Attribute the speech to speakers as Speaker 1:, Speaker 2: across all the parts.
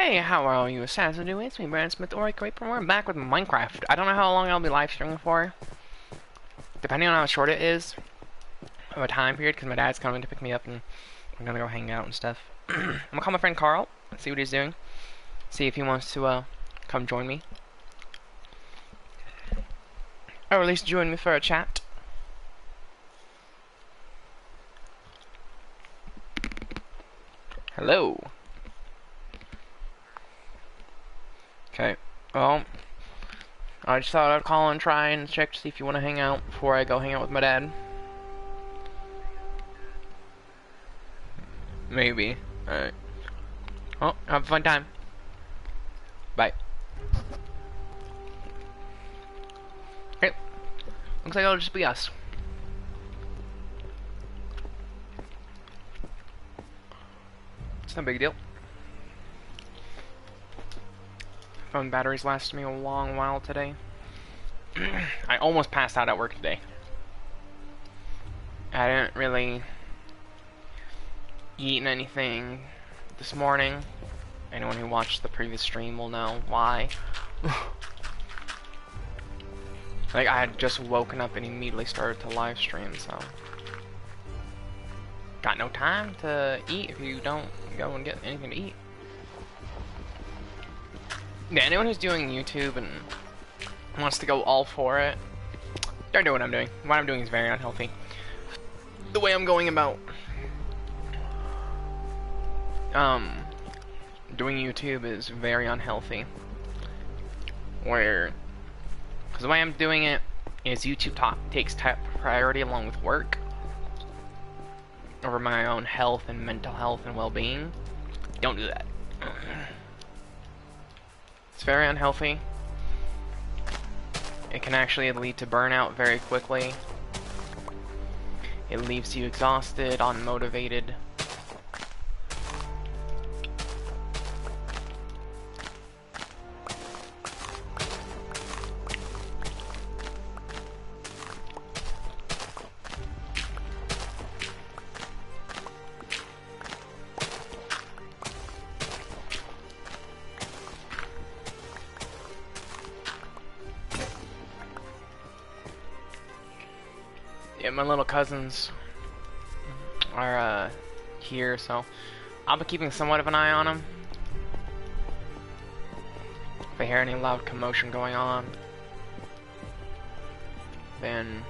Speaker 1: Hey, how are you, Assassin? It's me, Brandon Smith, or Great We're back with Minecraft. I don't know how long I'll be live streaming for, depending on how short it is of a time period, because my dad's coming to pick me up and we're gonna go hang out and stuff. I'm gonna call my friend Carl and see what he's doing, see if he wants to come join me, or at least join me for a chat. Hello. Okay, well, I just thought I'd call and try and check to see if you want to hang out before I go hang out with my dad. Maybe. Alright. Well, have a fun time. Bye. Okay. Looks like it'll just be us. It's no big deal. Phone batteries lasted me a long while today. I almost passed out at work today. I didn't really eat anything this morning. Anyone who watched the previous stream will know why. Like, I had just woken up and immediately started to live stream, so got no time to eat if you don't go and get anything to eat. Yeah, anyone who's doing YouTube and wants to go all for it, don't do what I'm doing. What I'm doing is very unhealthy. The way I'm going about doing YouTube is very unhealthy. Because the way I'm doing it is YouTube takes top priority along with work over my own health and mental health and well-being. Don't do that. It's very unhealthy. It can actually lead to burnout very quickly. It leaves you exhausted, unmotivated. Yeah, my little cousins are here, so I'll be keeping somewhat of an eye on them. If I hear any loud commotion going on, then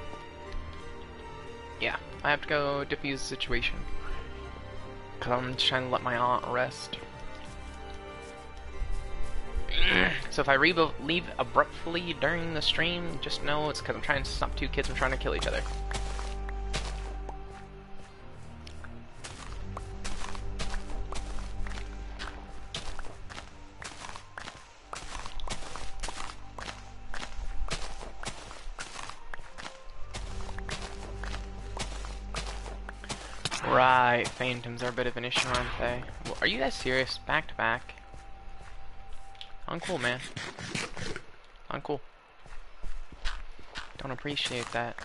Speaker 1: yeah, I have to go defuse the situation. Cause I'm just trying to let my aunt rest. So if I leave abruptly during the stream, just know it's because I'm trying to stop two kids from trying to kill each other. Right, phantoms are a bit of an issue, aren't they? Well, are you guys serious? Back to back? Uncool, man. Uncool. Don't appreciate that.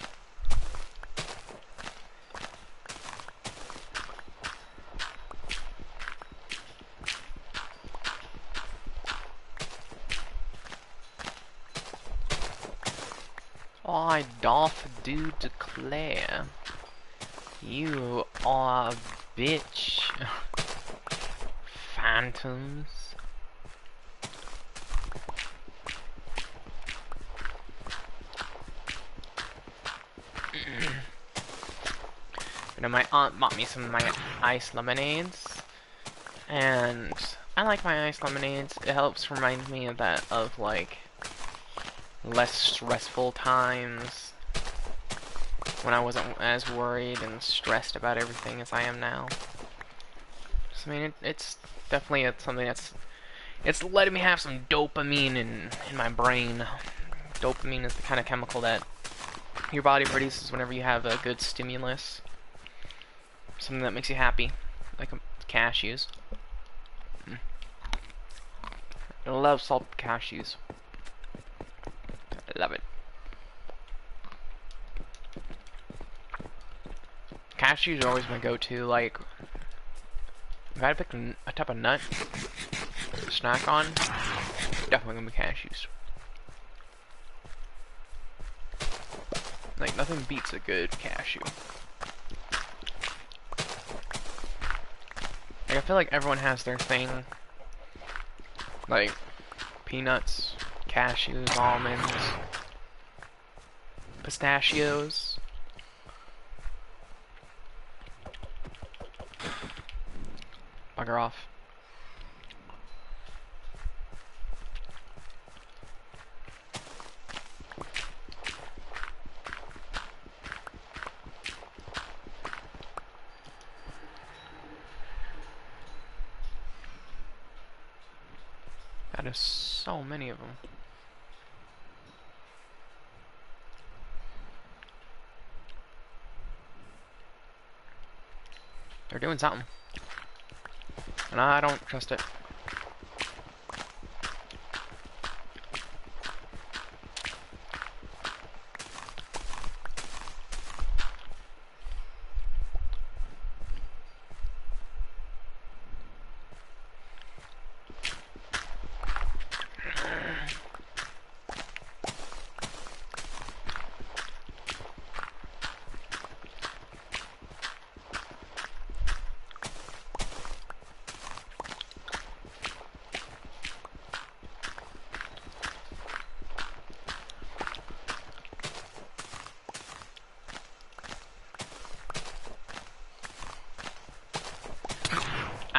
Speaker 1: I doth do declare, you are a bitch. Phantoms. You know, my aunt bought me some of my ice lemonades, and I like my ice lemonades. It helps remind me of that, of like less stressful times when I wasn't as worried and stressed about everything as I am now. So, I mean, it's definitely something it's letting me have some dopamine in my brain. Dopamine is the kind of chemical that your body produces whenever you have a good stimulus. Something that makes you happy, like cashews. I love salted cashews. I love it. Cashews are always my go-to. Like, if I had to pick a type of nut, snack on, definitely gonna be cashews. Like, nothing beats a good cashew. Like, I feel like everyone has their thing. Like, peanuts, cashews, almonds, pistachios. Bugger off. That is so many of them. They're doing something. And I don't trust it.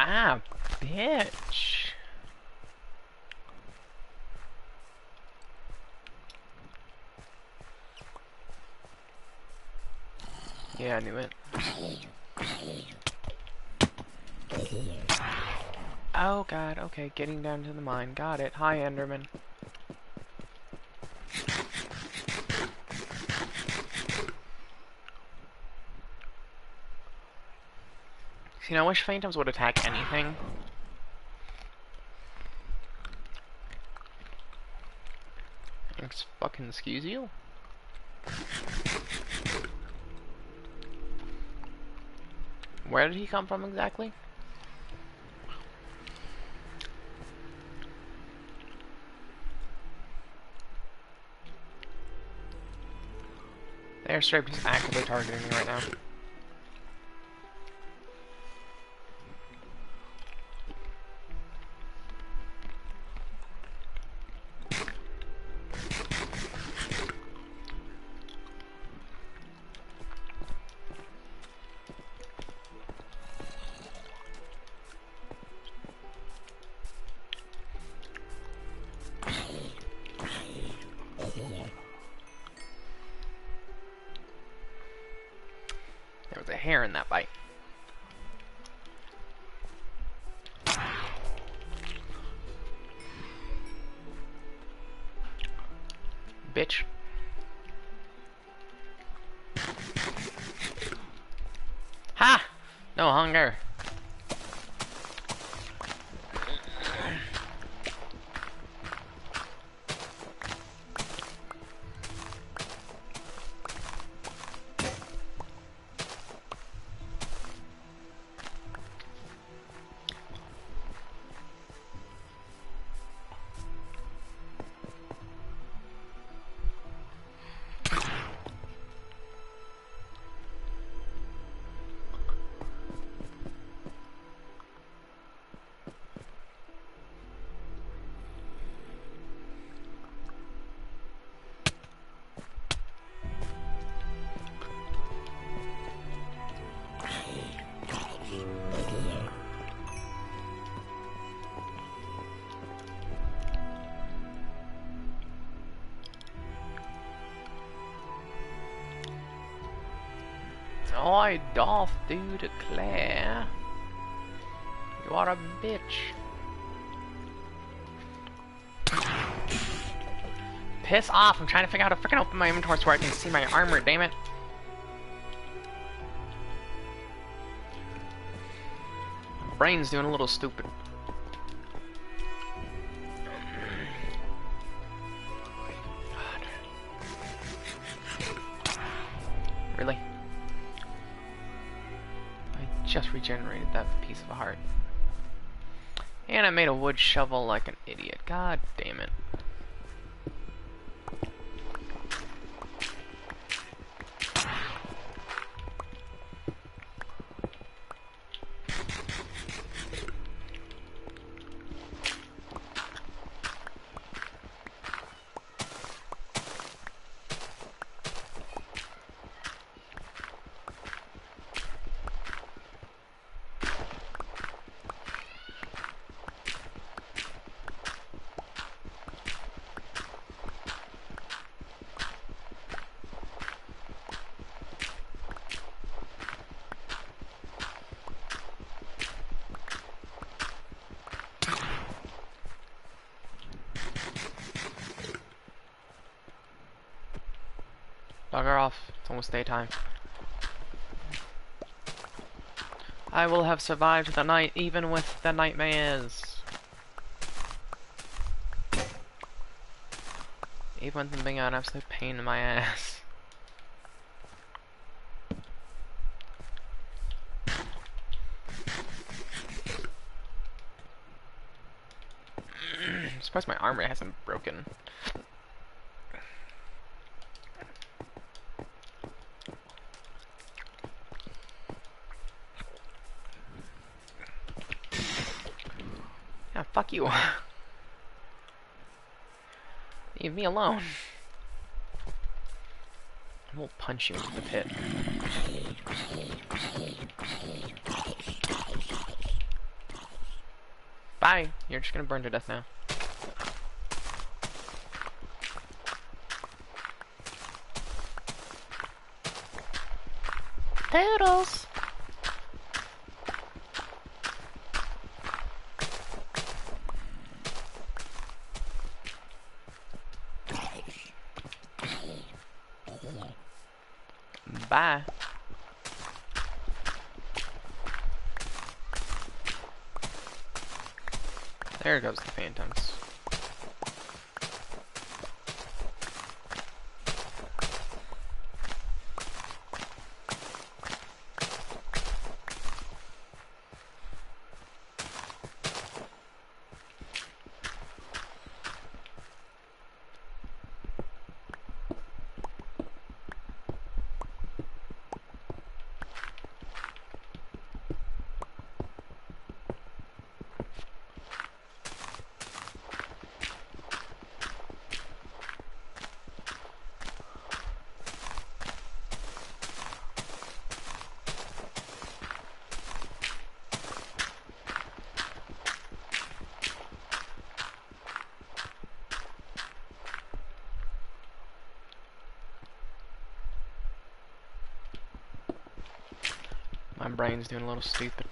Speaker 1: Ah, bitch. Yeah, I knew it. Oh god, okay, getting down to the mine. Got it. Hi, Enderman. See, I wish phantoms would attack anything. Excuse you? Where did he come from exactly? The airstrip is actively targeting me right now. There was a hair in that bite. Bitch. Ha! No hunger. I doth do declare, you are a bitch. Piss off, I'm trying to figure out how to freaking open my inventory so I can see my armor, damn it. My brain's doing a little stupid. God. Really? Just regenerated that piece of a heart. And I made a wood shovel like an idiot. God damn it. Bugger off. It's almost daytime. I will have survived the night even with the nightmares. Even with them being an absolute pain in my ass. I'm surprised my armor hasn't broken. Yeah, fuck you. Leave me alone. I will punch you into the pit. Bye. You're just gonna burn to death now. Toodles! Bye. There goes the phantoms. My brain's doing a little stupid.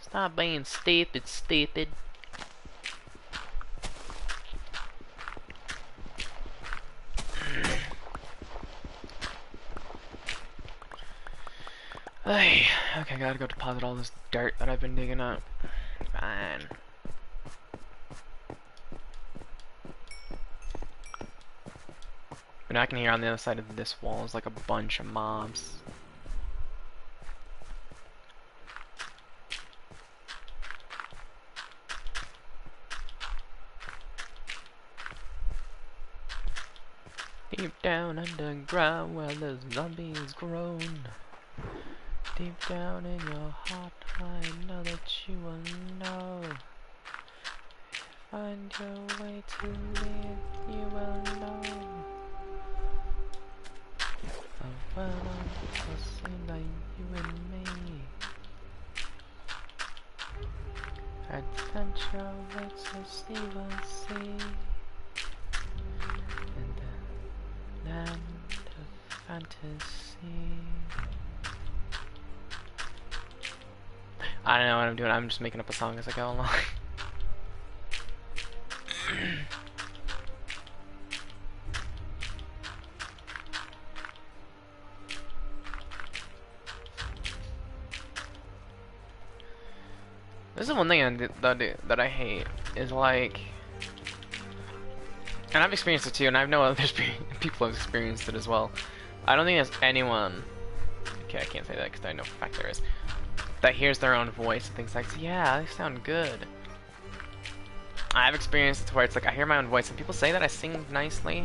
Speaker 1: Stop being stupid, stupid. Hey, okay, I gotta go deposit all this dirt that I've been digging up. Fine. And I can hear on the other side of this wall is like a bunch of mobs. Deep down underground where the zombies groan. Deep down in your heart I know that you will know. Find your way to live, you will know. A world of like you and me. Adventure waits us, we will see. In the land of fantasy. I don't know what I'm doing, I'm just making up a song as I go along. This is one thing that I hate, is like, and I've experienced it too, and I know other people have experienced it as well. I don't think there's anyone, okay, I can't say that because I know for a fact there is. that hears their own voice and thinks like, yeah, they sound good. I've experienced it where it's like I hear my own voice and people say that I sing nicely.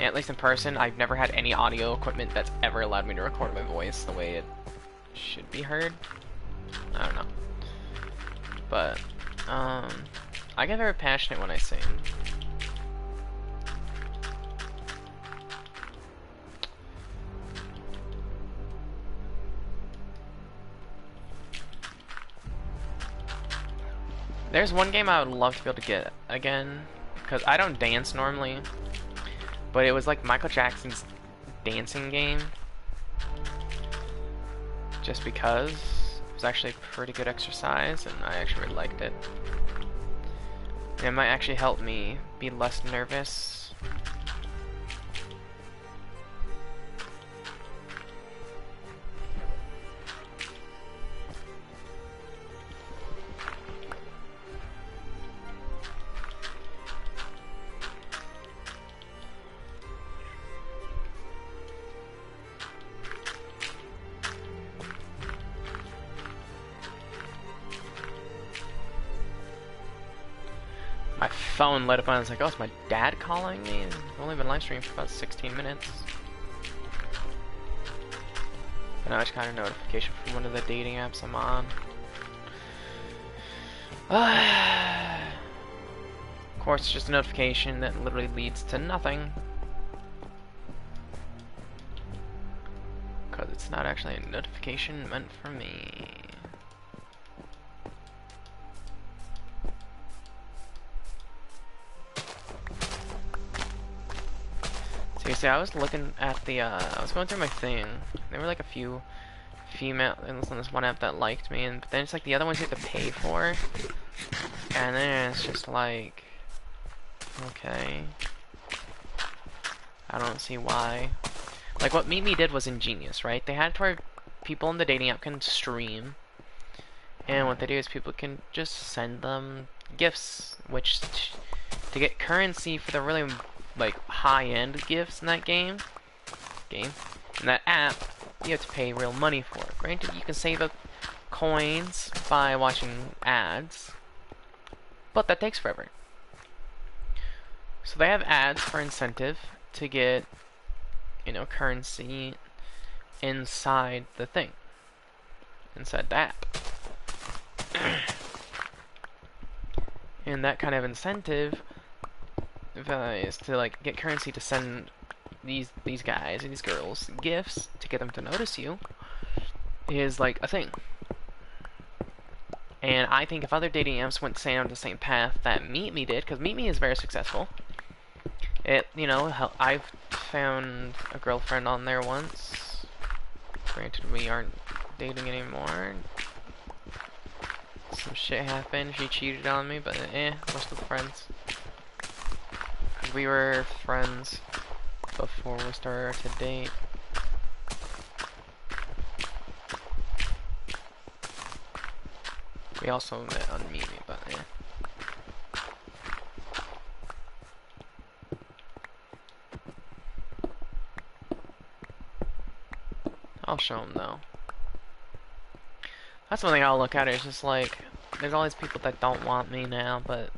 Speaker 1: At least in person, I've never had any audio equipment that's ever allowed me to record my voice the way it should be heard. I don't know. But, I get very passionate when I sing. There's one game I would love to be able to get again, because I don't dance normally, but it was like Michael Jackson's dancing game, just because it was actually a pretty good exercise and I actually really liked it. And it might actually help me be less nervous. My phone lit up and I was like, oh, is my dad calling me? I've only been live streaming for about 16 minutes. And now I just got a notification from one of the dating apps I'm on. Of course, it's just a notification that literally leads to nothing. Because it's not actually a notification meant for me. See, I was looking at the, I was going through my thing. There were like a few female on this one app that liked me, but then it's like the other ones you have to pay for. And then it's just like, okay. I don't see why. Like what Meet Me did was ingenious, right? They had it to where people in the dating app can stream. And what they do is people can just send them gifts, which to get currency for the really like high-end gifts in that game, in that app, you have to pay real money for it. Granted, you can save up coins by watching ads, but that takes forever. So they have ads for incentive to get, you know, currency inside the thing, inside the app. And that kind of incentive is to like get currency to send these guys and these girls gifts to get them to notice you is like a thing. And I think if other dating apps went down the same path that Meet Me did, because Meet Me is very successful. It, you know, I've found a girlfriend on there once. Granted, we aren't dating anymore. Some shit happened. She cheated on me, but we're still friends. We were friends before we started to date. We also met on Meet Me, but I'll show him though. That's one thing I'll look at. It's just like there's all these people that don't want me now, but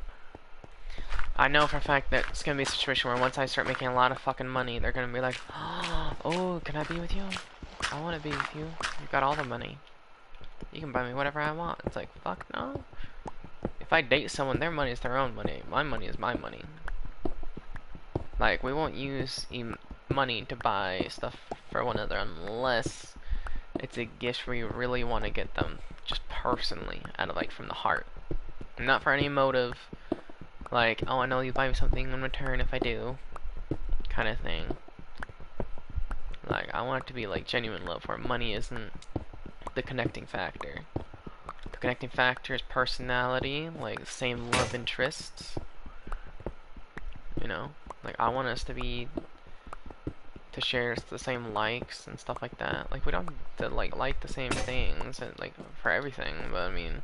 Speaker 1: I know for a fact that it's gonna be a situation where once I start making a lot of fucking money, they're gonna be like, oh, can I be with you? I want to be with you. You've got all the money. You can buy me whatever I want. It's like, fuck no. If I date someone, their money is their own money. My money is my money. Like, we won't use money to buy stuff for one another unless it's a gift we really want to get them, just personally, out of like from the heart, not for any motive. Like, oh, I know you buy me something in return if I do, kind of thing. Like, I want it to be like genuine love, where money isn't the connecting factor. The connecting factor is personality, like same love interests. You know, like I want us to share the same likes and stuff like that. Like we don't have to like the same things and like for everything, but I mean,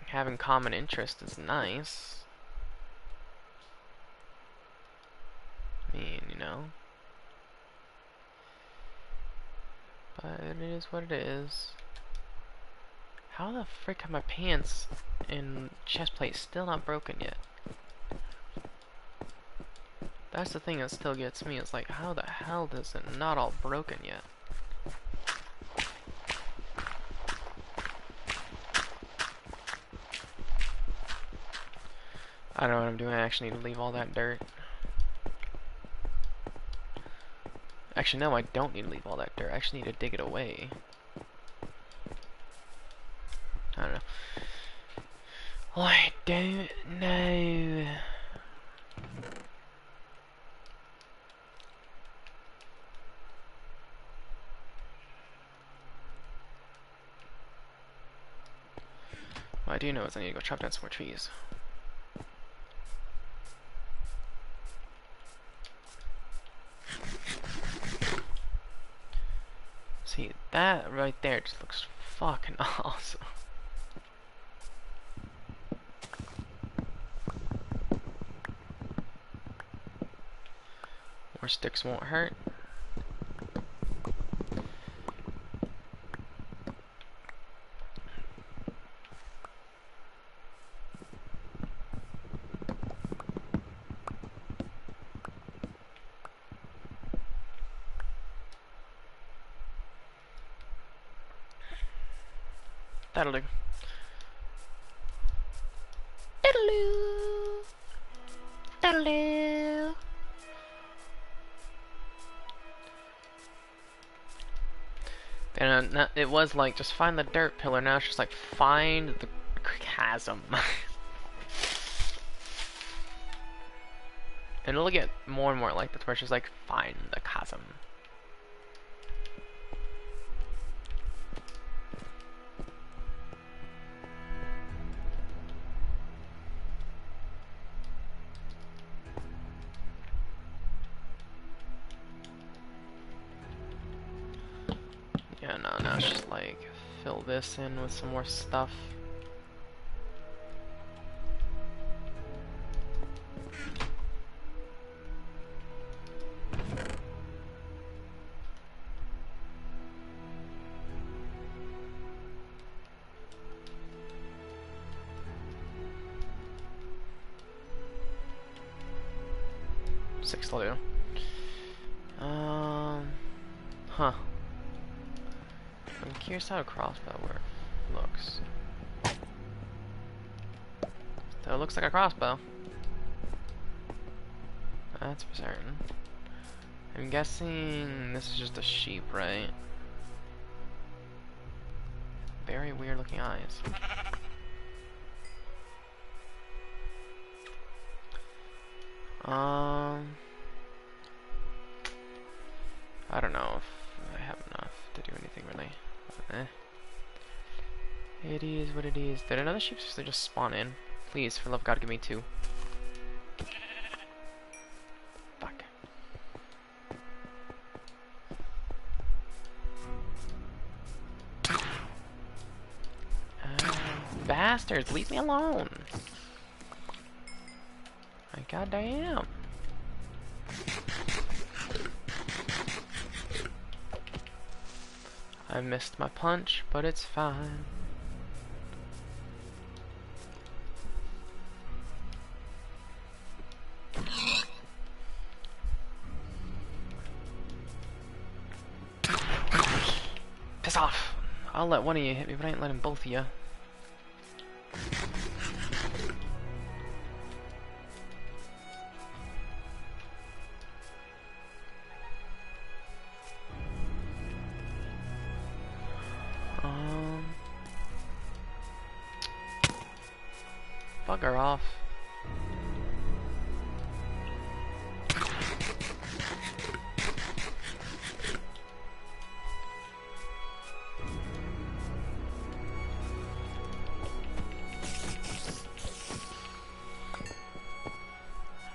Speaker 1: having common interest is nice. I mean, you know. But it is what it is. How the frick are my pants and chest plate still not broken yet? That's the thing that still gets me, is like, how the hell is it not all broken yet? I don't know what I'm doing, I actually need to leave all that dirt. Actually, no, I don't need to leave all that dirt, I actually need to dig it away. I don't know. I don't know. What I do know is I need to go chop down some more trees. See, that right there just looks fucking awesome. More sticks won't hurt. That'll do. That'll do. That'll do. And it was like, just find the dirt pillar, now it's just like, find the chasm. And it'll get more and more like this, where it's just like, find the chasm. Yeah, no, now it's just like, fill this in with some more stuff. Six to do. Huh. I'm curious how a crossbow looks. So it looks like a crossbow. That's for certain. I'm guessing this is just a sheep, right? Very weird looking eyes. I don't know if I have enough to do anything really. It is what it is. Did another sheep just spawn in? Please, for the love of God, give me two. Fuck. Bastards, leave me alone. My goddamn. I missed my punch, but it's fine. Piss off! I'll let one of you hit me, but I ain't letting both of you. Bugger off.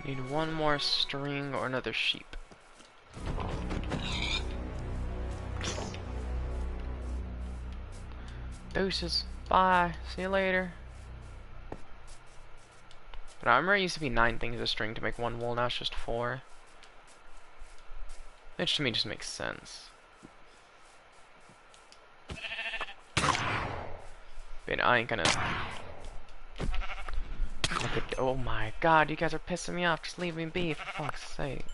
Speaker 1: Need one more string or another sheep. Deuces. Bye. See you later. But I remember it used to be 9 things a string to make one wool, now it's just 4. Which to me just makes sense. But I ain't gonna... Oh my god, you guys are pissing me off. Just leave me be, for fuck's sake.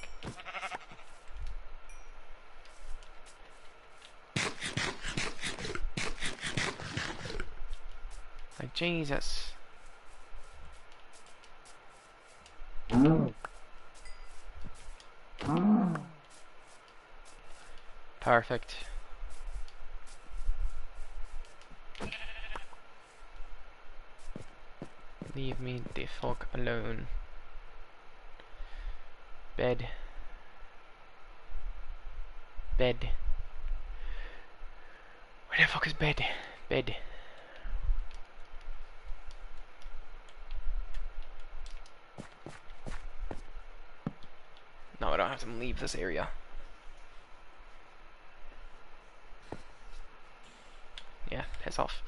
Speaker 1: Like, Jesus. Perfect. Leave me the fuck alone. Bed. Bed. Where the fuck is bed? Bed. No, I don't have to leave this area. Yeah, piss off.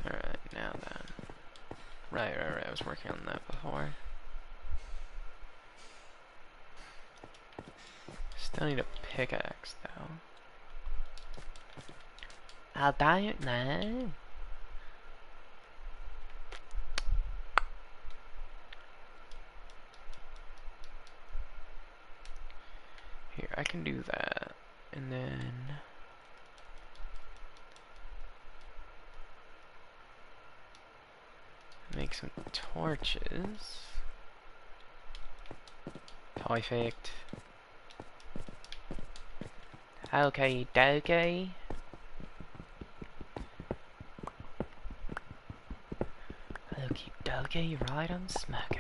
Speaker 1: Alright, now then. Right, I was working on that before. Still need a pickaxe, though. I don't know. Here, I can do that. And then... make some torches. Perfect. Okay, dokie. Okie dokie, right on smacky.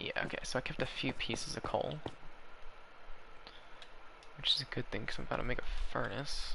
Speaker 1: Yeah, okay, so I kept a few pieces of coal. Which is a good thing, because I'm about to make a furnace.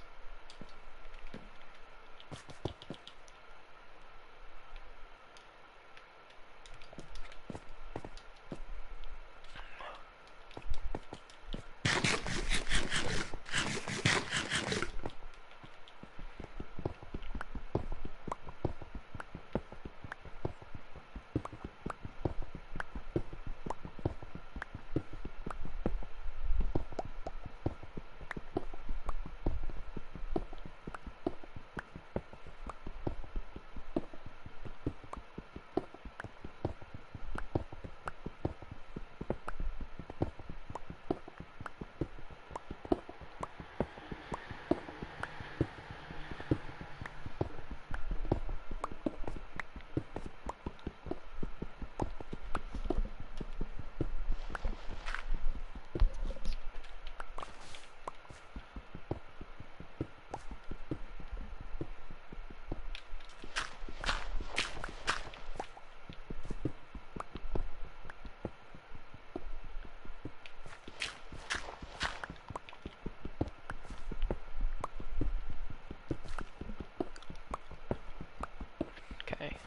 Speaker 1: Okay.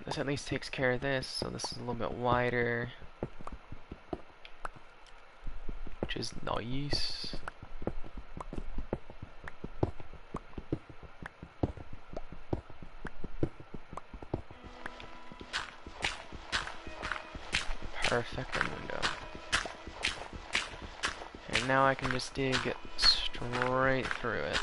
Speaker 1: This at least takes care of this, so this is a little bit wider. Which is nice. Perfect window. And now I can just dig straight through it.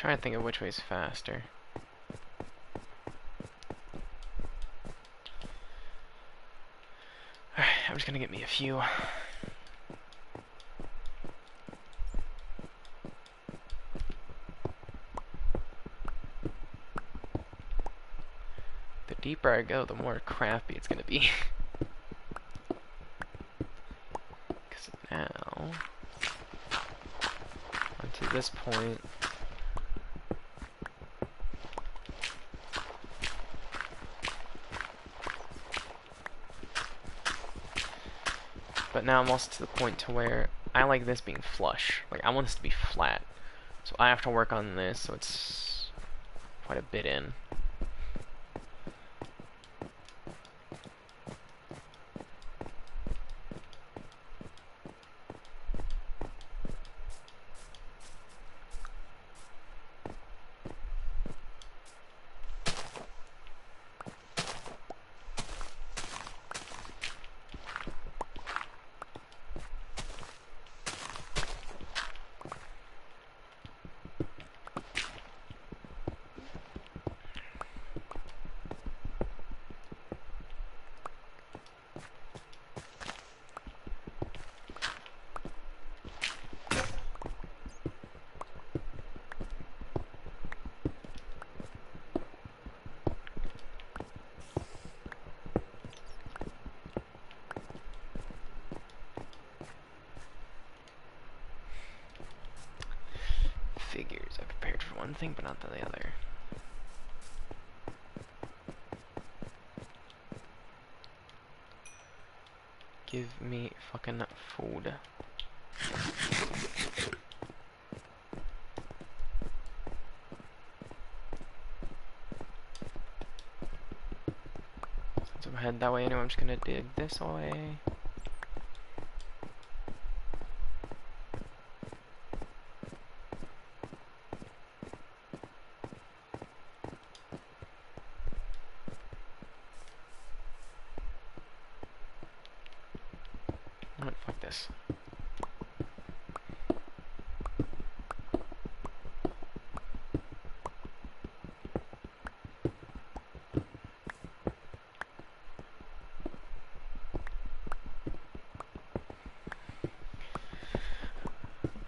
Speaker 1: trying to think of which way's faster. Alright, I'm just gonna get me a few. The deeper I go, the more crappy it's gonna be. Because now, onto this point. But now I'm also to the point to where I like this being flush. Like, I want this to be flat. So I have to work on this so it's quite a bit in. Figures. I prepared for one thing, but not the other. Give me fucking food. Since I'm headed that way anyway, I'm just gonna dig this away. What? Fuck this.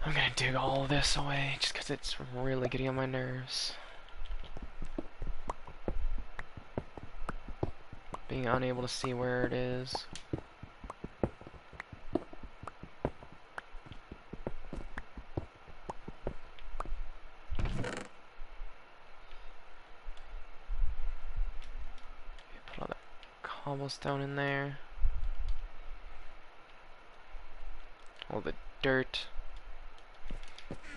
Speaker 1: I'm gonna dig all of this away just because it's really getting on my nerves. Being unable to see where it is. Put all that cobblestone in there. All the dirt.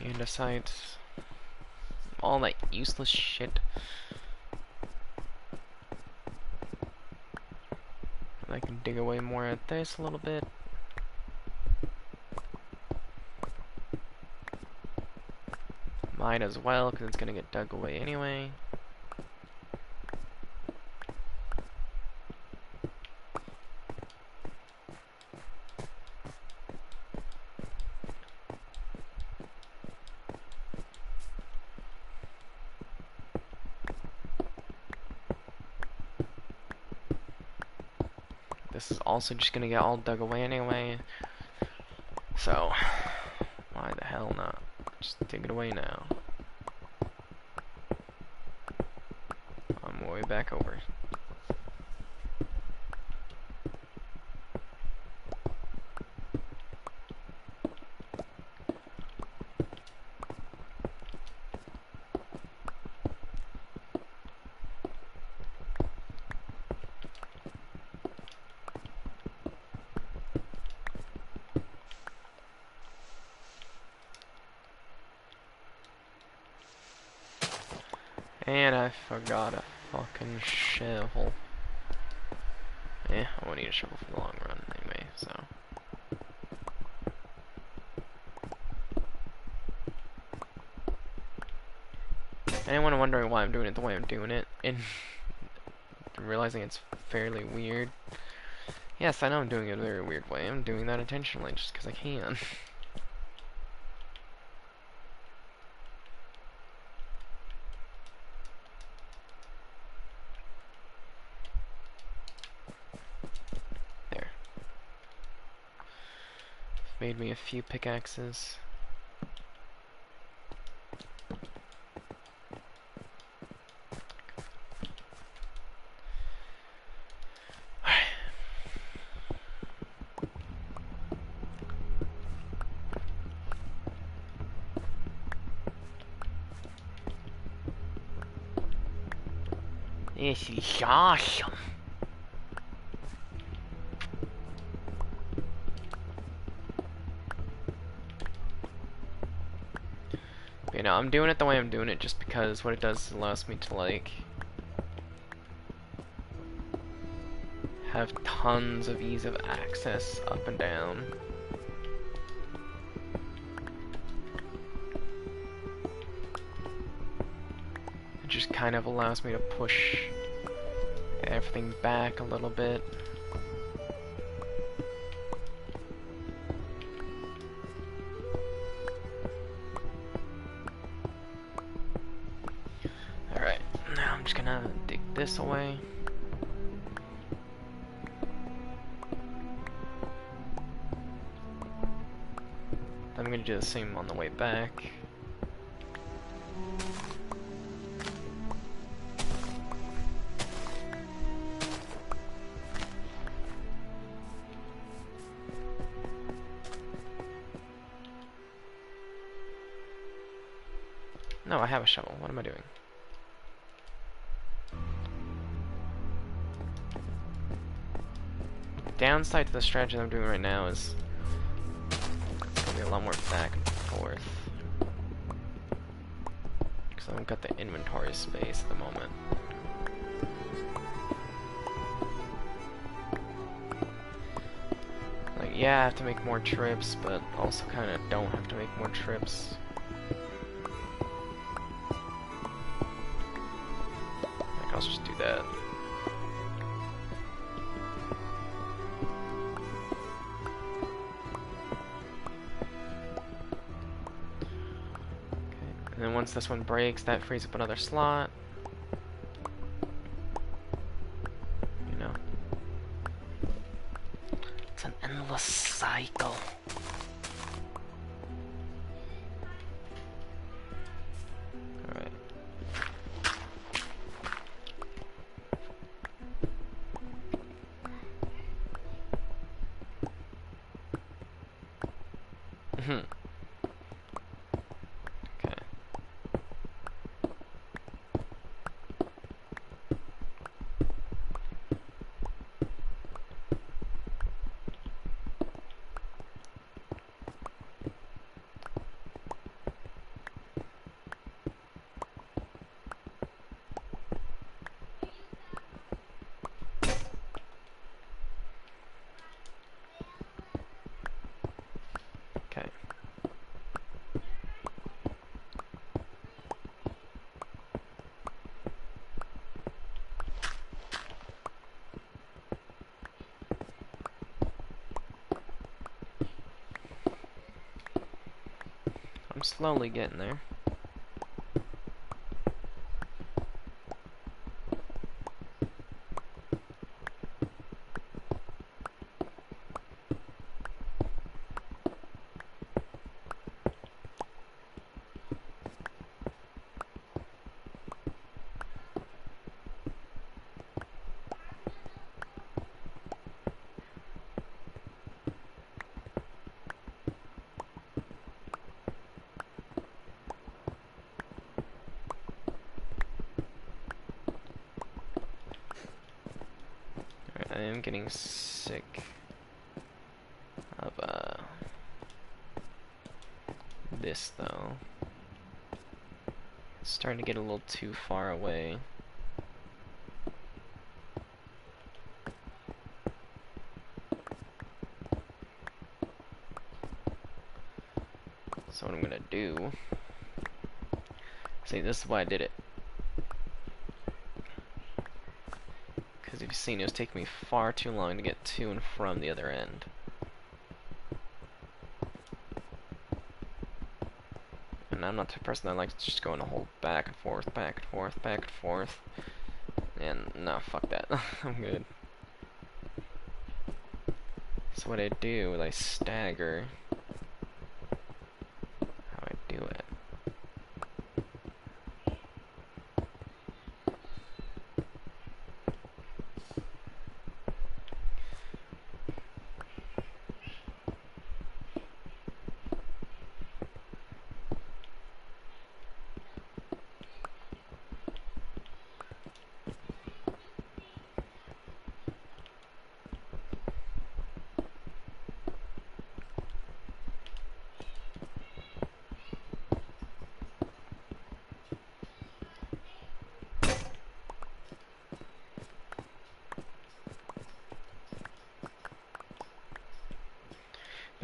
Speaker 1: Andesites. All that useless shit. I can dig away more at this a little bit. Might as well, because it's gonna get dug away anyway. This is also just gonna get all dug away anyway. So, why the hell not? Just dig it away now. On my way back over. And I forgot a fucking shovel. Yeah, I won't need a shovel for the long run anyway, so. Anyone wondering why I'm doing it the way I'm doing it, and realizing it's fairly weird? Yes, I know I'm doing it a very weird way. I'm doing that intentionally just because I can. made me a few pickaxes. This is awesome. You know, I'm doing it the way I'm doing it just because what it does is allows me to, like, have tons of ease of access up and down. It just kind of allows me to push everything back a little bit. Alright, now I'm just gonna dig this away. I'm gonna do the same on the way back. No, I have a shovel. What am I doing? Downside to the strategy that I'm doing right now is it's gonna be a lot more back and forth. Because I don't got the inventory space at the moment. Like, yeah, I have to make more trips, but also kind of don't have to make more trips. Like, I'll just do that. And then once this one breaks, that frees up another slot. You know. It's an endless cycle. Alright. Okay. Okay. I'm slowly getting there. I am getting sick of this though. It's starting to get a little too far away. So what I'm gonna do, see, this is why I did it. Because if you've seen, it was taking me far too long to get to and from the other end. And I'm not the person that likes to just go in a whole back and forth, back and forth, back and forth. And no, fuck that. I'm good. So what I do is I stagger.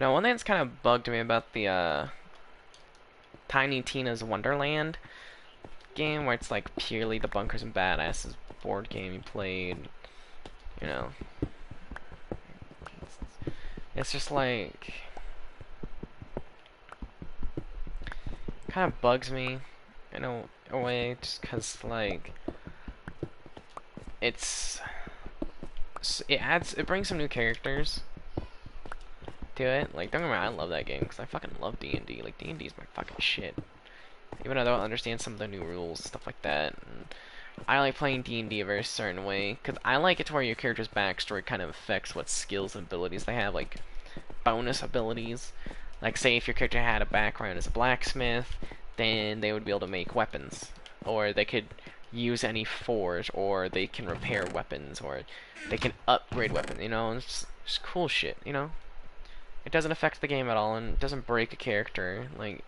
Speaker 1: You know, one thing that's kind of bugged me about the Tiny Tina's Wonderland game, where it's like purely the Bunkers and Badasses board game you played, you know, it's just like kind of bugs me in a way, just because like it brings some new characters to it. Like, don't get me wrong, I love that game because I fucking love D&D. Like, D&D is my fucking shit. Even though I don't understand some of the new rules, stuff like that. And I like playing D&D a very certain way because I like it to where your character's backstory kind of affects what skills and abilities they have, like bonus abilities. Like, say if your character had a background as a blacksmith, then they would be able to make weapons, or they could use any forge, or they can repair weapons, or they can upgrade weapons. You know, it's just cool shit. You know. It doesn't affect the game at all, and it doesn't break a character. Like,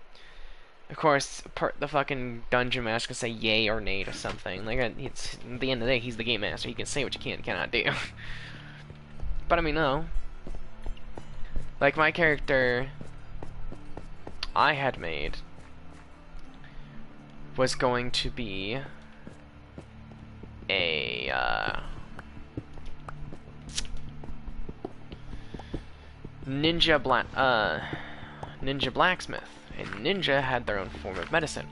Speaker 1: of course, the fucking dungeon master can say yay or nay to something. Like, it's at the end of the day, he's the game master. He can say what you can and cannot do. But I mean, no. Like, my character I had made was going to be a ninja blacksmith. And ninja had their own form of medicine.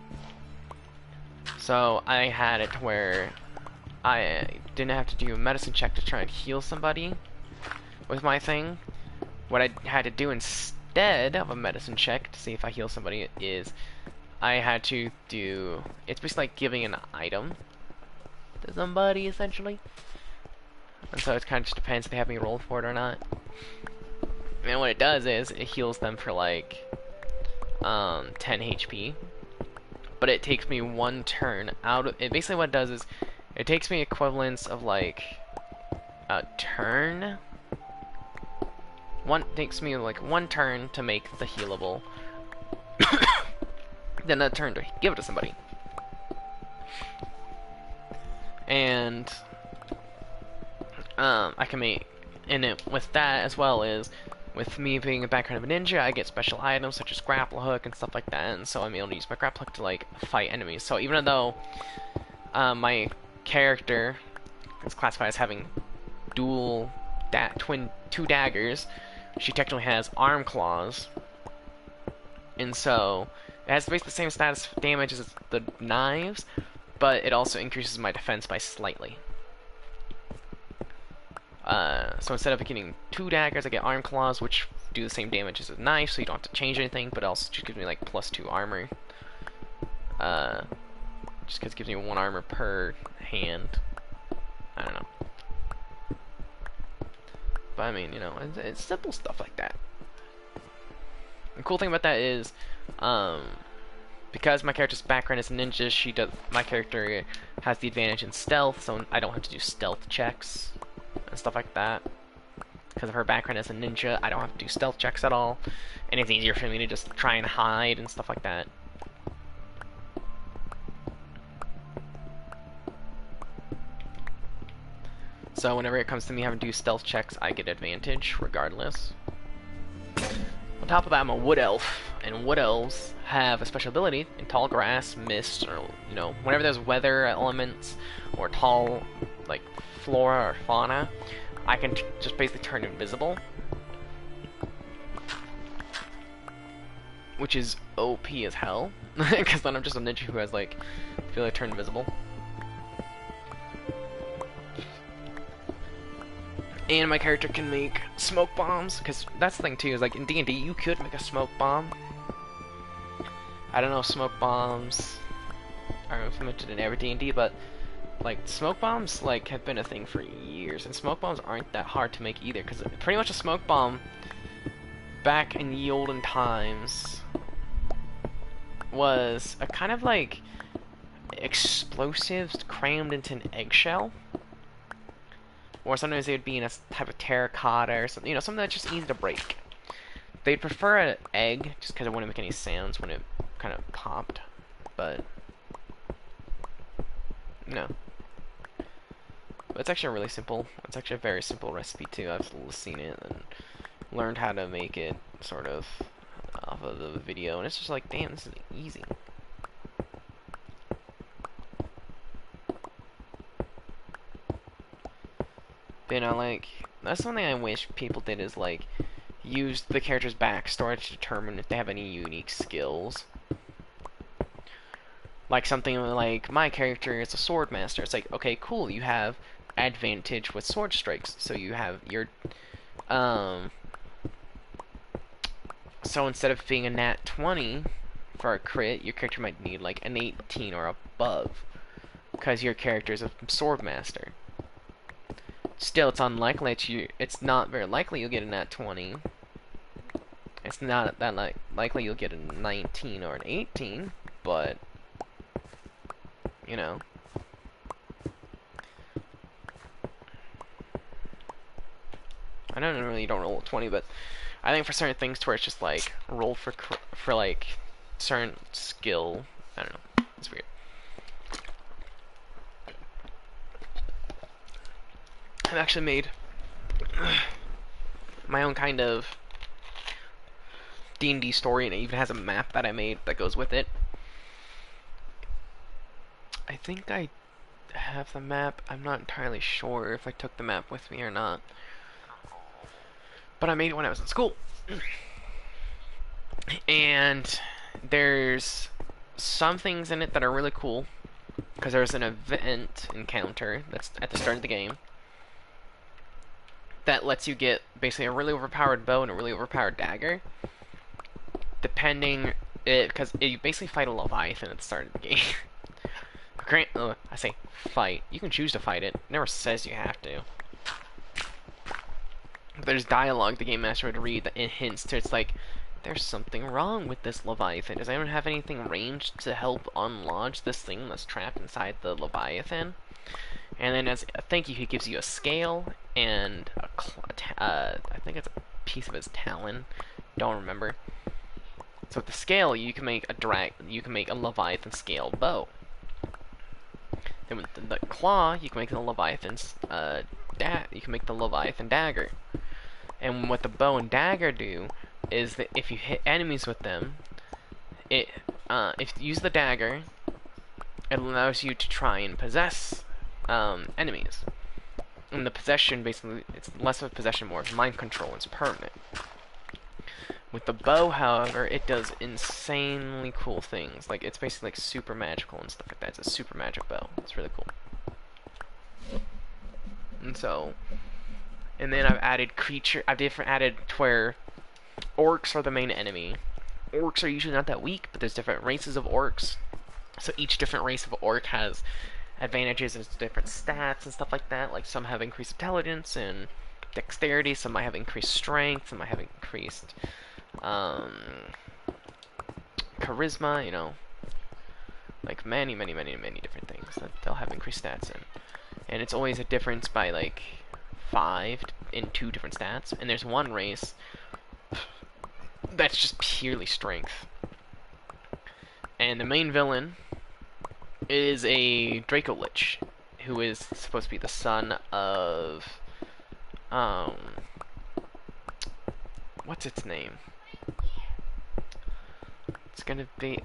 Speaker 1: So I had it to where I didn't have to do a medicine check to try and heal somebody with my thing. What I had to do instead of a medicine check to see if I heal somebody is I had to do, it's basically like giving an item to somebody, essentially. And so it kind of just depends if they have me roll for it or not. And what it does is it heals them for like 10 HP, but it takes me one turn out of it. Basically what it does is it takes me equivalents of like a turn. Takes me like one turn to make the healable, then a turn to give it to somebody. And I can make, and it with that as well is, with me being a background of a ninja, I get special items such as grapple hook and stuff like that, and so I'm able to use my grapple hook to like fight enemies. So even though my character is classified as having two daggers, she technically has arm claws, and so it has basically the same status damage as the knives, but it also increases my defense by slightly. So instead of getting 2 daggers, I get arm claws, which do the same damage as a knife, so you don't have to change anything, but also just gives me like +2 armor. Just because it gives me 1 armor per hand. I don't know. But I mean, you know, it's simple stuff like that. The cool thing about that is, because my character's background is ninja, my character has the advantage in stealth, so I don't have to do stealth checks and stuff like that. Because of her background as a ninja, I don't have to do stealth checks at all, and it's easier for me to just try and hide and stuff like that. So whenever it comes to me having to do stealth checks, I get advantage regardless. On top of that, I'm a wood elf, and wood elves have a special ability in tall grass, mist, or, you know, whenever there's weather elements or tall, like, flora or fauna, I can just basically turn invisible, which is OP as hell, because then I'm just a ninja who has, like, feel like turn invisible. And my character can make smoke bombs, because that's the thing too, is like in D&D you could make a smoke bomb. I don't know if smoke bombs are implemented in every D&D, but like smoke bombs like have been a thing for years, and smoke bombs aren't that hard to make either, because pretty much a smoke bomb back in the olden times was a kind of like explosives crammed into an eggshell. Or sometimes they would be in a type of terracotta or something, you know, something that's just easy to break. They'd prefer an egg, just because it wouldn't make any sounds when it kind of popped, but no. But it's actually really simple. It's actually a very simple recipe too. I've seen it, and learned how to make it sort of off of the video, and it's just like, damn, this is easy. But, you know, like, that's something I wish people did, is like use the character's backstory to determine if they have any unique skills. Like something like, my character is a sword master. It's like, okay, cool, you have advantage with sword strikes, so you have your so instead of being a nat 20 for a crit, your character might need like an 18 or above, because your character is a sword master. Still, it's unlikely that it's not very likely you'll get a nat 20. It's not that likely you'll get a 19 or an 18, but, you know. I don't really don't roll 20, but I think for certain things to where it's just like roll for like certain skill. I don't know. It's weird. I've actually made my own kind of D&D story, and it even has a map that I made that goes with it. I think I have the map. I'm not entirely sure if I took the map with me or not. But I made it when I was in school. And there's some things in it that are really cool, because there's an event encounter that's at the start of the game that lets you get basically a really overpowered bow and a really overpowered dagger, depending because you basically fight a Leviathan at the start of the game. I say fight. You can choose to fight it. It never says you have to. There's dialogue the game master would read that hints to, it's like, there's something wrong with this Leviathan. Does anyone have anything ranged to help unlodge this thing that's trapped inside the Leviathan? And then as a thank you, he gives you a scale and I think it's a piece of his talon. Don't remember. So with the scale, you can make a Leviathan scale bow. Then with the claw, you can make the Leviathan's you can make the Leviathan dagger. And what the bow and dagger do is that if you hit enemies with them, if you use the dagger, it allows you to try and possess enemies. And the possession, basically, it's less of a possession, more of mind control. It's permanent. With the bow, however, it does insanely cool things. Like, it's basically like super magical and stuff like that. It's a super magic bow. It's really cool. And so, and then I've added added to where orcs are the main enemy. Orcs are usually not that weak, but there's different races of orcs. So each different race of orc has advantages and different stats and stuff like that. Like, some have increased intelligence and dexterity, some might have increased strength, some might have increased charisma, you know, like many different things that they'll have increased stats in. And it's always a difference by like 5 in 2 different stats. And there's one race that's just purely strength. And the main villain is a Draco Lich, who is supposed to be the son of what's its name?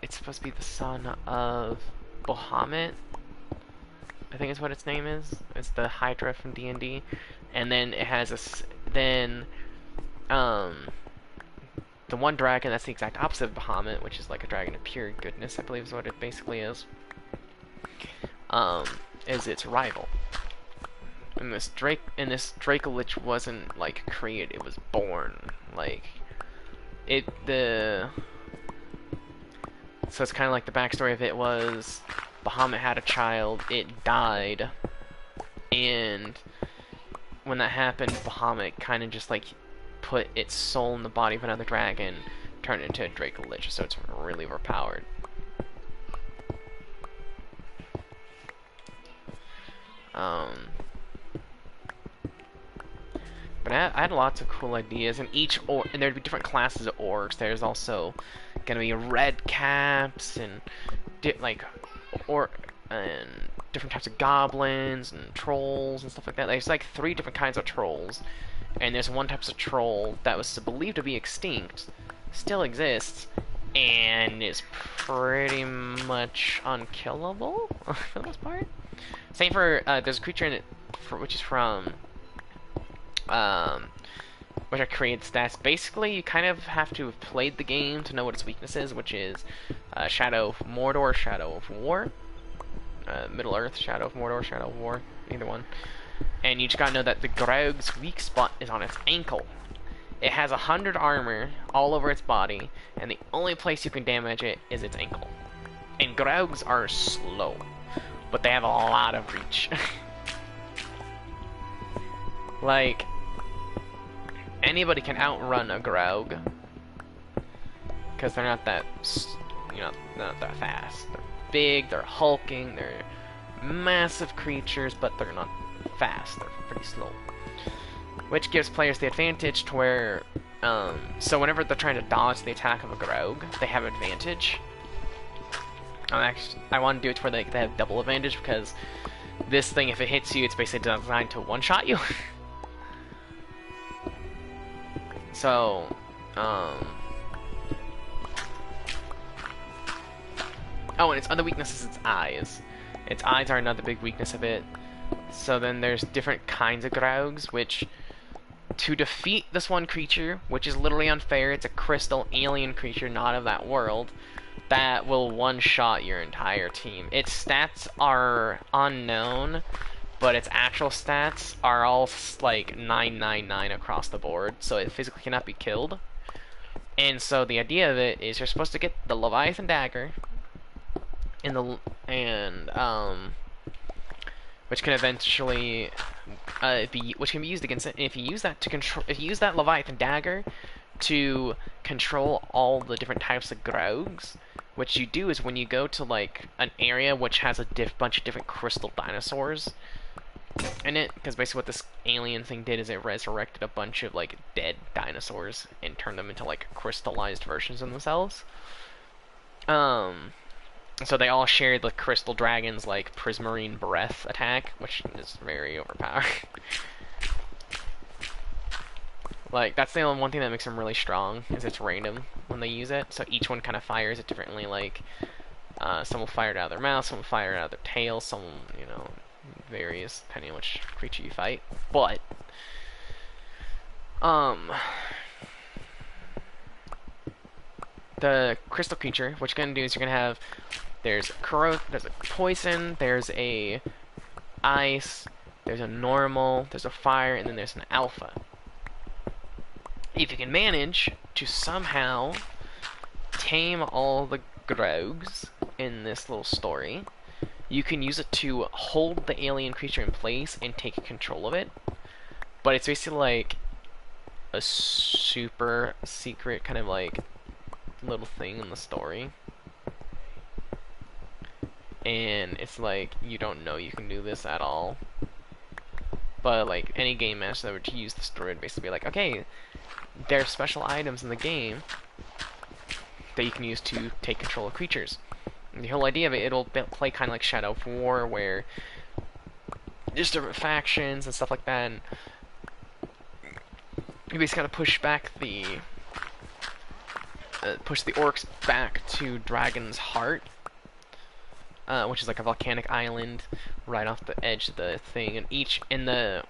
Speaker 1: It's supposed to be the son of Bahamut, I think is what its name is. It's the Hydra from D&D. And then it has the one dragon that's the exact opposite of Bahamut, which is like a dragon of pure goodness, I believe is what it basically is its rival. And this Draco Lich wasn't like created, it was born. Like, so it's kind of like the backstory of it was Bahamut had a child, it died, and when that happened, Bahamut kind of just like put its soul in the body of another dragon, turned it into a Draco Lich, so it's really overpowered. But I had lots of cool ideas, and and there'd be different classes of orcs. There's also gonna be red caps and and different types of goblins and trolls and stuff like that. There's like 3 different kinds of trolls, and there's one type of troll that was believed to be extinct, still exists, and is pretty much unkillable for the most part. Same for there's a creature in it which is from which I created stats. Basically, you kind of have to have played the game to know what its weakness is, which is Shadow of Mordor, Shadow of War, Middle Earth, Shadow of Mordor, Shadow of War, either one. And you just gotta know that the Graug's weak spot is on its ankle. It has 100 armor all over its body, and the only place you can damage it is its ankle. And Graugs are slow, but they have a lot of reach. Like, anybody can outrun a Graug, because they're not that, not that fast. They're big, they're hulking, they're massive creatures, but they're not fast. They're pretty slow, which gives players the advantage to where, so whenever they're trying to dodge the attack of a Graug, they have advantage. I want to do it to where they have double advantage, because this thing, if it hits you, it's basically designed to one-shot you. So, oh, and its other weakness is its eyes. Its eyes are another big weakness of it. So then there's different kinds of Graugs, which, to defeat this one creature, which is literally unfair, it's a crystal alien creature not of that world, that will one-shot your entire team. Its stats are unknown, but its actual stats are all like 999 across the board, so it physically cannot be killed. And so the idea of it is you're supposed to get the Leviathan Dagger in the which can eventually which can be used against it. If you use that to control, if you use that Leviathan Dagger to control all the different types of Graugs, what you do is when you go to like an area which has a bunch of different crystal dinosaurs in it, because basically what this alien thing did is it resurrected a bunch of like dead dinosaurs and turned them into like crystallized versions of themselves. So they all share the crystal dragon's like prismarine breath attack, which is very overpowered. Like, that's the only one thing that makes them really strong, is it's random when they use it. So each one kind of fires it differently. Like, some will fire it out of their mouth, some will fire it out of their tail, some, you know, varies depending on which creature you fight. But the crystal creature, what you're gonna do is you're gonna have there's a poison, there's a ice, there's a normal, there's a fire, and then there's an alpha. If you can manage to somehow tame all the Graugs in this little story, you can use it to hold the alien creature in place and take control of it. But it's basically like a super secret kind of like little thing in the story. And it's like, you don't know you can do this at all. But like, any game master that were to use the story would basically be like, okay, there are special items in the game that you can use to take control of creatures. And the whole idea of it, it'll play kind of like Shadow of War, where there's different factions and stuff like that, and you basically gotta push back the push the orcs back to Dragon's Heart, which is like a volcanic island right off the edge of the thing, and each in the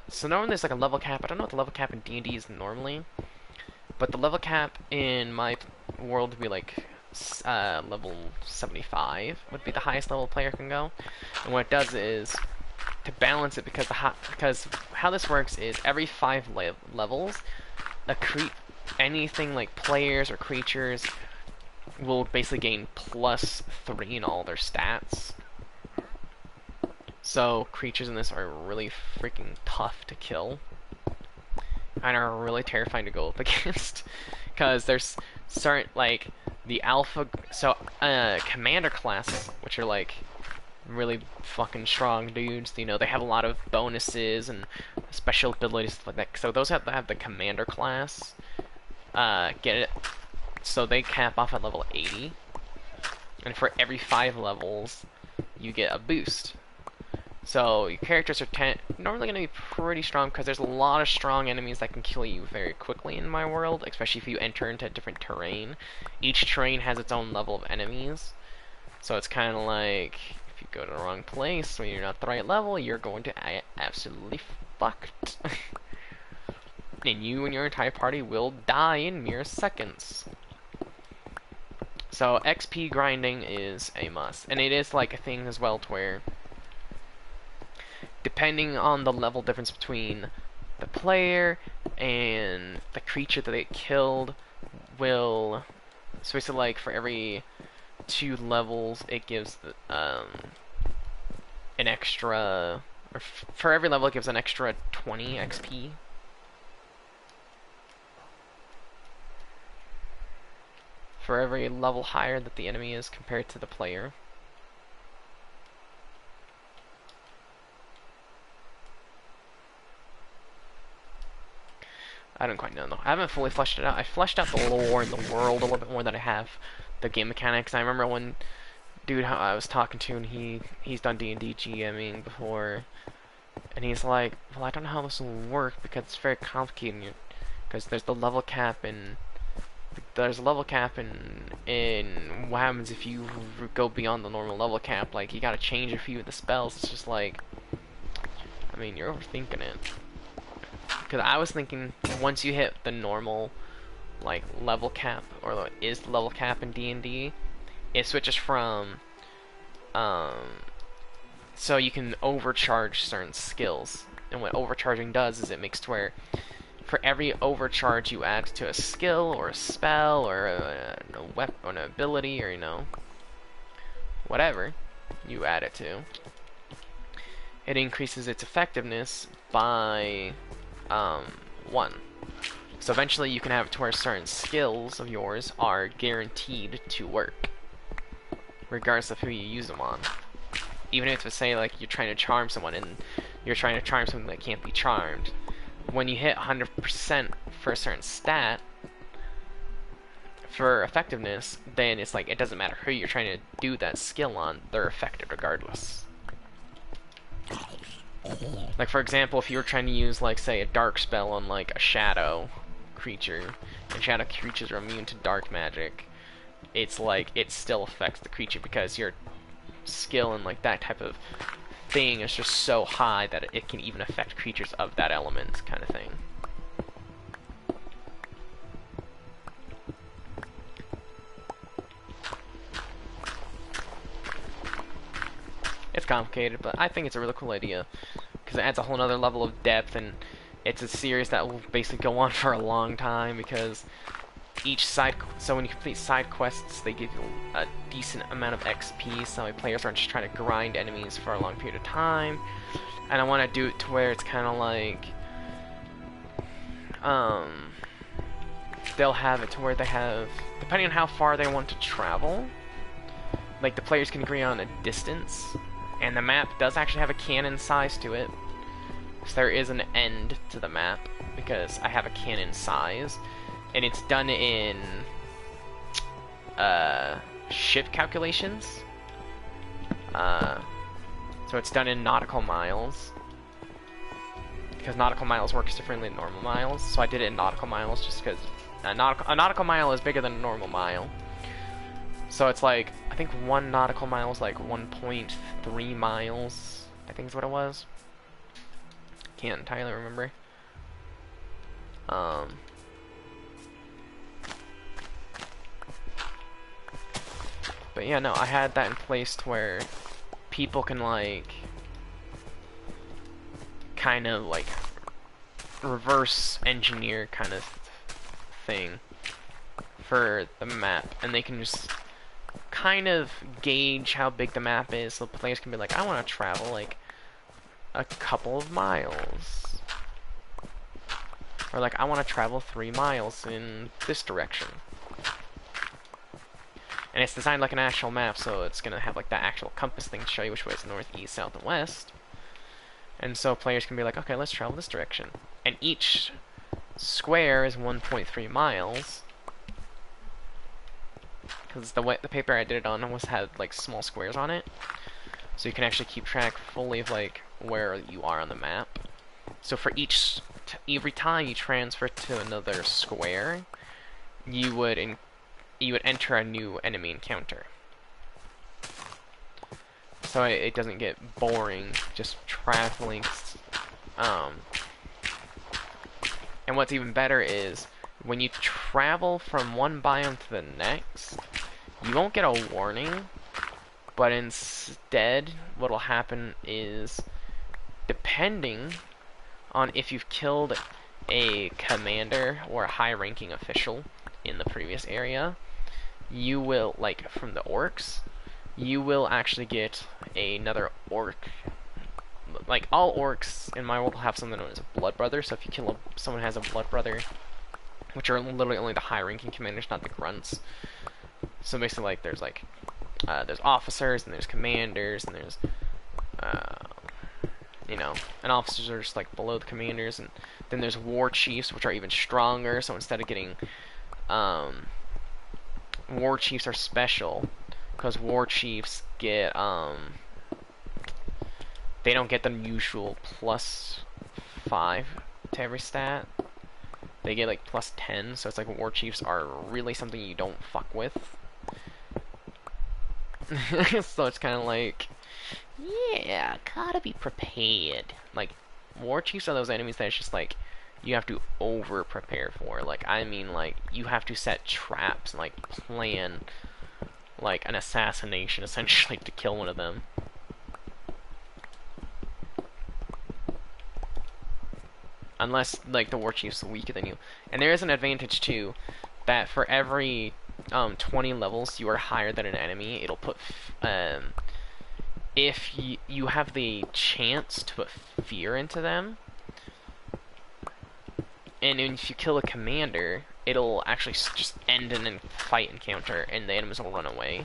Speaker 1: so normally there's like a level cap. I don't know what the level cap in D&D is normally, but the level cap in my world would be like level 75 would be the highest level a player can go. And what it does is to balance it, because how this works is every 5 levels, anything like players or creatures will basically gain +3 in all their stats. So creatures in this are really freaking tough to kill and are really terrifying to go up against, because there's certain, like, the alpha, so commander classes, which are like really fucking strong dudes, you know, they have a lot of bonuses and special abilities, stuff like that. So those have to have the commander class get it, so they cap off at level 80, and for every 5 levels you get a boost. So your characters are normally going to be pretty strong because there's a lot of strong enemies that can kill you very quickly in my world, especially if you enter into different terrain. Each terrain has its own level of enemies. So it's kind of like, if you go to the wrong place when you're not the right level, you're going to absolutely fucked. And you and your entire party will die in mere seconds. So XP grinding is a must. And it is like a thing as well to where, depending on the level difference between the player and the creature that they killed, will, so basically like for every 2 levels it gives an extra, or for every level it gives an extra 20 XP. For every level higher that the enemy is compared to the player. I don't quite know though. I haven't fully fleshed it out. I fleshed out the lore and the world a little bit more than I have the game mechanics. I remember one dude I was talking to, and he's done D&D GMing before, and he's like, well, I don't know how this will work because it's very complicated. Because there's the level cap and in what happens if you go beyond the normal level cap. Like, you gotta change a few of the spells. It's just like, I mean, you're overthinking it. Because I was thinking, once you hit the normal, like, level cap, or is the level cap in D&D, it switches from, so you can overcharge certain skills. And what overcharging does is it makes to where, for every overcharge you add to a skill, or a spell, or a weapon, or an ability, or, you know, whatever you add it to, it increases its effectiveness by 1. So eventually you can have it to where certain skills of yours are guaranteed to work, regardless of who you use them on. Even if it's, say, like, you're trying to charm someone, and you're trying to charm something that can't be charmed. When you hit 100% for a certain stat, for effectiveness, then it's like, it doesn't matter who you're trying to do that skill on, they're effective regardless. Like, for example, if you were trying to use, like, say, a dark spell on, like, a shadow creature, and shadow creatures are immune to dark magic, it's like, it still affects the creature because your skill in, like, that type of thing is just so high that it can even affect creatures of that element, kind of thing. It's complicated, but I think it's a really cool idea, because it adds a whole other level of depth, and it's a series that will basically go on for a long time, because so when you complete side quests, they give you a decent amount of XP, so players aren't just trying to grind enemies for a long period of time. And I want to do it to where it's kind of like, they'll have it to where they have, depending on how far they want to travel, like, the players can agree on a distance, and the map does actually have a cannon size to it, so there is an end to the map, because I have a cannon size. And it's done in ship calculations. So it's done in nautical miles, because nautical miles works differently than normal miles. So I did it in nautical miles just because a nautical mile is bigger than a normal mile. So it's like, I think 1 nautical mile is like 1.3 miles, I think is what it was. Can't entirely remember. But yeah, no, I had that in place to where people can, like, kind of, like, reverse engineer kind of thing for the map, and they can just kind of gauge how big the map is, so players can be like, I want to travel, like, a couple of miles. Or, like, I want to travel 3 miles in this direction. And it's designed like an actual map, so it's going to have, like, that actual compass thing to show you which way is north, east, south, and west. And so players can be like, okay, let's travel this direction. And each square is 1.3 miles. Because the paper I did it on had, like, small squares on it. so you can actually keep track fully of like where you are on the map. So for every time you transfer to another square, you would enter a new enemy encounter. So it doesn't get boring just traveling. Um, and what's even better is when you travel from one biome to the next, you won't get a warning, but instead what will happen is, depending on if you've killed a commander or a high-ranking official in the previous area, you will, like from the orcs, you will actually get another orc. Like, all orcs in my world will have something known as a blood brother, so if you kill someone who has a blood brother, which are literally only the high-ranking commanders, not the grunts. So basically, like, there's officers, and there's commanders, and there's, you know, and officers are just, like, below the commanders, and then there's war chiefs, which are even stronger, so instead of getting, war chiefs are special, because war chiefs get, they don't get the usual +5 to every stat. They get like +10, so it's like war chiefs are really something you don't fuck with. So it's kind of like, yeah, gotta be prepared. Like, war chiefs are those enemies that it's just like, you have to over-prepare for. Like, I mean, like, you have to set traps and, like, plan, like, an assassination, essentially, to kill one of them. Unless, like, the war chief's weaker than you. And there is an advantage, too, that for every 20 levels you are higher than an enemy, it'll put, if you have the chance to put fear into them, and if you kill a commander, it'll actually just end in a fight encounter, and the enemies will run away.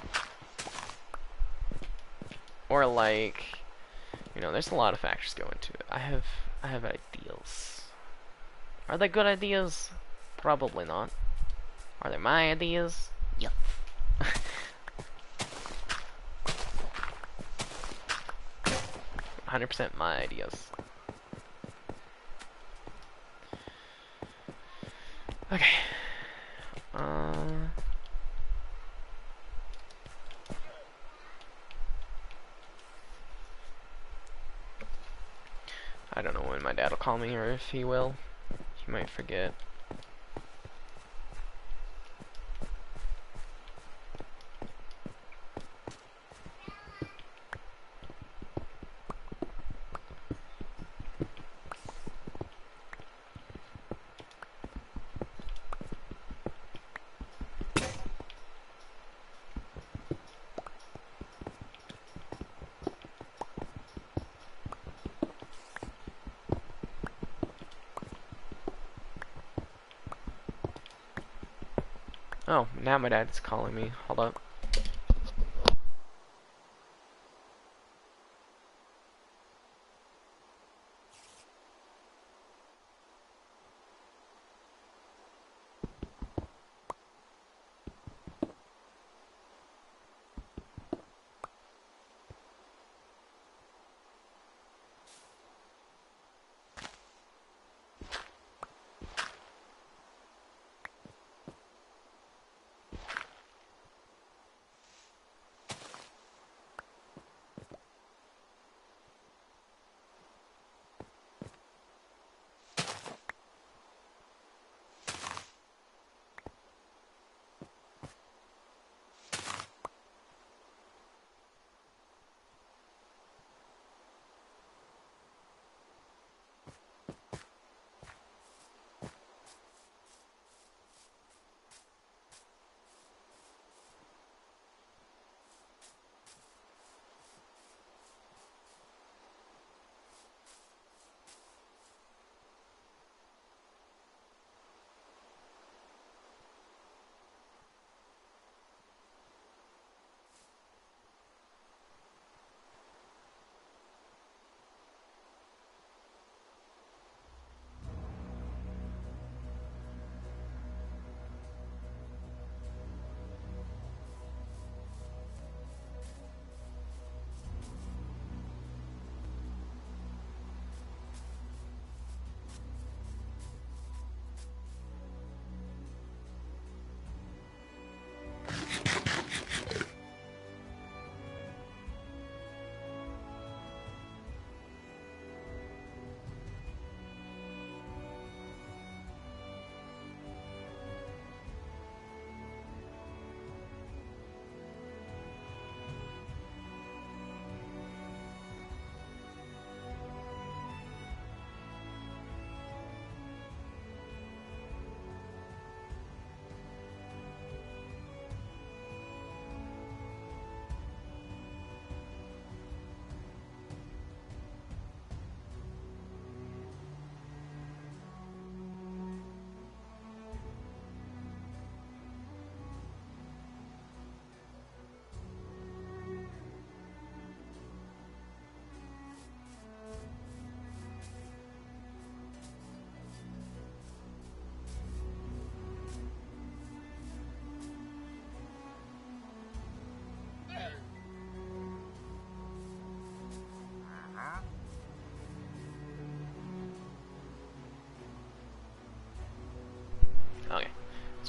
Speaker 1: Or, like, you know, there's a lot of factors go into it. I have ideals. Are they good ideas? Probably not. Are they my ideas? Yep. 100% my ideas. Okay. I don't know when my dad will call me, or if he will. He might forget. Oh, now my dad's calling me. Hold up.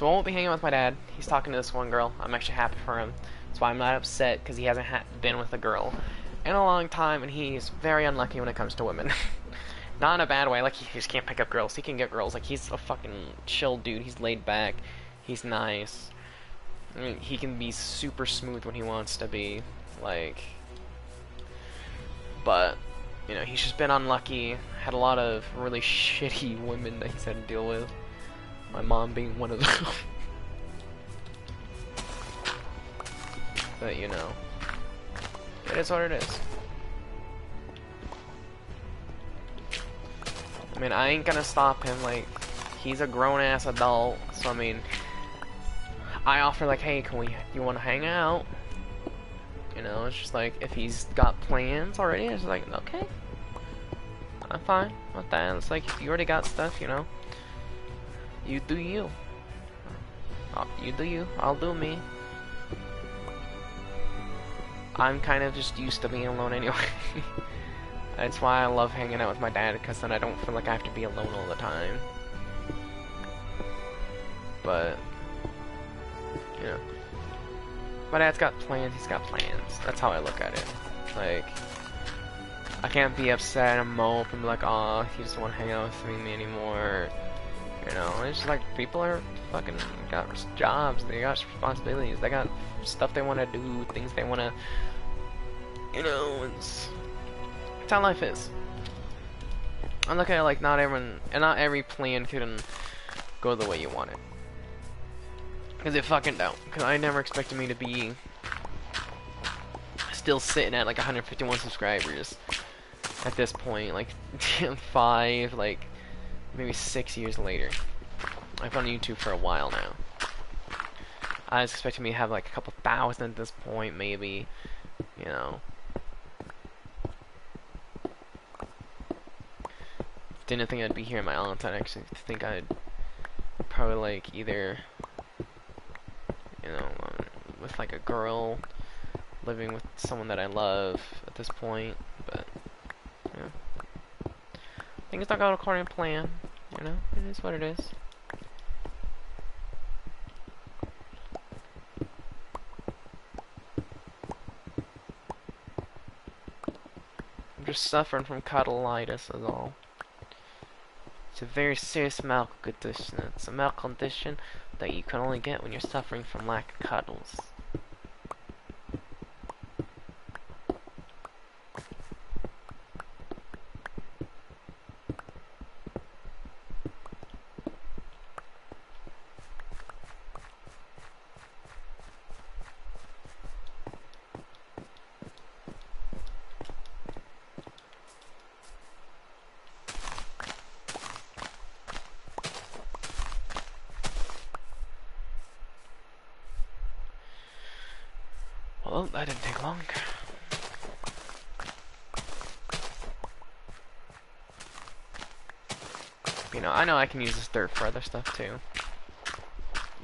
Speaker 1: So I won't be hanging out with my dad. He's talking to this one girl. I'm actually happy for him. That's why I'm not upset, because he hasn't been with a girl in a long time, and he's very unlucky when it comes to women. Not in a bad way, like he just can't pick up girls. He can get girls. Like, he's a fucking chill dude. He's laid back. He's nice. I mean, he can be super smooth when he wants to be. Like, but, you know, he's just been unlucky. Had a lot of really shitty women that he's had to deal with. My mom being one of them. But, you know, it is what it is. I mean, I ain't gonna stop him. Like, he's a grown-ass adult. So, I mean, I offer, like, hey, you wanna hang out? You know, it's just like, if he's got plans already, it's like, okay, I'm fine with that. It's like, if you already got stuff, you know, you do you. You do you, I'll do me. I'm kind of just used to being alone anyway. That's why I love hanging out with my dad, because then I don't feel like I have to be alone all the time. But, you know, my dad's got plans, he's got plans. That's how I look at it. Like, I can't be upset and mope and be like, oh, he doesn't want to hang out with me anymore. You know, it's just like, people are fucking got jobs, they got responsibilities, they got stuff they want to do, things they want to, you know, it's how life is. I look at it like not every plan can go the way you want it. Because it fucking don't. Because I never expected me to be still sitting at like 151 subscribers at this point, like 5, like maybe 6 years later. I've been on YouTube for a while now. I was expecting me to have like a couple thousand at this point, maybe, you know. Didn't think I'd be here in my own time. I actually think I'd probably like either, you know, with like a girl, living with someone that I love at this point, but yeah, things don't go according to plan. You know, it is what it is. I'm just suffering from cuddleitis, is all. It's a very serious medical condition. It's a medical condition that you can only get when you're suffering from lack of cuddles. Well, that didn't take long. You know I can use this dirt for other stuff too.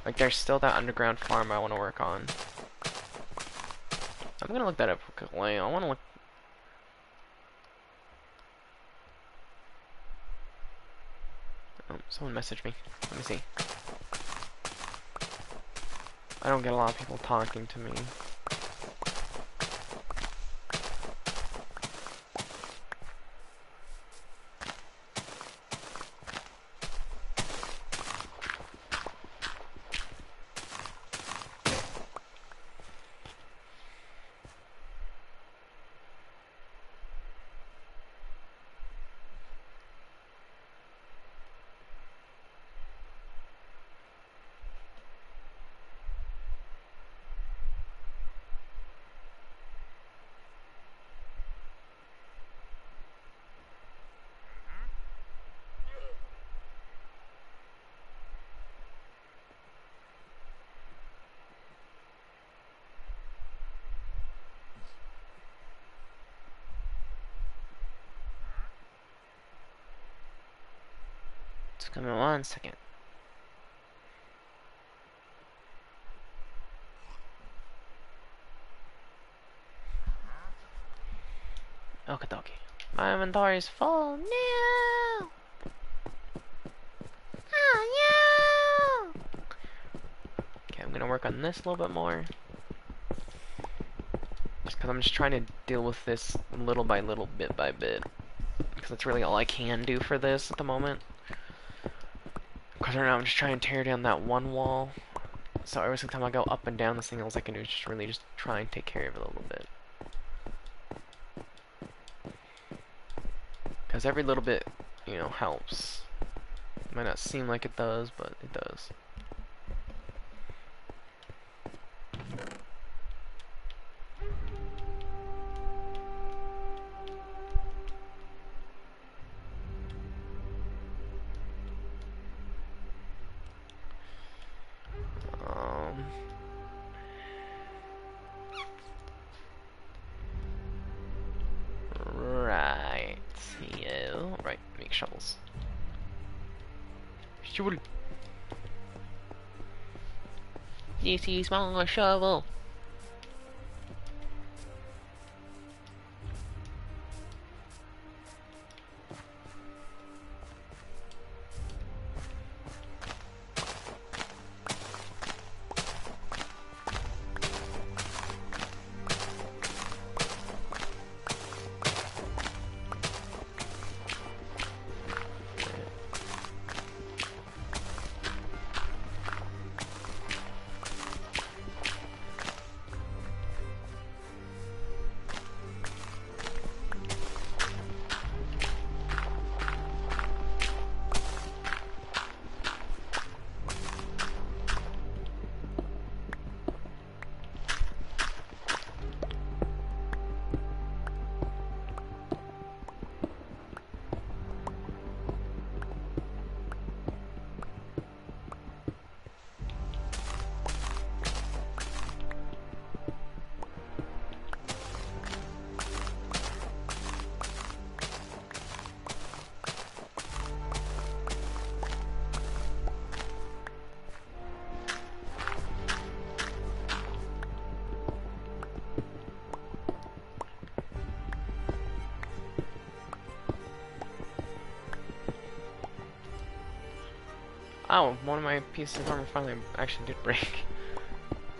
Speaker 1: Like, there's still that underground farm I want to work on. I'm gonna look that up quickly. I want to look. Oh, someone messaged me. Let me see. I don't get a lot of people talking to me. Just give me 1 second. Okie dokie. My inventory is full. No! Oh no! work on this a little bit more. Just because I'm just trying to deal with this little by little, bit by bit. Because that's really all I can do for this at the moment. Because right now I'm just trying to tear down that one wall. So every single time I go up and down this thing, all I can do is just really just try and take care of it a little bit. Because every little bit, you know, helps. It might not seem like it does, but it does. Right. Yeah. Right. Make shovels. Shovel. This is my shovel. Oh, one of my pieces of armor finally actually did break.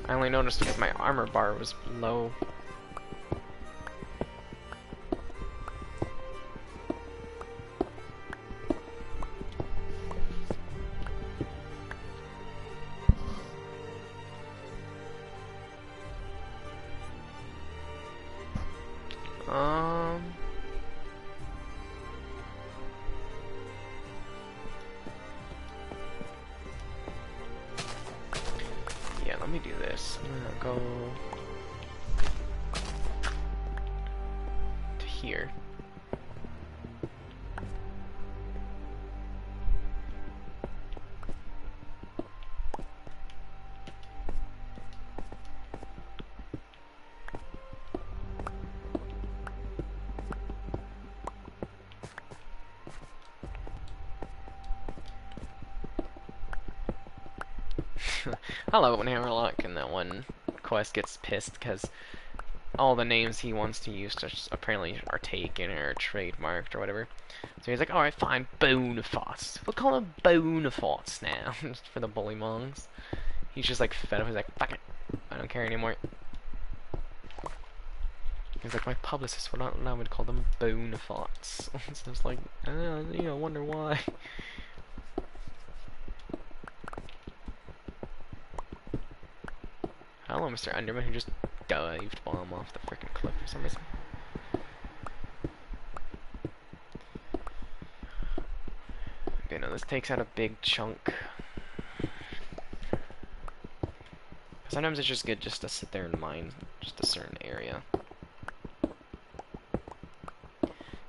Speaker 1: I only noticed because my armor bar was low. Yeah, let me do this. I'm gonna go to here. I love it when Hammerlock in that one quest gets pissed because all the names he wants to use just apparently are taken or trademarked or whatever. So he's like, alright, fine, Boniface. We'll call him Boniface now, just for the bullymongs. He's just like fed up, he's like, fuck it, I don't care anymore. He's like, my publicist would not allow me to call them Boniface. So it's like, you know, I wonder why. Hello, Mr. Enderman, who just dived bomb off the freaking cliff for some reason. Okay, now this takes out a big chunk. Sometimes it's just good just to sit there and mine just a certain area.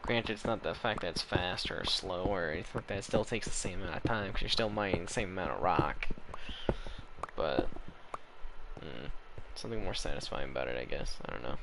Speaker 1: Granted, it's not the fact that it's fast or slow or anything like that. It still takes the same amount of time because you're still mining the same amount of rock. But something more satisfying about it, I guess. I don't know.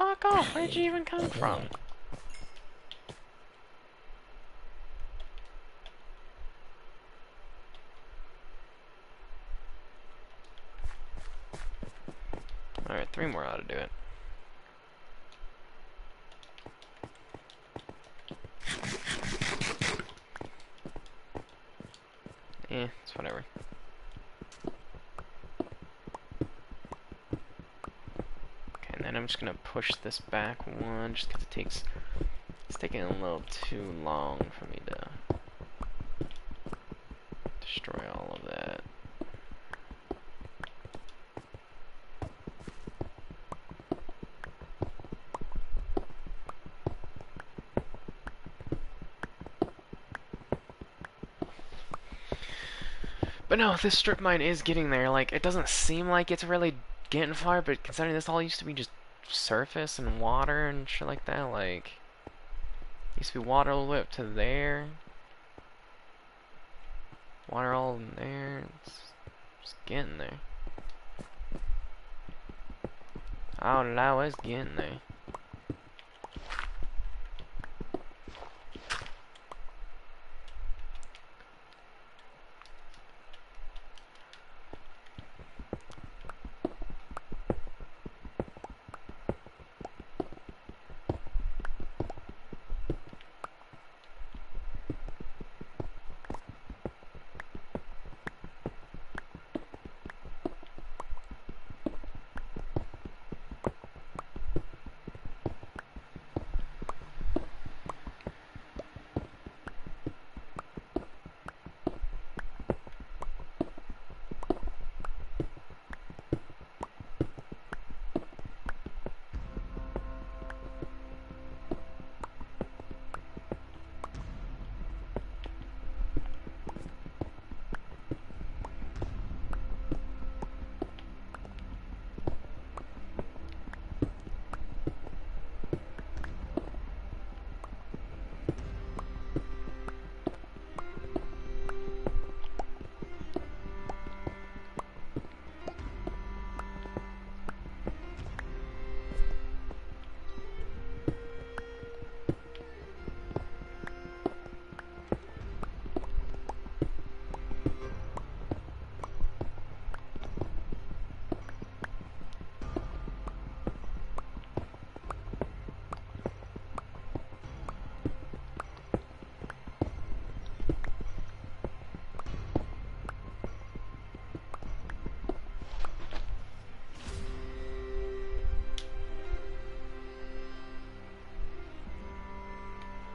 Speaker 1: fuck off! Where did you even come from? Alright, 3 more ought to do it. It's whatever. Okay, and then I'm just gonna push this back one, just because it's taking a little too long for me to destroy all of that. But no, this strip mine is getting there. Like, it doesn't seem like it's really getting far, but considering this all used to be just surface and water and shit like that, like, used to be water all the way up to there. Water all in there. It's getting there. Oh, no, it's getting there.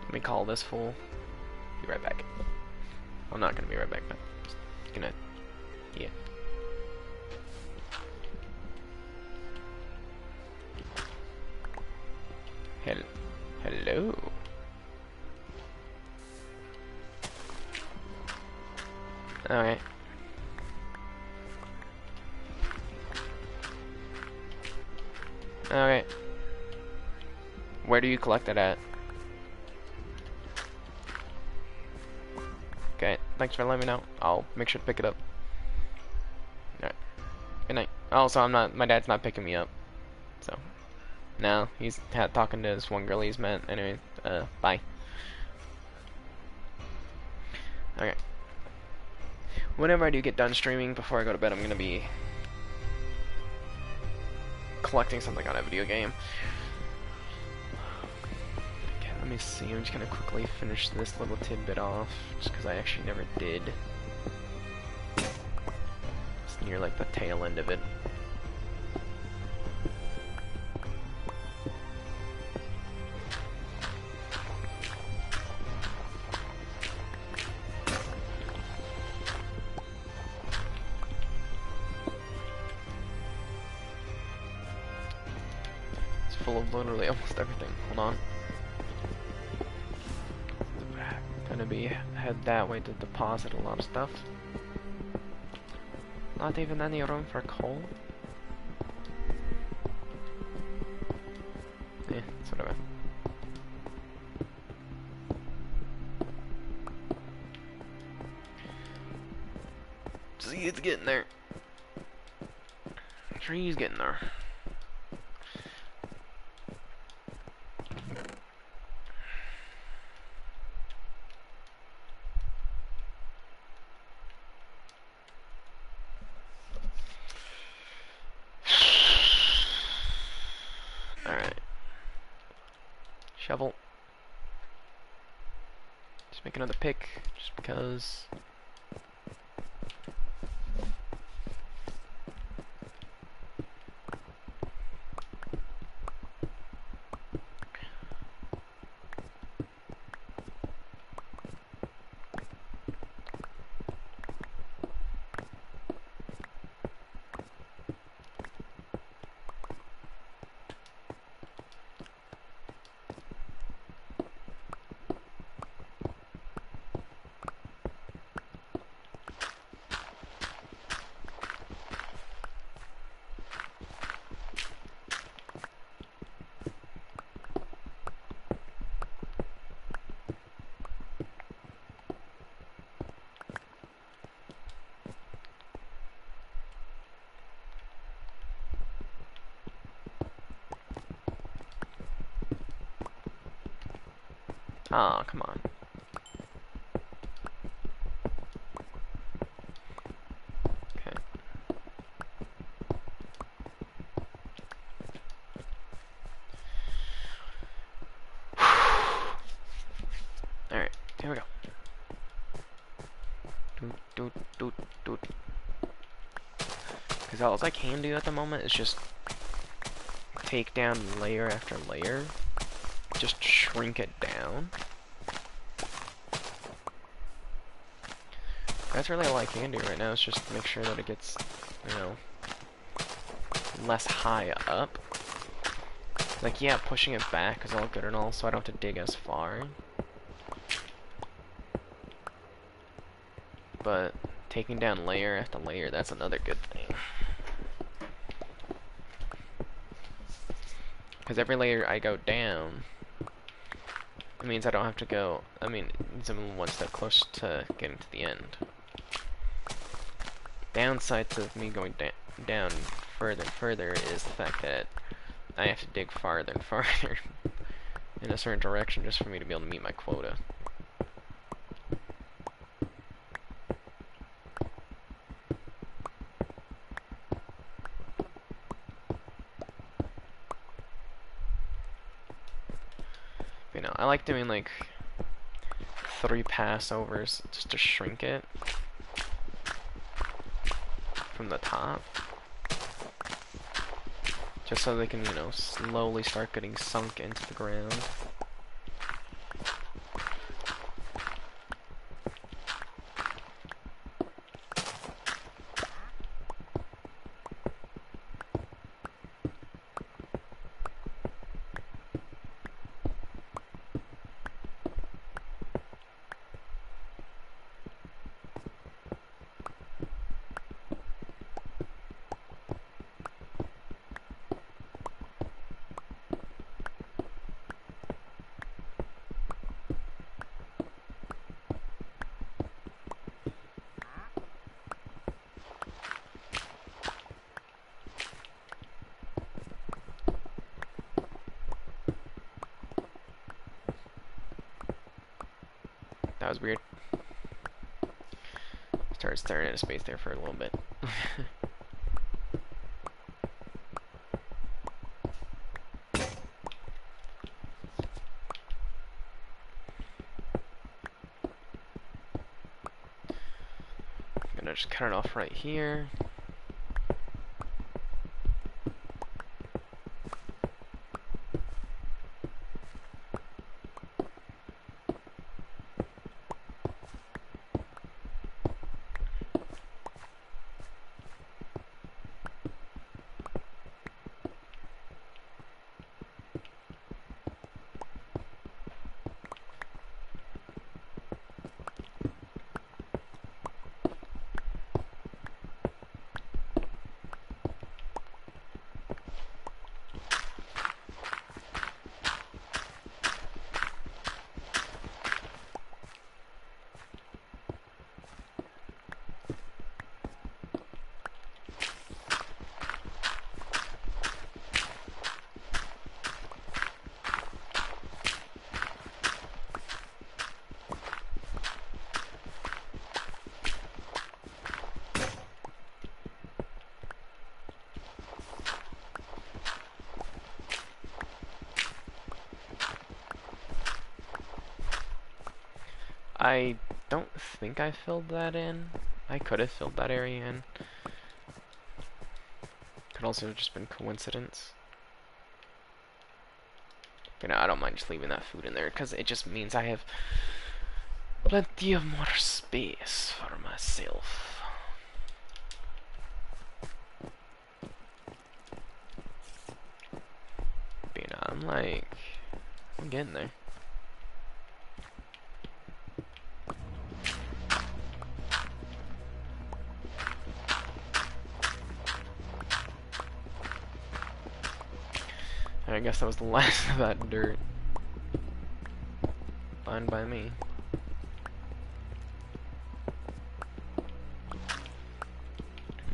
Speaker 1: Let me call this fool. Be right back. I'm not gonna be right back, but just gonna, yeah. Hello. Okay. Okay. Where do you collect it at? Okay, thanks for letting me know. I'll make sure to pick it up. Alright. Good night. Also, my dad's not picking me up. So, no, he's talking to this one girl he's met. Anyway, bye. Okay. Whenever I do get done streaming, before I go to bed, I'm gonna be collecting something on a video game. Okay, let me see. I'm just gonna quickly finish this little tidbit off, just because I actually never did. It's near like the tail end of it. Full of literally almost everything. Hold on. Gonna be head that way to deposit a lot of stuff. Not even any room for coal. Yeah, it's whatever. See, it's getting there. Tree's getting there. Alright. Shovel. Just make another pick, just because. Oh, come on. Okay. Alright, here we go. Because all I can do at the moment is just take down layer after layer. Just shrink it down. That's really all I can do right now, is just make sure that it gets, you know, less high up. Like, yeah, pushing it back is all good and all, so I don't have to dig as far. But taking down layer after layer, that's another good thing. Because every layer I go down, it means I don't have to go, I mean, I'm one step closer to getting to the end. Downsides of me going down further and further is the fact that I have to dig farther and farther in a certain direction just for me to be able to meet my quota. You know, I like doing like 3 passovers just to shrink it from the top. Just so they can, you know, slowly start getting sunk into the ground. That was weird. Started staring at a space there for a little bit. I'm gonna just cut it off right here. I don't think I filled that in. I could have filled that area in. Could also have just been coincidence. You know, I don't mind just leaving that food in there because it just means I have plenty of more space for myself. But, you know, I'm getting there. I guess that was the last of that dirt. Fine by me.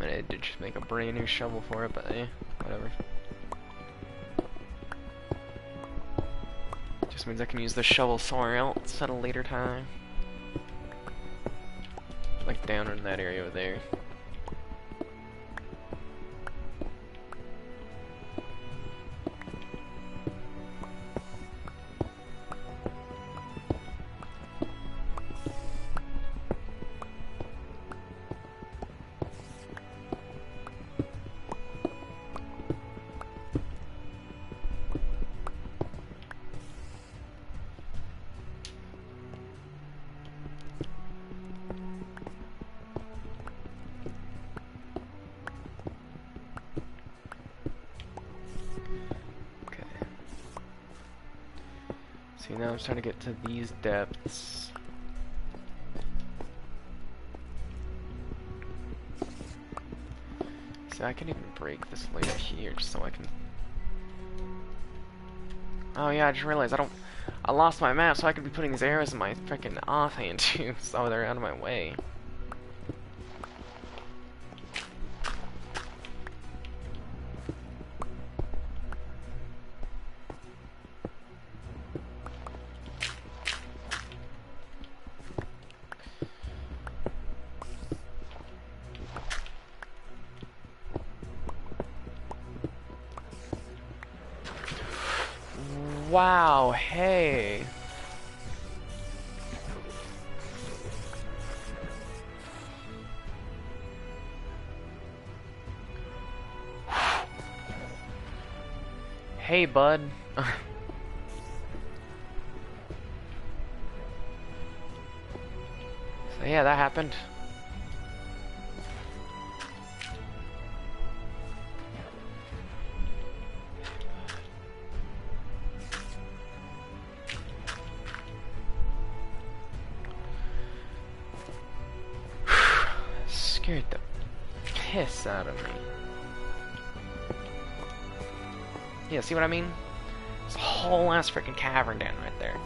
Speaker 1: I did just make a brand new shovel for it, but whatever. Just means I can use the shovel somewhere else at a later time. Like down in that area over there. See, now I'm starting to get to these depths. See, I can even break this layer here just so I can... Oh yeah, I just realized I lost my map, so I could be putting these arrows in my freaking offhand too, so they're out of my way. Wow, hey. Hey, bud. So yeah, that happened. Scared the piss out of me. Yeah, see what I mean? It's a whole ass freaking cavern down right there.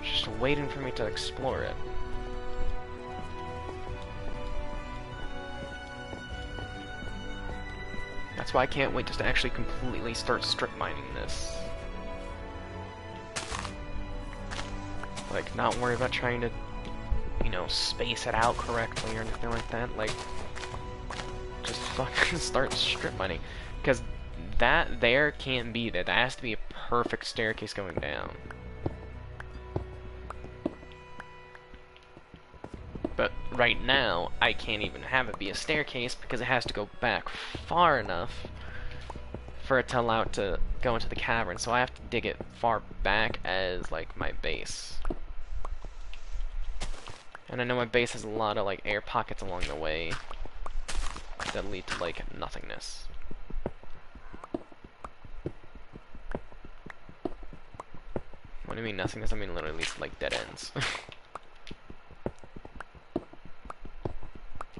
Speaker 1: Just waiting for me to explore it. That's why I can't wait just to actually completely start strip mining this. Like, not worry about trying to, you know, space it out correctly or anything like that. Like, just fucking start strip mining. Because that there can't be there. That has to be a perfect staircase going down. But right now, I can't even have it be a staircase because it has to go back far enough for it to allow it to go into the cavern. So I have to dig it far back as, like, my base. And I know my base has a lot of, like, air pockets along the way that lead to, like, nothingness. What do you mean nothingness? I mean literally leads to, like, dead ends.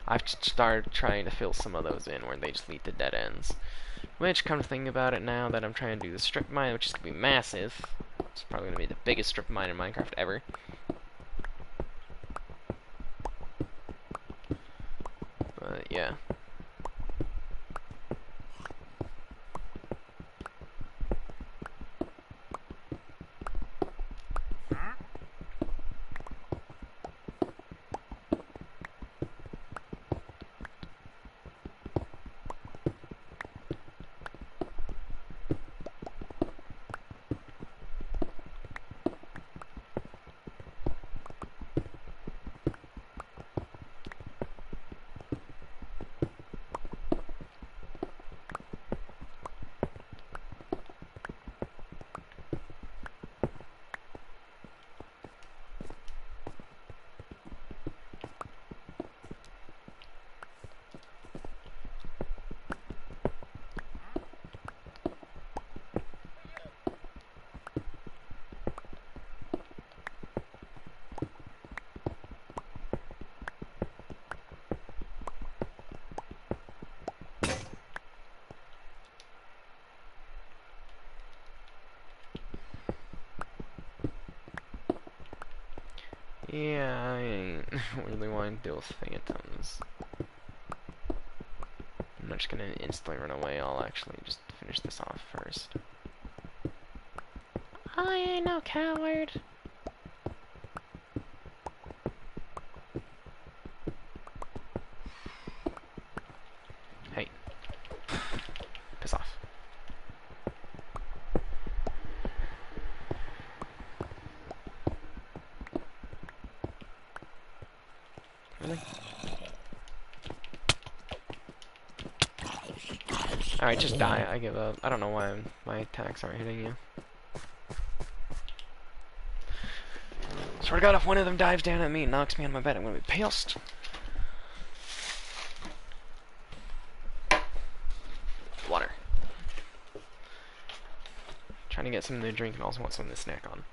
Speaker 1: I've started trying to fill some of those in where they just lead to dead ends. Which, come to think about it now that I'm trying to do the strip mine, which is going to be massive. It's probably going to be the biggest strip mine in Minecraft ever. But, yeah. really want to deal with phantoms. I'm not just gonna instantly run away, I'll actually just finish this off first. I ain't no coward. Hey. Piss off. Really? Alright, just die. I give up. I don't know why my attacks aren't hitting you. Swear to God, if one of them dives down at me and knocks me on my bed, I'm gonna be pissed. Water. Trying to get something to drink and also want something to snack on.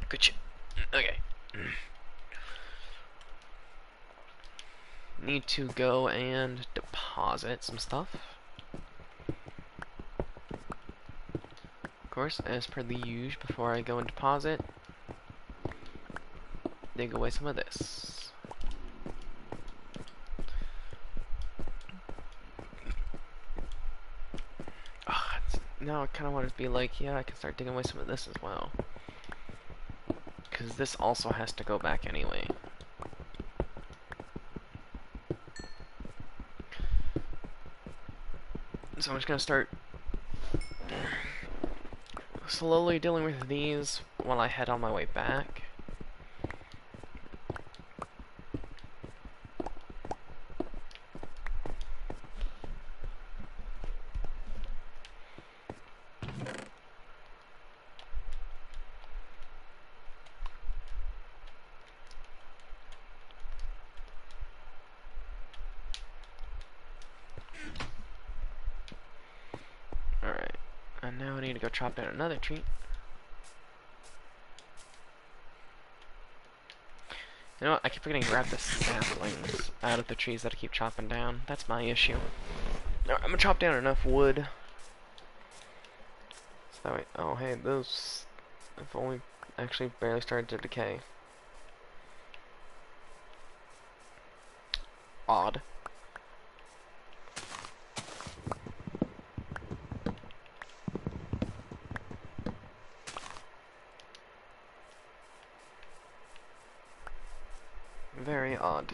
Speaker 1: Good shit. Okay. Need to go and deposit some stuff. Of course, as per the usual, before I go and deposit, dig away some of this. Now I kind of want to be like, yeah, I can start digging away some of this as well. Because this also has to go back anyway. So I'm just going to start slowly dealing with these while I head on my way back. Alright, and now I need to go chop down another tree. You know what, I keep forgetting to grab the saplings out of the trees that I keep chopping down. That's my issue. Alright, I'm gonna chop down enough wood. So that way, oh hey, those have only actually barely started to decay. Odd. Very odd.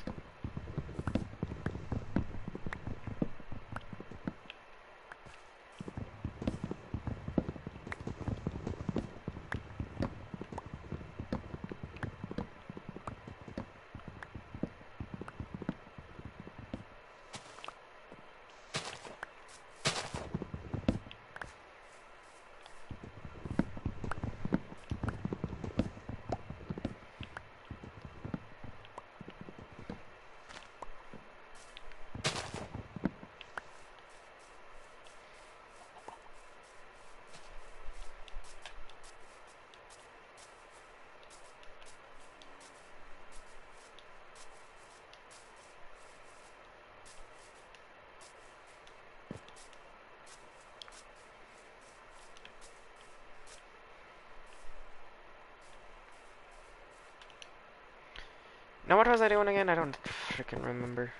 Speaker 1: Now what was I doing again? I don't freaking remember.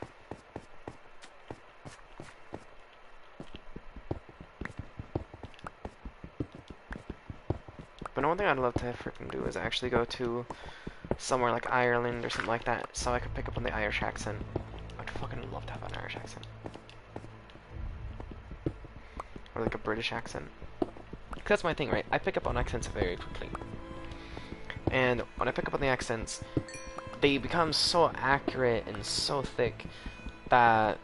Speaker 1: But one thing I'd love to freaking do is actually go to somewhere like Ireland or something like that, so I could pick up on the Irish accent. I'd fucking love to have an Irish accent. Or like a British accent. 'Cause that's my thing, right? I pick up on accents very quickly. And when I pick up on the accents, they become so accurate and so thick that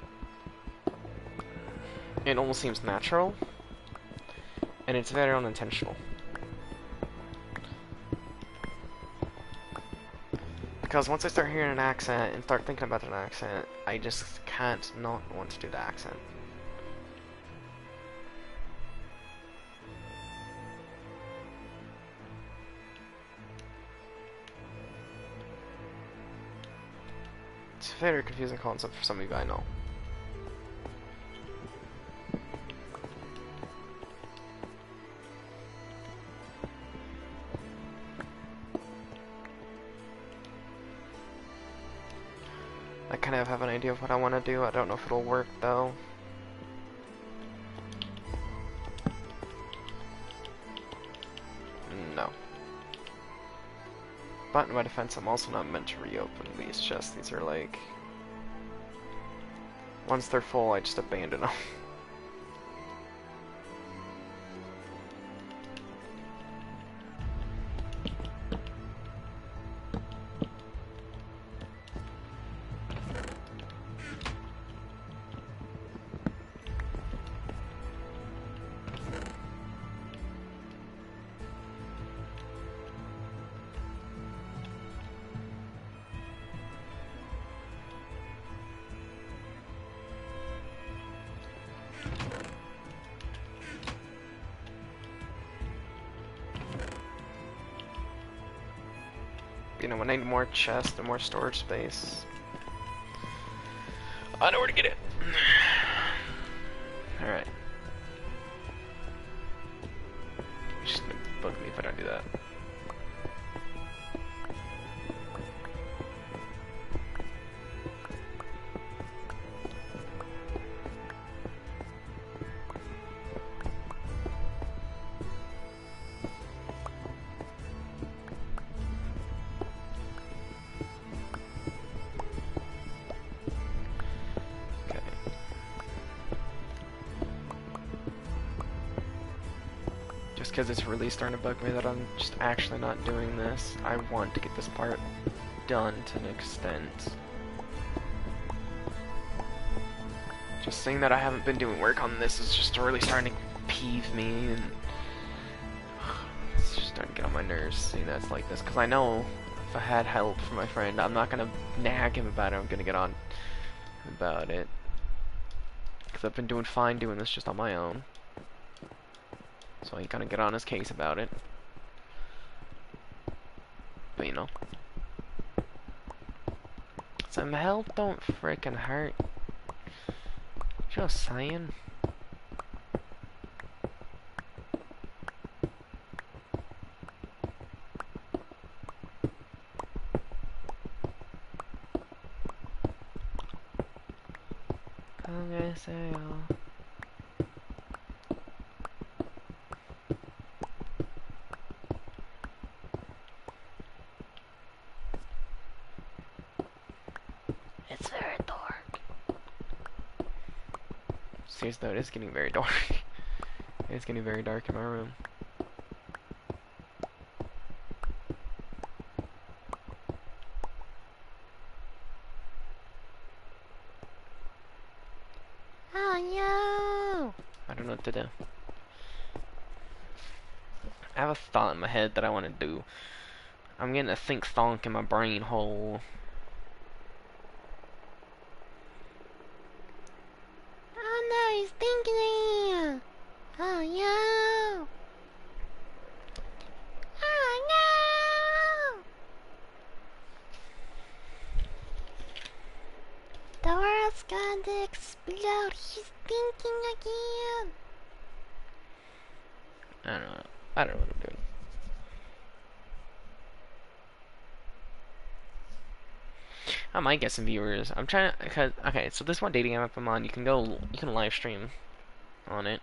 Speaker 1: it almost seems natural. And it's very unintentional. Because once I start hearing an accent and start thinking about an accent, I just can't not want to do the accent. It's a very confusing concept for some of you, I know. kind of have an idea of what I want to do. I don't know if it'll work though. No. But in my defense, I'm also not meant to reopen these chests. These are like... Once they're full, I just abandon them. You know, when I need more chests and more storage space, I know where to get it. Alright. Just gonna bug me if I don't do that. Because it's really starting to bug me that I'm just actually not doing this. I want to get this part done to an extent. Just saying that I haven't been doing work on this is just really starting to peeve me, and it's just starting to get on my nerves seeing that it's like this. Because I know if I had help from my friend, I'm not gonna nag him about it. I'm gonna get on about it. Because I've been doing fine doing this just on my own. So he kind of get on his case about it. But you know. Some help don't frickin' hurt. Just saying. It's very dark. Seriously though, it is getting very dark. It's getting very dark in my room. Oh no! I don't know what to do. I have a thought in my head that I want to do. I'm getting a think thonk in my brain hole. Oh no, he's thinking. Oh no! Oh no! The world's going to explode. He's thinking again. I don't know. I don't know what I'm doing. I might get some viewers. I'm trying to, cause okay, so this one dating app I'm on, you can live stream on it.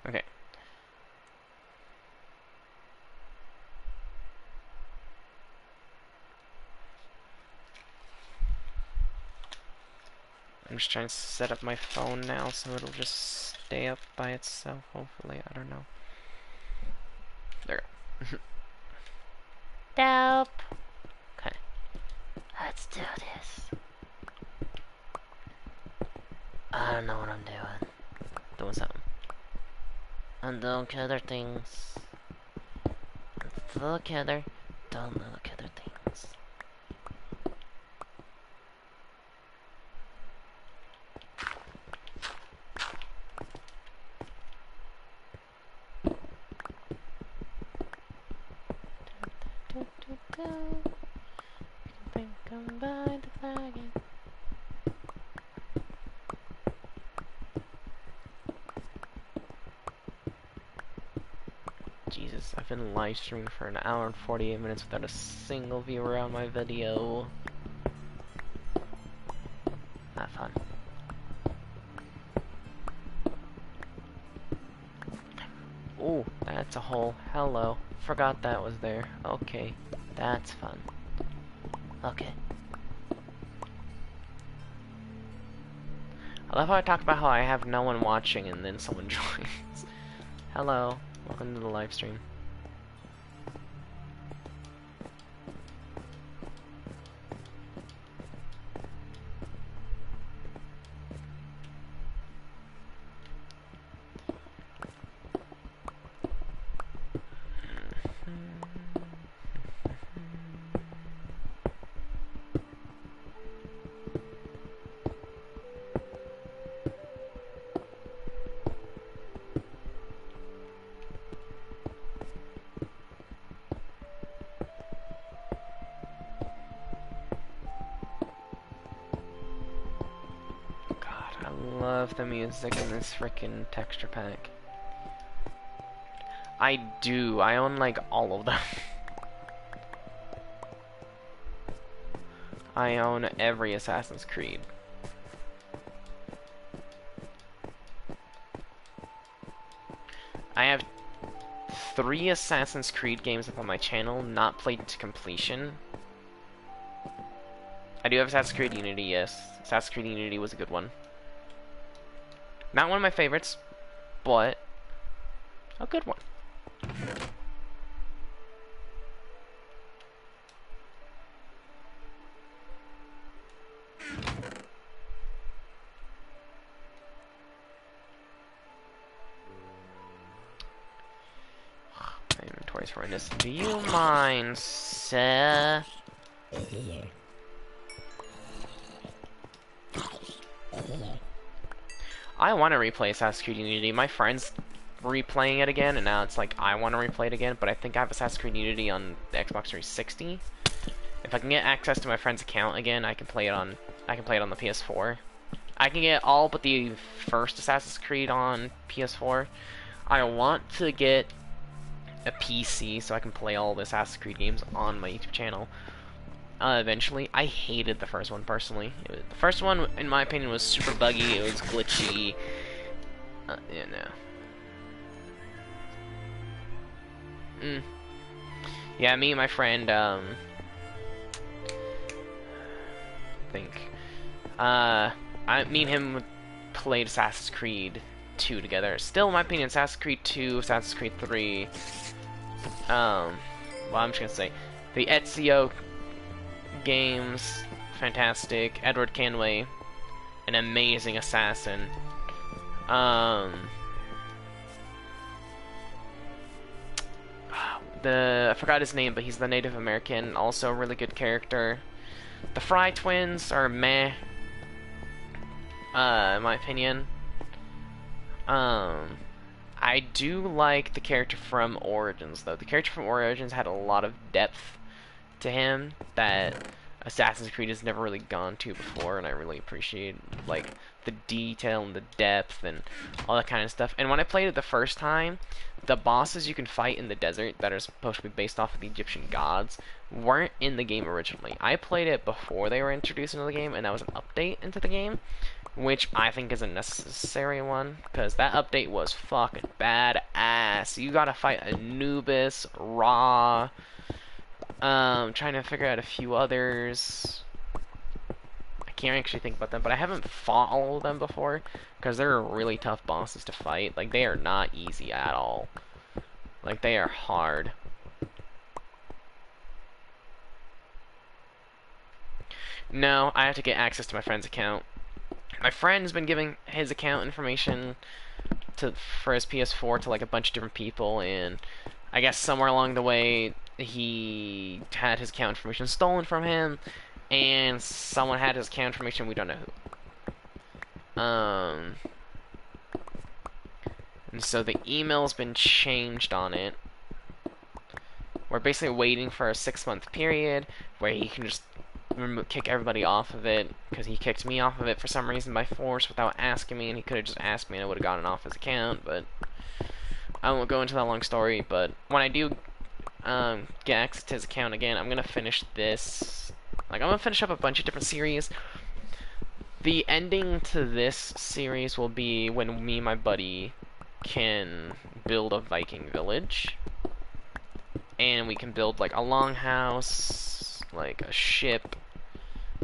Speaker 1: Okay. I'm just trying to set up my phone now so it'll just stay up by itself, hopefully. I don't know. There we go. Dope. Okay. Let's do this.
Speaker 2: I don't know what I'm doing.
Speaker 1: Doing something.
Speaker 2: I'm doing other things. Look other. Don't look other things.
Speaker 1: Think I'm by the flag. Jesus, I've been live streaming for an hour and 48 minutes without a single viewer on my video. Not fun. Ooh, that's a hole. Hello. Forgot that was there. Okay, that's fun.
Speaker 2: Okay.
Speaker 1: I love how I talk about how I have no one watching and then someone joins. Hello, welcome to the live stream. I love the music in this freaking texture pack. I do. I own like all of them. I own every Assassin's Creed. I have 3 Assassin's Creed games up on my channel, not played to completion. I do have Assassin's Creed Unity, yes. Assassin's Creed Unity was a good one. Not one of my favorites, but a good one. My inventory's horrendous. Do you mind, sir? I want to replay Assassin's Creed Unity. My friend's replaying it again, and now it's like I want to replay it again, but I think I have Assassin's Creed Unity on the Xbox 360. If I can get access to my friend's account again, I can play it on the PS4. I can get all but the first Assassin's Creed on PS4. I want to get a PC so I can play all the Assassin's Creed games on my YouTube channel. Eventually, I hated the first one personally. The first one, in my opinion, was super buggy. It was glitchy. Yeah, no. Yeah, me and my friend, me and him played Assassin's Creed 2 together. Still, in my opinion, Assassin's Creed 2, Assassin's Creed 3, well, I'm just gonna say, the Ezio games, fantastic. Edward Kenway, an amazing assassin. I forgot his name, but he's the Native American, also a really good character. The Fry twins are meh, in my opinion. I do like the character from Origins, though. The character from Origins had a lot of depth to him that Assassin's Creed has never really gone to before, and I really appreciate, like, the detail and the depth and all that kind of stuff. And when I played it the first time, the bosses you can fight in the desert that are supposed to be based off of the Egyptian gods weren't in the game originally. I played it before they were introduced into the game, and that was an update into the game, which I think is a necessary one, because that update was fucking badass. You gotta fight Anubis, Ra, trying to figure out a few others. I can't actually think about them, but I haven't fought all of them before, because they're really tough bosses to fight. Like, they are not easy at all. Like, they are hard. No, I have to get access to my friend's account. My friend's been giving his account information for his PS4 to like a bunch of different people, and I guess somewhere along the way he had his account information stolen from him, and someone had his account information. We don't know who. And so the email's been changed on it. We're basically waiting for a 6-month period where he can just kick everybody off of it, because he kicked me off of it for some reason by force without asking me, and he could have just asked me and I would have gotten off his account, but I won't go into that long story. But when I do get access to his account again, I'm gonna finish this. Like, I'm gonna finish up a bunch of different series. The ending to this series will be when me and my buddy can build a Viking village. And we can build, like, a longhouse, like a ship,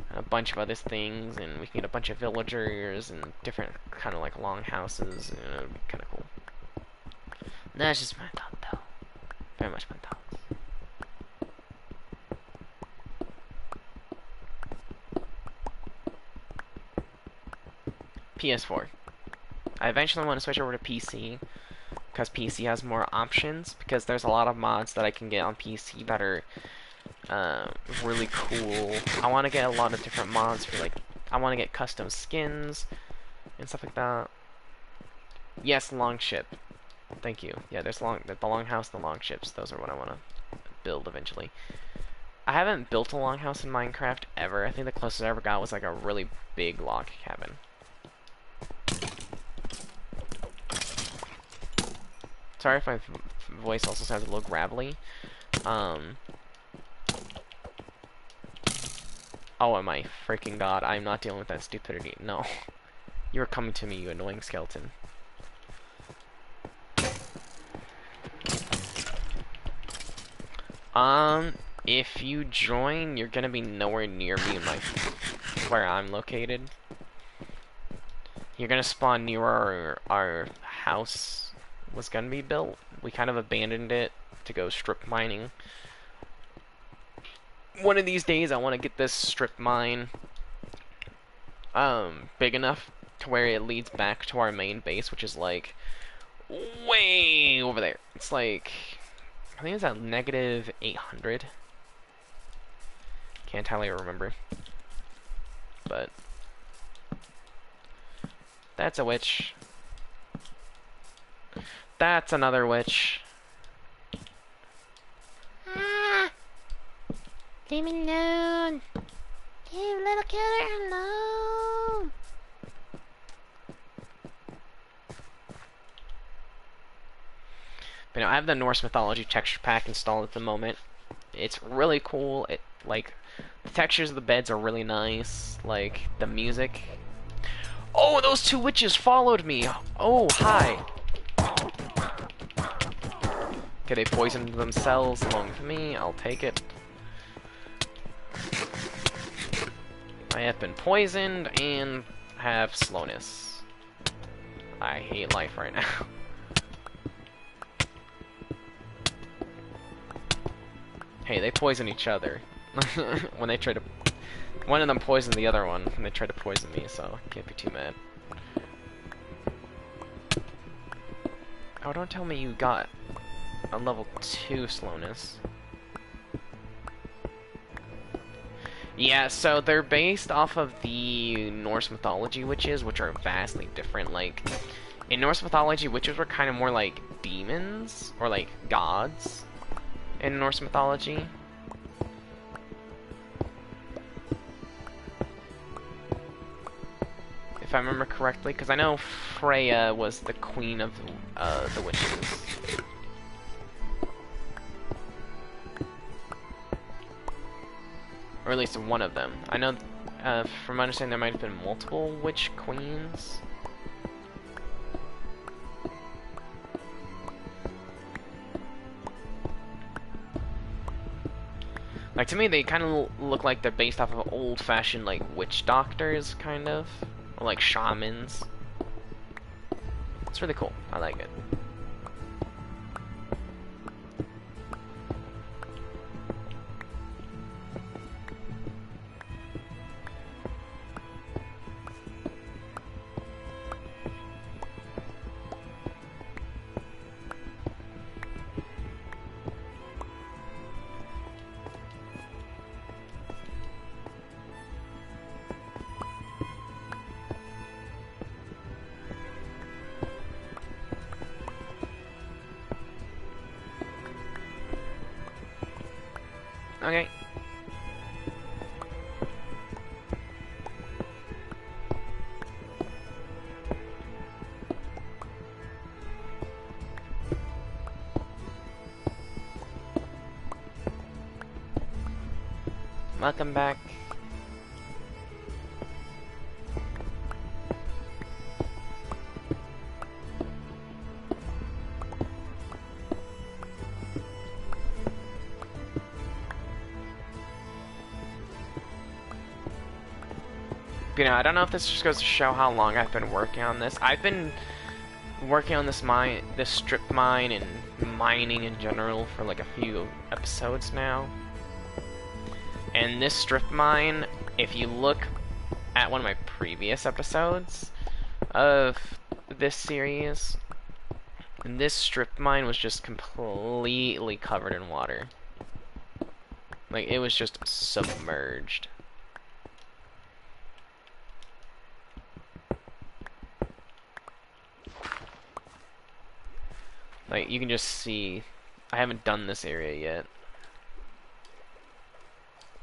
Speaker 1: and a bunch of other things, and we can get a bunch of villagers and different kind of, like, longhouses, and it would be kind of cool. That's just my thought, though. Very much my thoughts. PS4. I eventually want to switch over to PC, because PC has more options, because there's a lot of mods that I can get on PC that are really cool. I want to get a lot of different mods for, like, I want to get custom skins and stuff like that. Yes, long ship. Thank you. Yeah, there's the longhouse and the long ships. Those are what I want to build eventually. I haven't built a longhouse in Minecraft ever. I think the closest I ever got was like a really big log cabin. Sorry if my voice also sounds a little gravelly. Oh my freaking god, I'm not dealing with that stupidity. No. You're coming to me, you annoying skeleton. If you join, you're gonna be nowhere near me in where I'm located. You're gonna spawn near our house was gonna be built. We kind of abandoned it to go strip mining. One of these days I want to get this strip mine big enough to where it leads back to our main base, which is like way over there. It's like, I think it's at negative 800. Can't entirely remember. But that's a witch. That's another witch.
Speaker 2: Ah! Leave me alone! Leave little killer alone!
Speaker 1: But no, I have the Norse mythology texture pack installed at the moment. It's really cool. Like, the textures of the beds are really nice. Like, the music. Oh, those two witches followed me! Oh, hi! Okay, they poisoned themselves along with me. I'll take it. I have been poisoned and have slowness. I hate life right now. Hey, they poison each other. When they try to... One of them poisoned the other one when they tried to poison me, so I can't be too mad. Oh, don't tell me you got a level 2 slowness. Yeah, so they're based off of the Norse mythology witches, which are vastly different. Like, in Norse mythology, witches were kind of more like demons, or like gods in Norse mythology. If I remember correctly, because I know Freya was the queen of the witches. Or at least one of them. I know, from my understanding, there might have been multiple witch queens. Like, to me, they kind of look like they're based off of old-fashioned, like, witch doctors, kind of. Or, like, shamans. It's really cool. I like it. Okay. Welcome back. You know, I don't know if this just goes to show how long I've been working on this. I've been working on this strip mine and mining in general for like a few episodes now. And this strip mine, if you look at one of my previous episodes of this series, this strip mine was just completely covered in water. Like, it was just submerged. Like, you can just see, I haven't done this area yet.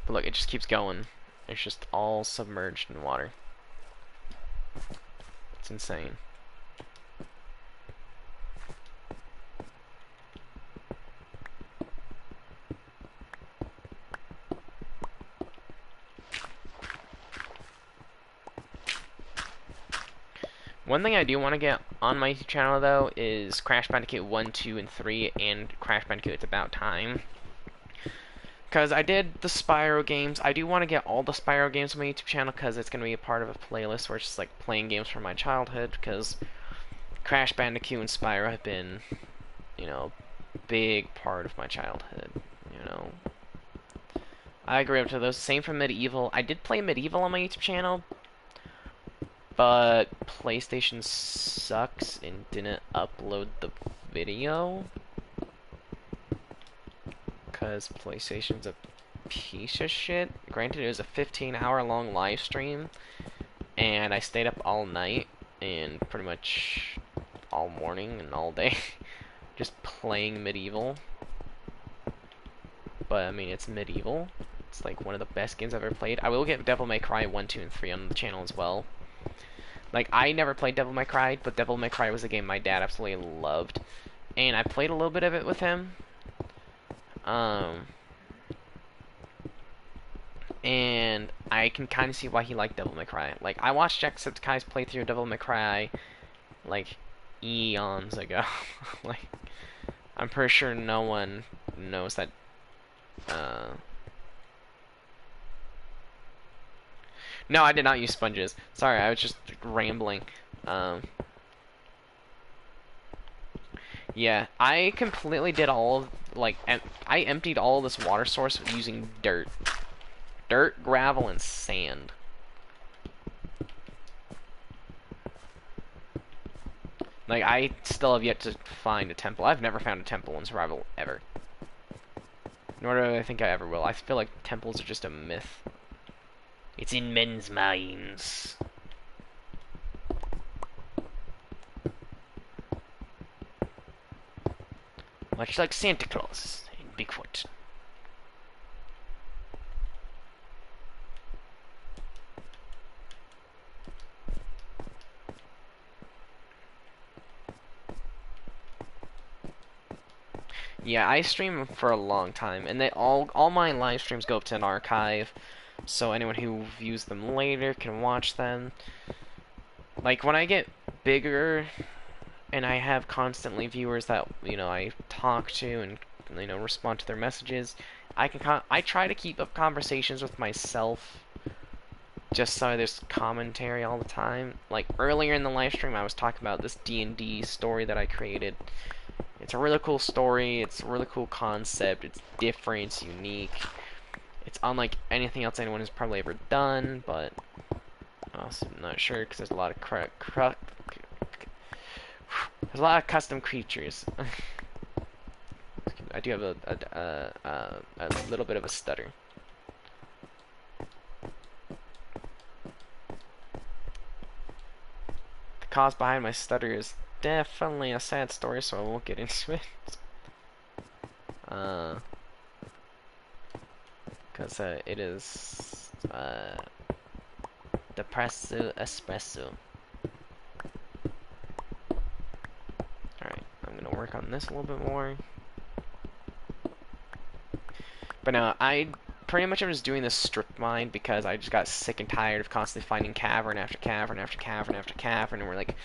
Speaker 1: But look, it just keeps going. It's just all submerged in water. It's insane. One thing I do want to get on my YouTube channel, though, is Crash Bandicoot 1, 2, and 3, and Crash Bandicoot It's About Time. Because I did the Spyro games. I do want to get all the Spyro games on my YouTube channel, because it's going to be a part of a playlist where it's just like playing games from my childhood, because Crash Bandicoot and Spyro have been, you know, a big part of my childhood, you know. I grew up to those. Same for Medieval. I did play Medieval on my YouTube channel, but PlayStation sucks and didn't upload the video because PlayStation's a piece of shit. Granted, it was a 15-hour long live stream, and I stayed up all night and pretty much all morning and all day just playing Medieval. But I mean, it's Medieval. It's like one of the best games I've ever played. I will get Devil May Cry 1, 2, and 3 on the channel as well. Like, I never played Devil May Cry, but Devil May Cry was a game my dad absolutely loved. And I played a little bit of it with him. And I can kind of see why he liked Devil May Cry. Like, I watched Jacksepticeye's playthrough of Devil May Cry, like, eons ago. Like, I'm pretty sure no one knows that, No, I did not use sponges. Sorry, I was just rambling. Yeah, I completely did all of, like, I emptied all this water source using dirt. Dirt, gravel, and sand. Like, I still have yet to find a temple. I've never found a temple in survival, ever. Nor do I think I ever will. I feel like temples are just a myth. It's in men's minds. Much like Santa Claus and Bigfoot. Yeah, I stream for a long time, and they all my live streams go up to an archive, so anyone who views them later can watch them. Like, when I get bigger and I have constantly viewers that, you know, I talk to and, you know, respond to their messages, I try to keep up conversations with myself just so there's commentary all the time. Like, earlier in the live stream I was talking about this D&D story that I created. It's a really cool story, it's a really cool concept, it's different, it's unique. It's unlike anything else anyone has probably ever done, but I'm also not sure because there's a lot of there's a lot of custom creatures. I do have a little bit of a stutter. The cause behind my stutter is definitely a sad story, so I won't get into it. because it is depresso espresso. Alright, I'm gonna work on this a little bit more. But no, I pretty much am just doing this strip mine because I just got sick and tired of constantly finding cavern after cavern after cavern after cavern, and we're like,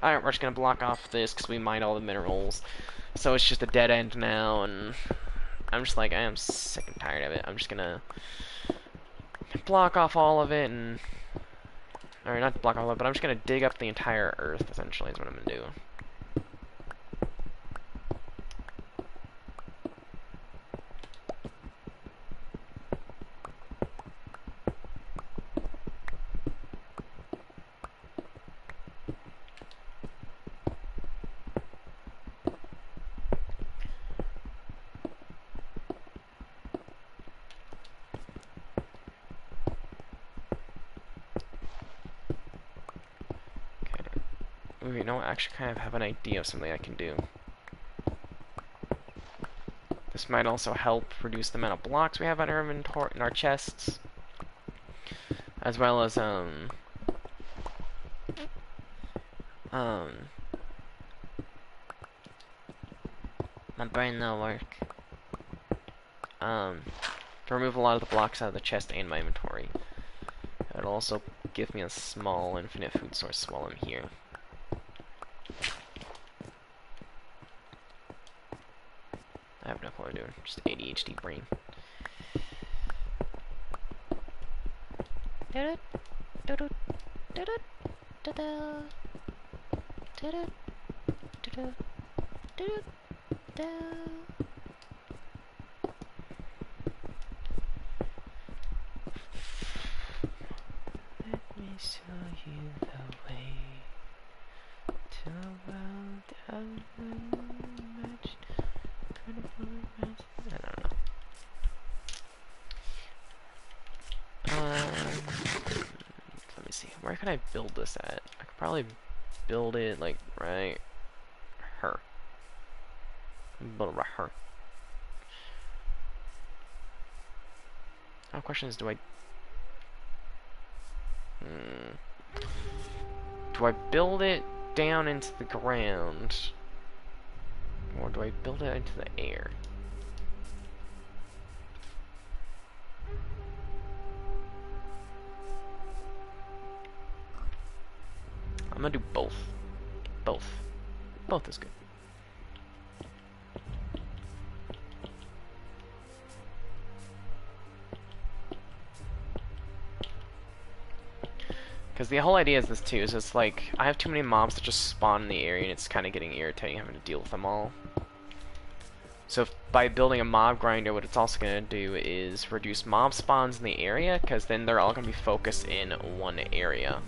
Speaker 1: alright, we're just gonna block off this because we mined all the minerals. So it's just a dead end now, and I'm just like, I am sick and tired of it. I'm just gonna block off all of it, and or not block all of it, but I'm just gonna dig up the entire earth, essentially, is what I'm gonna do. Ooh, you know what? I actually kind of have an idea of something I can do. This might also help reduce the amount of blocks we have on our inventory, in our chests, as well as
Speaker 2: My brain no work.
Speaker 1: to remove a lot of the blocks out of the chest and my inventory. It'll also give me a small infinite food source while I'm here. I have no clue what I'm doing. Just ADHD brain.
Speaker 2: Do do do do do do do do do do do.
Speaker 1: Let me show you the way to a world of unmatched, incredible romance. I don't know. Let me see. Where can I build this at? I could probably build it like right here. Build it right here. Now the question is, do I build it down into the ground, or do I build it into the air? I'm gonna do both. Both. Both is good. Because the whole idea is this too, is it's like, I have too many mobs that just spawn in the area and it's kind of getting irritating having to deal with them all. So by building a mob grinder, what it's also going to do is reduce mob spawns in the area, because then they're all going to be focused in one area.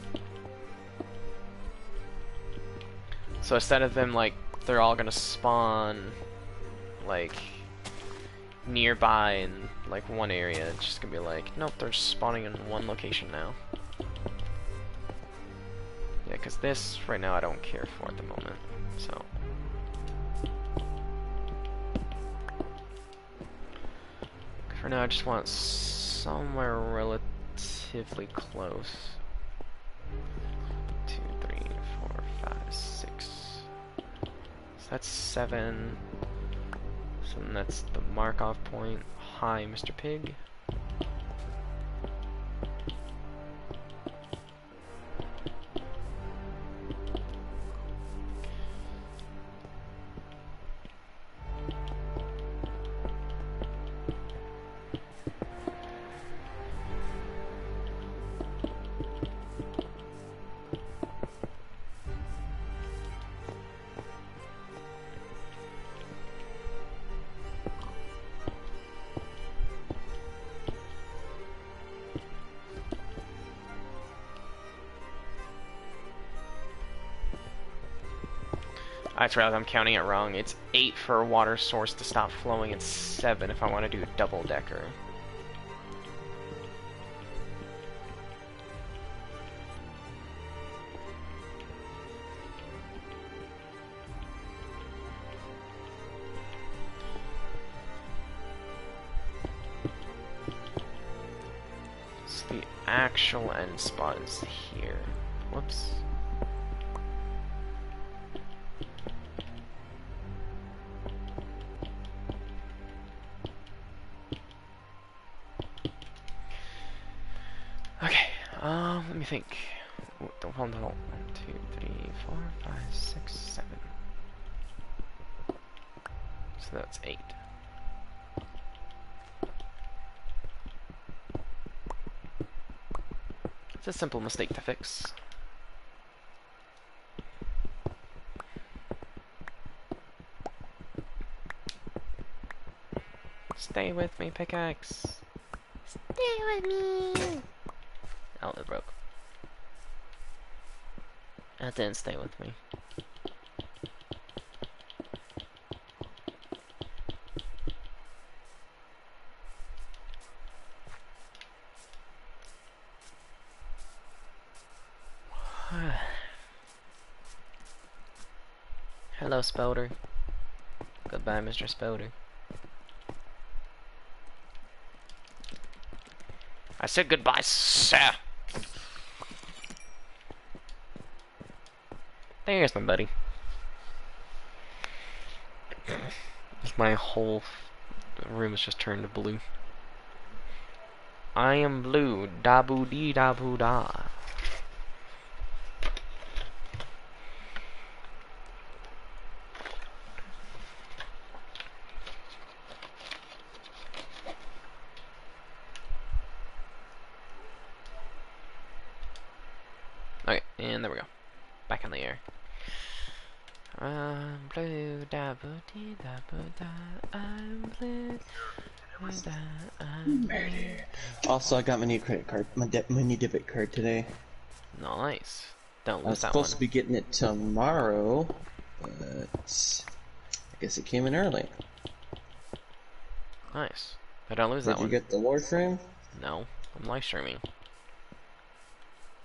Speaker 1: So instead of them, like, they're all going to spawn, like, nearby in, like, one area, it's just going to be like, nope, they're spawning in one location now. Yeah, because this, right now, I don't care for at the moment, so. For now, I just want somewhere relatively close. 2, 3, 4, 5, 6. So that's 7. So then that's the Markov point. Hi, Mr. Pig. That's right, I'm counting it wrong. It's 8 for a water source to stop flowing, and 7 if I want to do a double-decker. The actual end spot is here. Whoops. Okay, let me think. Hold on. 1, 2, 3, 4, 5, 6, 7. So that's 8. It's a simple mistake to fix. Stay with me, pickaxe.
Speaker 2: Stay with me.
Speaker 1: Oh, it broke. That didn't stay with me. Hello, Spelter. Goodbye, Mr. Spelter. I said goodbye, sir. There's my buddy. My whole room is just turned to blue. I am blue. Da boo dee da boo da. Okay, and there we go. Back in the air. I'm blue, da boo dee da boo da. I'm blue, da, I'm blue.
Speaker 3: Also, I got my new credit card, my new debit card today.
Speaker 1: Nice. Don't
Speaker 3: I was
Speaker 1: lose that
Speaker 3: supposed
Speaker 1: one.
Speaker 3: to be getting it tomorrow, but I guess it came in early.
Speaker 1: Nice. But don't lose
Speaker 3: Did
Speaker 1: that
Speaker 3: you
Speaker 1: one.
Speaker 3: get the Warframe?
Speaker 1: No, I'm live streaming.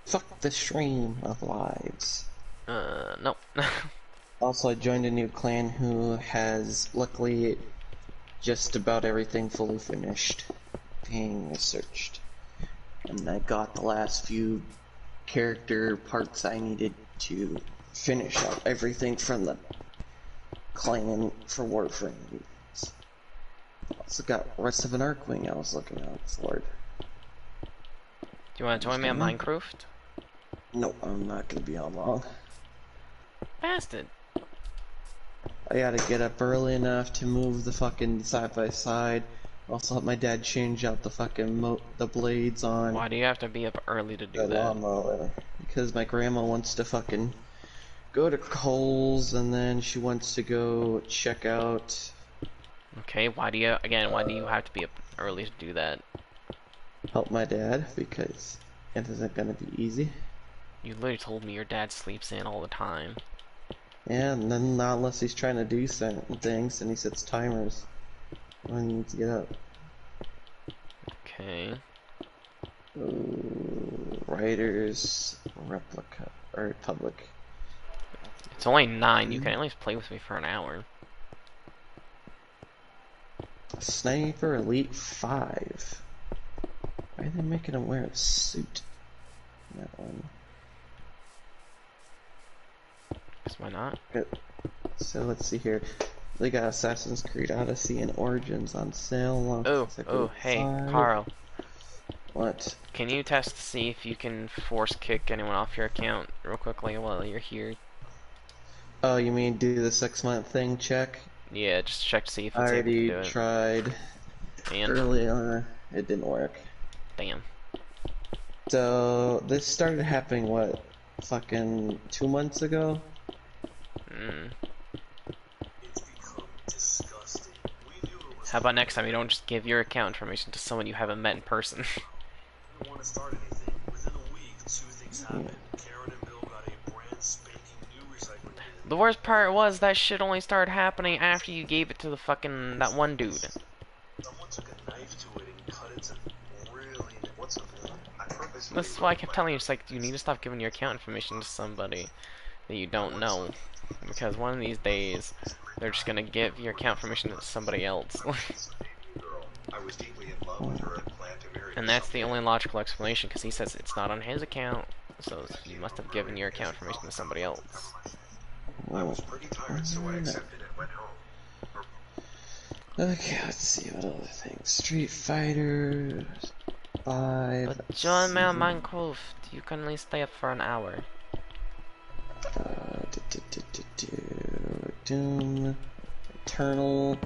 Speaker 3: Fuck the stream of lives.
Speaker 1: Nope.
Speaker 3: Also, I joined a new clan who has, luckily, just about everything fully finished being searched. And I got the last few character parts I needed to finish out everything from the clan for Warframe. Also got rest of an Arcwing I was looking out for.
Speaker 1: Do you want to join me on Minecraft?
Speaker 3: No, I'm not gonna be on long.
Speaker 1: Bastard.
Speaker 3: I gotta get up early enough to move the fucking side by side. Also help my dad change out the fucking the blades on
Speaker 1: Why do you have to be up early to do
Speaker 3: the
Speaker 1: that?
Speaker 3: lawnmower. Because my grandma wants to fucking go to Kohl's and then she wants to go check out.
Speaker 1: Okay, why do you have to be up early to do that?
Speaker 3: Help my dad because it isn't gonna be easy.
Speaker 1: You literally told me your dad sleeps in all the time.
Speaker 3: Yeah, and then not unless he's trying to do certain things and he sets timers when he needs to get up.
Speaker 1: Okay.
Speaker 3: Ooh, Writers, Replica, or Republic.
Speaker 1: It's only 9. You can at least play with me for an hour.
Speaker 3: Sniper Elite 5. Why are they making him wear a suit? That one.
Speaker 1: Guess why not?
Speaker 3: Good. So let's see here. They got Assassin's Creed Odyssey and Origins on sale.
Speaker 1: Oh, hey, Carl.
Speaker 3: What?
Speaker 1: Can you test to see if you can force kick anyone off your account real quickly while you're here?
Speaker 3: Oh, you mean do the 6-month thing check?
Speaker 1: Yeah, just check to see if
Speaker 3: I
Speaker 1: it's able to
Speaker 3: already
Speaker 1: do it.
Speaker 3: tried
Speaker 1: And
Speaker 3: earlier. It didn't work.
Speaker 1: damn.
Speaker 3: So this started happening what? Fucking 2 months ago?
Speaker 1: How about next time you don't just give your account information to someone you haven't met in person?
Speaker 4: Want to start anything. Within a week, 2 things happened. Karen and Bill got a brand spanking new recycling bin.
Speaker 1: The worst part was that shit only started happening after you gave it to the fucking that one dude.
Speaker 4: Someone took a knife to it and cut it to really. What's a bin? I purposely.
Speaker 1: That's why I kept telling you, it's like, you need to stop giving your account information to somebody that you don't know. Because one of these days, they're just gonna give your account information to somebody else.
Speaker 4: I was deeply in love with her and planned to marry
Speaker 1: And that's the only logical explanation, because he says it's not on his account, so you must have given your account information to somebody else.
Speaker 4: I was pretty tired, so I accepted and went home.
Speaker 3: Okay, let's see what other things. Street Fighter 5.
Speaker 1: But John Man Minecraft, you can only stay up for an hour.
Speaker 3: Doom, Eternal,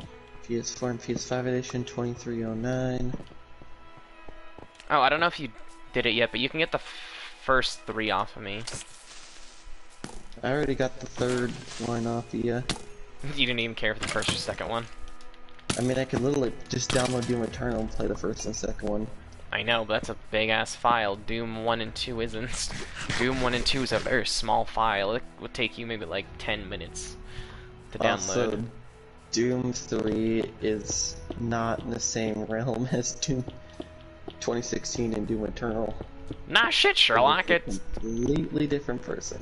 Speaker 3: PS4 and PS5 edition, 2309.
Speaker 1: Oh, I don't know if you did it yet, but you can get the first 3 off of me.
Speaker 3: I already got the third one off of you.
Speaker 1: You didn't even care for the first or second one.
Speaker 3: I mean, I could literally just download Doom Eternal and play the first and second one.
Speaker 1: I know, but that's a big ass file. Doom 1 and 2 isn't. Doom 1 and 2 is a very small file. It would take you maybe like 10 minutes to download.
Speaker 3: Also, Doom 3 is not in the same realm as Doom 2016 and Doom Eternal.
Speaker 1: Nah, shit, Sherlock. It's
Speaker 3: completely different person.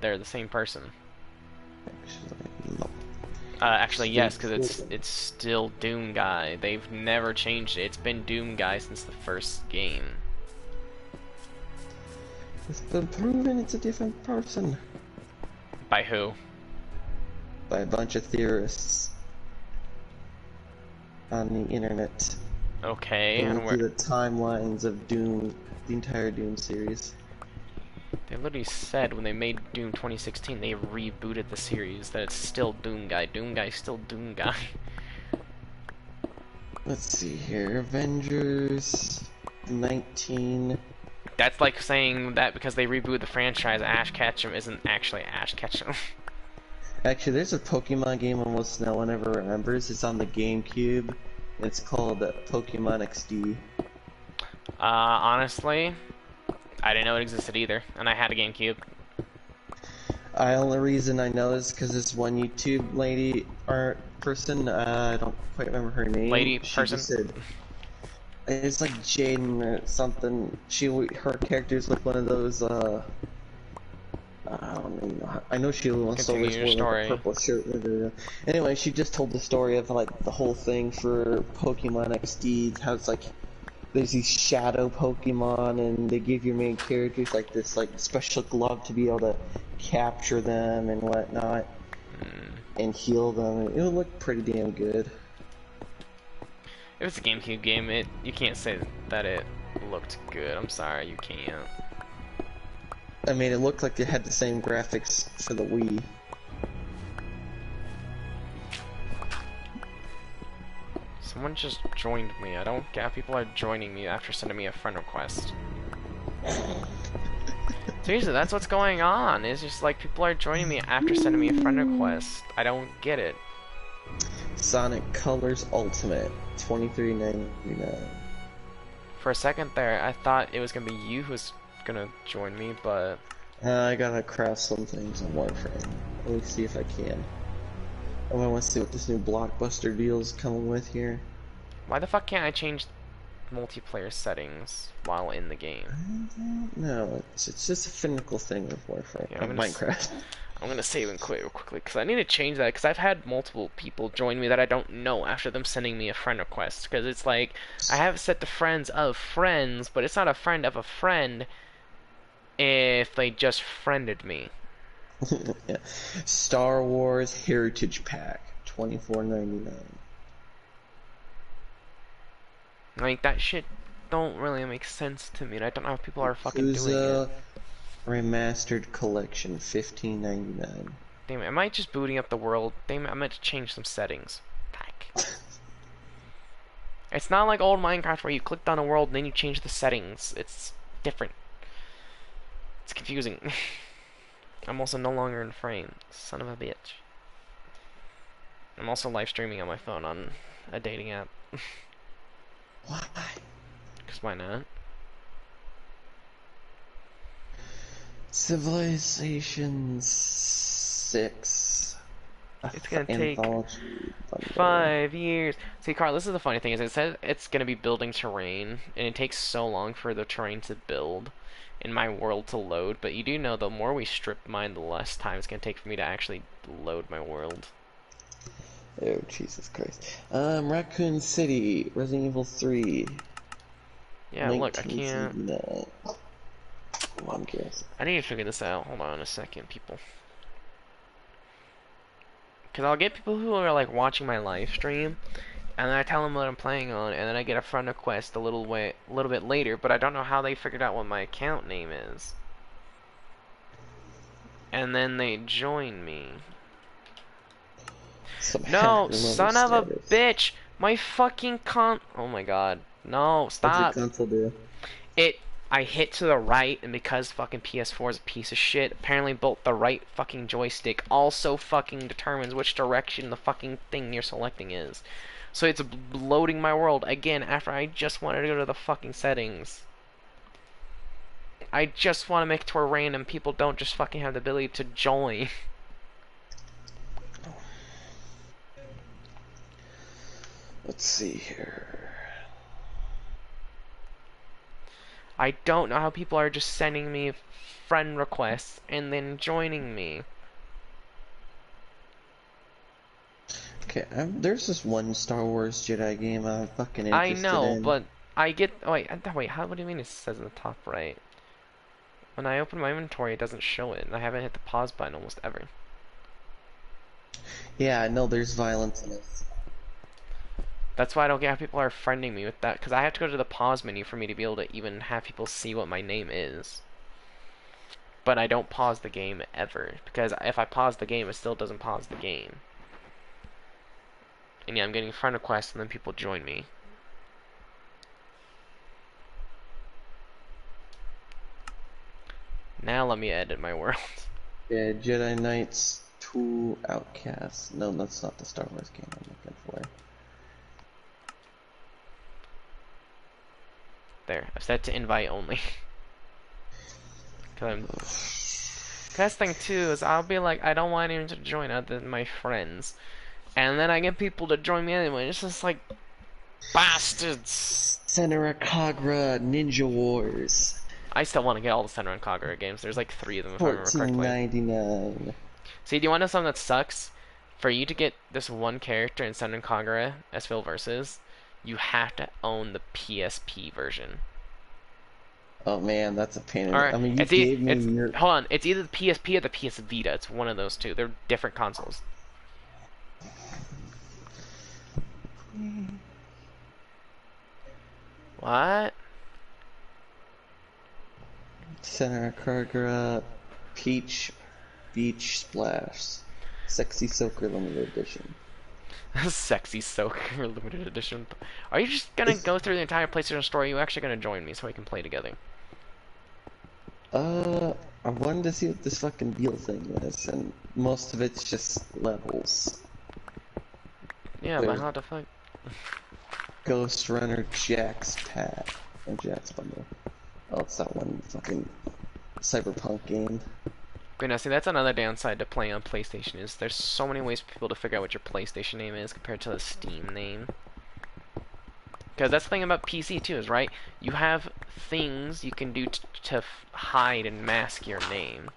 Speaker 1: they're the same person.
Speaker 3: Actually, no.
Speaker 1: Actually, yes, because it's still Doom Guy. They've never changed it. It's been Doom Guy since the first game.
Speaker 3: It's been proven it's a different person.
Speaker 1: By who?
Speaker 3: By a bunch of theorists on the internet.
Speaker 1: Okay,
Speaker 3: Going
Speaker 1: and
Speaker 3: through the timelines of Doom, the entire Doom series.
Speaker 1: they literally said when they made Doom 2016 they rebooted the series that it's still Doom Guy. Doom Guy's still Doom Guy.
Speaker 3: Let's see here, Avengers 19.
Speaker 1: That's like saying that because they rebooted the franchise, Ash Ketchum isn't actually Ash Ketchum.
Speaker 3: Actually, there's a Pokemon game almost no one ever remembers. It's on the GameCube. It's called Pokemon XD.
Speaker 1: Honestly, I didn't know it existed either, and I had a GameCube.
Speaker 3: The only reason I know is because this one YouTube lady or person, I don't quite remember her name. She
Speaker 1: Person?
Speaker 3: just said, it's like Jaden or something. Her character's like one of those, I don't even know. I know she always always wore like a purple shirt. Anyway, she just told the story of like the whole thing for Pokemon XD. How it's like there's these shadow Pokemon, and they give your main characters like this like special glove to be able to capture them and whatnot, and heal them. It would look pretty damn good.
Speaker 1: It was a GameCube game. You can't say that it looked good. I'm sorry, you can't.
Speaker 3: I mean, it looked like it had the same graphics for the Wii.
Speaker 1: Someone just joined me. I don't get how people are joining me after sending me a friend request. Seriously, that's what's going on. It's just like people are joining me after sending me a friend request. I don't get it.
Speaker 3: Sonic Colors Ultimate, $23.99.
Speaker 1: For a second there, I thought it was gonna be you who was gonna join me, but
Speaker 3: I gotta craft some things on Warframe. Let me see if I can. I want to see what this new blockbuster deal is coming with here.
Speaker 1: why the fuck can't I change multiplayer settings while in the game?
Speaker 3: No, it's just a finical thing with Warframe.
Speaker 1: Yeah,
Speaker 3: Minecraft.
Speaker 1: I'm gonna save and quit real quickly because I need to change that because I've had multiple people join me that I don't know after them sending me a friend request because it's like I have it set to friends of friends, but it's not a friend of a friend if they just friended me.
Speaker 3: Yeah. Star Wars Heritage Pack, $24.99.
Speaker 1: Like that shit don't really make sense to me, and I don't know how people are fucking doing it.
Speaker 3: Remastered Collection, $15.99.
Speaker 1: Damn it, am I just booting up the world? Damn it, I meant to change some settings. Fuck. It's not like old Minecraft where you clicked on a world and then you change the settings. It's different. It's confusing. I'm also no longer in frame. Son of a bitch. I'm also live streaming on my phone on a dating app.
Speaker 3: Why?
Speaker 1: Because why not?
Speaker 3: Civilization 6.
Speaker 1: It's gonna take
Speaker 3: Anthology bundle.
Speaker 1: 5 years. See, Carl, this is the funny thing is it says it's gonna be building terrain, and it takes so long for the terrain to build and my world to load. But you do know the more we strip mine, the less time it's gonna take for me to actually load my world.
Speaker 3: Oh, Jesus Christ. Raccoon City, Resident Evil 3.
Speaker 1: Yeah, look, I can't...
Speaker 3: 1979. One guess.
Speaker 1: I need to figure this out. Hold on a second, people. Because I'll get people who are, like, watching my live stream, and then I tell them what I'm playing on, and then I get a friend request a little bit later, but I don't know how they figured out what my account name is. And then they join me.
Speaker 3: Some
Speaker 1: No,
Speaker 3: hacker level
Speaker 1: son of a
Speaker 3: status.
Speaker 1: bitch! My fucking Oh my god. No,
Speaker 3: What's your
Speaker 1: stop!
Speaker 3: console do?
Speaker 1: I hit to the right, and because fucking PS4 is a piece of shit, apparently both the right fucking joystick also fucking determines which direction the fucking thing you're selecting is. So it's loading my world again after I just wanted to go to the fucking settings. I just want to make it to where random people don't just fucking have the ability to join.
Speaker 3: Let's see here.
Speaker 1: I don't know how people are just sending me friend requests and then joining me.
Speaker 3: Okay, there's this one Star Wars Jedi game I'm fucking
Speaker 1: I
Speaker 3: interested
Speaker 1: know,
Speaker 3: in.
Speaker 1: but I get... Oh, wait, what do you mean it says in the top right? When I open my inventory, it doesn't show it, and I haven't hit the pause button almost ever.
Speaker 3: Yeah, I know there's violence in it.
Speaker 1: That's why I don't get how people are friending me with that, because I have to go to the pause menu for me to be able to even have people see what my name is. But I don't pause the game ever, because if I pause the game, it still doesn't pause the game. And yeah, I'm getting friend requests, and then people join me. Now let me edit my world.
Speaker 3: Yeah, Jedi Knights 2 Outcasts. No, that's not the Star Wars game I'm looking for.
Speaker 1: There, I've set to invite only. Cause thing too is I'll be like, I don't want anyone to join other than my friends. And then I get people to join me anyway. It's just like, bastards!
Speaker 3: Senra Kagura Ninja Wars.
Speaker 1: I still want to get all the Senran Kagura games. There's like 3 of them if I remember correctly.
Speaker 3: $14.99.
Speaker 1: See, do you want to know something that sucks? For you to get this one character in Senran Kagura, S-Fill Versus, you have to own the PSP version.
Speaker 3: Oh man, that's a pain in
Speaker 1: Or,
Speaker 3: the... I mean, you gave me your...
Speaker 1: hold on, it's either the PSP or the PS Vita. It's one of those two. They're different consoles. What?
Speaker 3: Senra Kagura Peach Beach Splash. Sexy Soaker Limited Edition.
Speaker 1: Sexy Soaker limited edition. Are you just gonna go through the entire PlayStation store? Or are you actually gonna join me so we can play together?
Speaker 3: I wanted to see what this fucking deal thing is, and most of it's just levels.
Speaker 1: Yeah, but how the fuck?
Speaker 3: Ghost Runner Jack's Pack. Or Jack's Bundle. Oh, it's that one fucking cyberpunk game.
Speaker 1: But now, see, that's another downside to playing on PlayStation is there's so many ways for people to figure out what your PlayStation name is compared to the Steam name. Because that's the thing about PC too, is right? You have things you can do to hide and mask your name.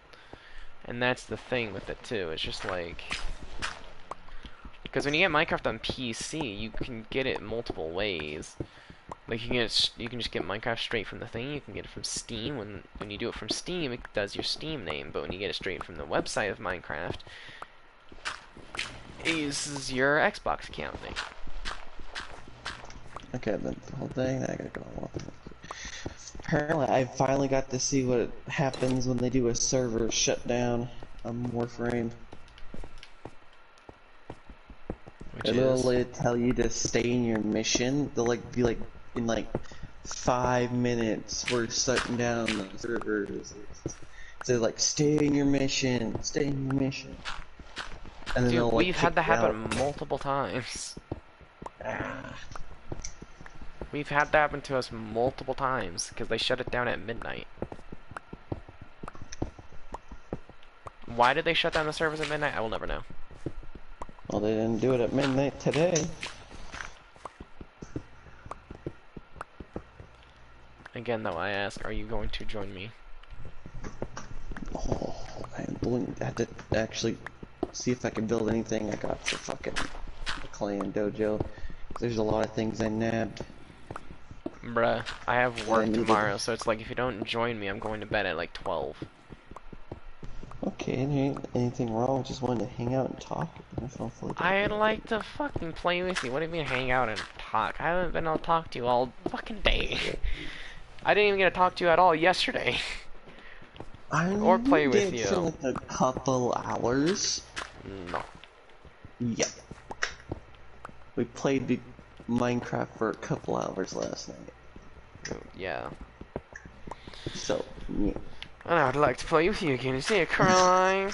Speaker 1: And that's the thing with it too. It's just like... Because when you get Minecraft on PC, you can get it multiple ways. Like you can just get Minecraft straight from the thing. You can get it from Steam. When you do it from Steam, it does your Steam name. But when you get it straight from the website of Minecraft, it uses your Xbox account name.
Speaker 3: Okay, then the whole thing, I gotta go on. Apparently, I finally got to see what happens when they do a server shutdown on Warframe. It'll tell you to stay in your mission. They'll be like in 5 minutes we're shutting down the servers. So like stay in your mission, stay in your mission. And then
Speaker 1: Dude,
Speaker 3: they'll,
Speaker 1: we've had that happen
Speaker 3: out.
Speaker 1: multiple times. We've had that happen to us multiple times because they shut it down at midnight. Why did they shut down the servers at midnight? I will never know.
Speaker 3: Well, they didn't do it at midnight today.
Speaker 1: Again, though, I ask, are you going to join me?
Speaker 3: Oh, I had to actually see if I can build anything I got for fucking the clan dojo. There's a lot of things I nabbed.
Speaker 1: Bruh, I have
Speaker 3: I
Speaker 1: work
Speaker 3: needed.
Speaker 1: tomorrow, so it's like if you don't join me, I'm going to bed at like 12.
Speaker 3: Okay, anything wrong? I just wanted to hang out and talk. Hopefully
Speaker 1: I'd like to fucking play with you. What do you mean hang out and talk? I haven't been able to talk to you all fucking day. I didn't even get to talk to you at all yesterday. Or play
Speaker 3: we
Speaker 1: with
Speaker 3: did for
Speaker 1: you.
Speaker 3: like a couple hours.
Speaker 1: No.
Speaker 3: Yep. We played Minecraft for a couple hours last night.
Speaker 1: Yeah.
Speaker 3: So, yeah.
Speaker 1: And I'd like to play with you again. You see it, Caroline?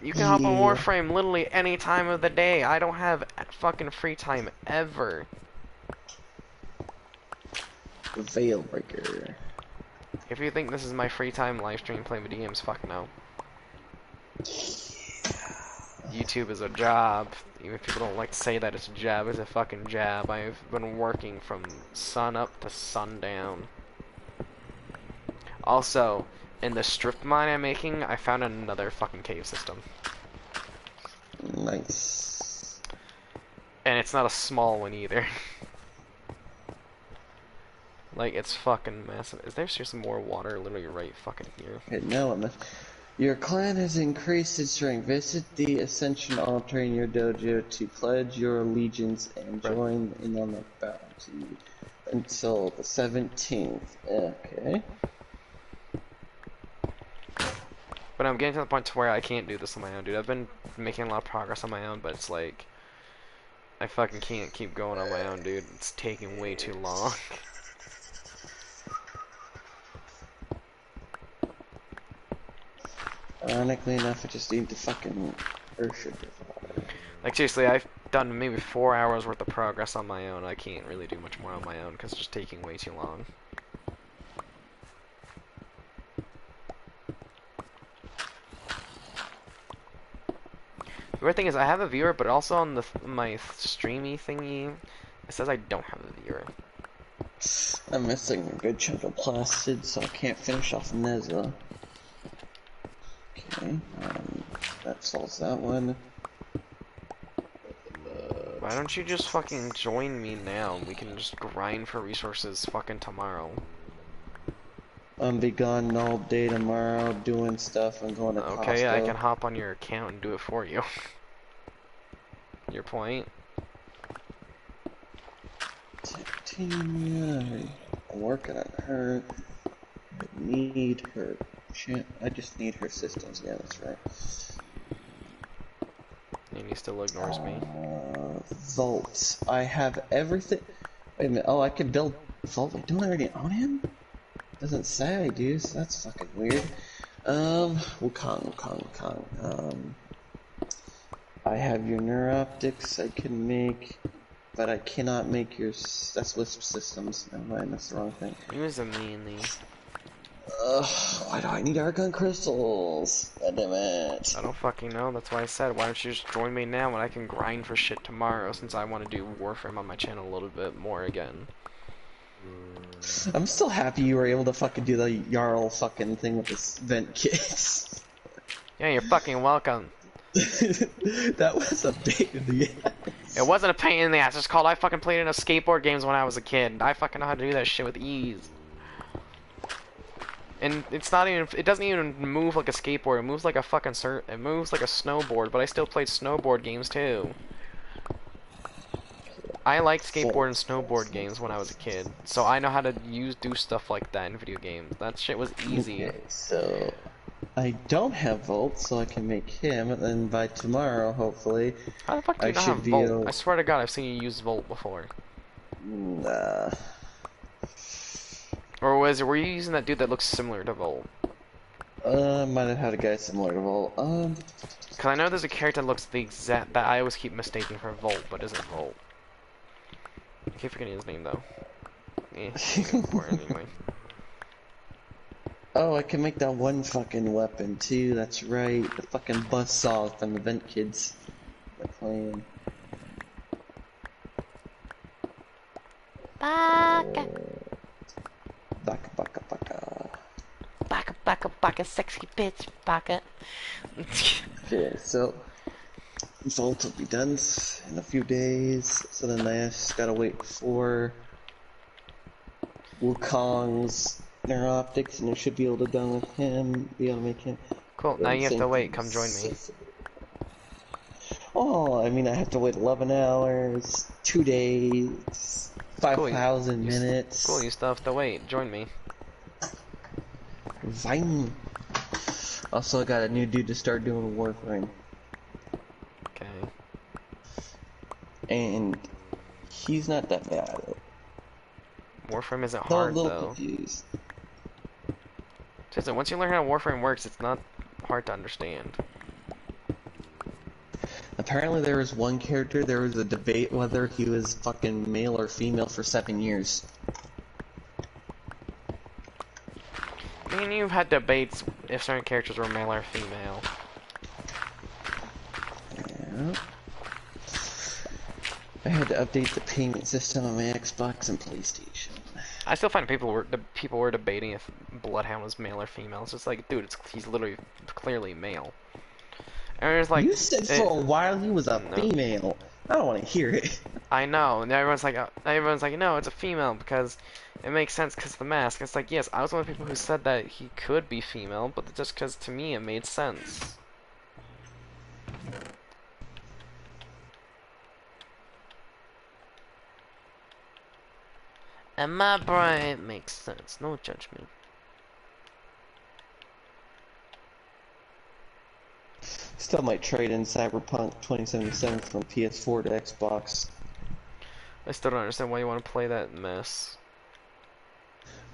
Speaker 1: You can hop on
Speaker 3: Yeah.
Speaker 1: Warframe literally any time of the day. I don't have fucking free time ever.
Speaker 3: Veilbreaker.
Speaker 1: If you think this is my free time live stream playing video games, fuck no. YouTube is a job. Even if people don't like to say that it's a job, it's a fucking job. I've been working from sun up to sundown. Also, in the strip mine I'm making, I found another fucking cave system.
Speaker 3: Nice.
Speaker 1: And it's not a small one either. Like, it's fucking massive. Is there seriously more water literally right fucking here?
Speaker 3: Okay, now what? Your clan has increased its strength. Visit the Ascension altar in your dojo to pledge your allegiance and join in on the bounty until the 17th. Okay.
Speaker 1: But I'm getting to the point to where I can't do this on my own, dude. I've been making a lot of progress on my own, but it's like I fucking can't keep going on my own, dude. It's taking way too long.
Speaker 3: Ironically enough, I just need to fucking Earthshaker.
Speaker 1: Like, seriously, I've done maybe 4 hours worth of progress on my own. I can't really do much more on my own because it's just taking way too long. The weird thing is, I have a viewer, but also on my streamy thingy, it says I don't have a viewer.
Speaker 3: I'm missing a good chunk of Placid, so I can't finish off Neza. Okay, that solves that one.
Speaker 1: Why don't you just fucking join me now? We can just grind for resources fucking tomorrow.
Speaker 3: I'm be gone all day tomorrow doing stuff. I'm going to Costco.
Speaker 1: Okay, I can hop on your account and do it for you. Your point?
Speaker 3: I'm working on her. I need her. Shit, I just need her systems. Yeah, that's right.
Speaker 1: And he still ignores me.
Speaker 3: Vault. I have everything. Wait a minute. Oh, I can build Vault. Wait, don't I already own him? Doesn't say I do, so that's fucking weird. Wukong. I have your Neuroptics I can make, but I cannot make your. That's Wisp systems. Never mind, that's the wrong thing.
Speaker 1: Use them mainly.
Speaker 3: Why do I need Argon crystals? God damn it.
Speaker 1: I don't fucking know. That's why I said, why don't you just join me now and I can grind for shit tomorrow since I want to do Warframe on my channel a little bit more again.
Speaker 3: I'm still happy you were able to fucking do the Jarl fucking thing with this vent kits.
Speaker 1: Yeah, you're fucking welcome.
Speaker 3: That was a pain in the ass.
Speaker 1: It wasn't a pain in the ass. It's called I fucking played in a skateboard games when I was a kid. I fucking know how to do that shit with ease. And it's not even, it doesn't even move like a skateboard. It moves like a fucking it moves like a snowboard, but I still played snowboard games too. I liked skateboard and snowboard games when I was a kid, so I know how to do stuff like that in video games. That shit was easy.
Speaker 3: Okay, so I don't have Volt, so I can make him, and then by tomorrow, hopefully,
Speaker 1: How the fuck do you not have Volt? I swear to God, I've seen you use Volt before.
Speaker 3: Nah.
Speaker 1: Or were you using that dude that looks similar to Volt?
Speaker 3: Might have had a guy similar to Volt.
Speaker 1: Cause I know there's a character that looks the exact that I always keep mistaking for Volt, but isn't Volt. I keep forgetting his name though. Important anyway.
Speaker 3: Oh, I can make that one fucking weapon too. That's right, the fucking buzzsaw from the Vent Kids. They're playing.
Speaker 2: Baka. Baka, sexy bitch, baka.
Speaker 3: Okay, so Volt will be done in a few days. So then I just gotta wait for Wukong's neuroptics, and I should be able to done with him. Be able to make him.
Speaker 1: Cool. Now
Speaker 3: And
Speaker 1: you have to
Speaker 3: same
Speaker 1: wait.
Speaker 3: thing
Speaker 1: Come
Speaker 3: with
Speaker 1: join me.
Speaker 3: Sif. Oh, I mean, I have to wait 11 hours, 2 days,
Speaker 1: Cool.
Speaker 3: 5,000 minutes.
Speaker 1: Cool. You still have to wait. Join me.
Speaker 3: Vine. Also, I got a new dude to start doing Warframe.
Speaker 1: Okay.
Speaker 3: And he's not that bad at it.
Speaker 1: Warframe isn't
Speaker 3: Though a
Speaker 1: hard
Speaker 3: little
Speaker 1: though.
Speaker 3: confused.
Speaker 1: Seriously, once you learn how Warframe works, it's not hard to understand.
Speaker 3: Apparently there was one character, there was a debate whether he was fucking male or female for 7 years.
Speaker 1: I mean, you've had debates if certain characters were male or female.
Speaker 3: Yeah. I had to update the payment system on my Xbox and PlayStation.
Speaker 1: I still find people were debating if Bloodhound was male or female. It's just like, dude, he's literally clearly male. And it's like,
Speaker 3: You said for a while he was a female. I don't want to hear it.
Speaker 1: I know, and everyone's like, no, it's a female because it makes sense because of the mask. It's like, yes, I was one of the people who said that he could be female, but just because to me it made sense. And my brain it makes sense. No judgment.
Speaker 3: Still might trade in Cyberpunk 2077 from PS4 to Xbox.
Speaker 1: I still don't understand why you want to play that mess.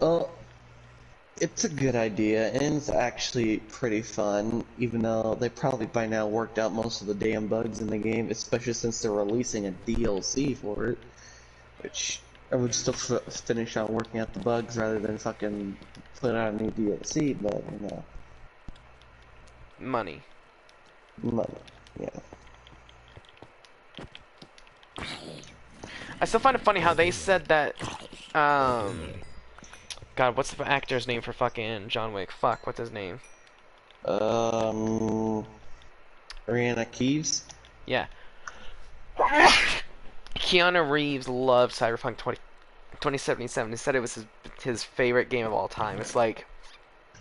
Speaker 3: Well, it's a good idea, and it's actually pretty fun, even though they probably by now worked out most of the damn bugs in the game, especially since they're releasing a DLC for it, which I would still finish out working out the bugs rather than fucking put out a new DLC, but, you know.
Speaker 1: Money.
Speaker 3: Money, yeah.
Speaker 1: I still find it funny how they said that, God, what's the actor's name for fucking John Wick? Fuck, what's his name?
Speaker 3: Rihanna Keeves?
Speaker 1: Yeah. Keanu Reeves loved Cyberpunk 2077. He said it was his favorite game of all time. It's like...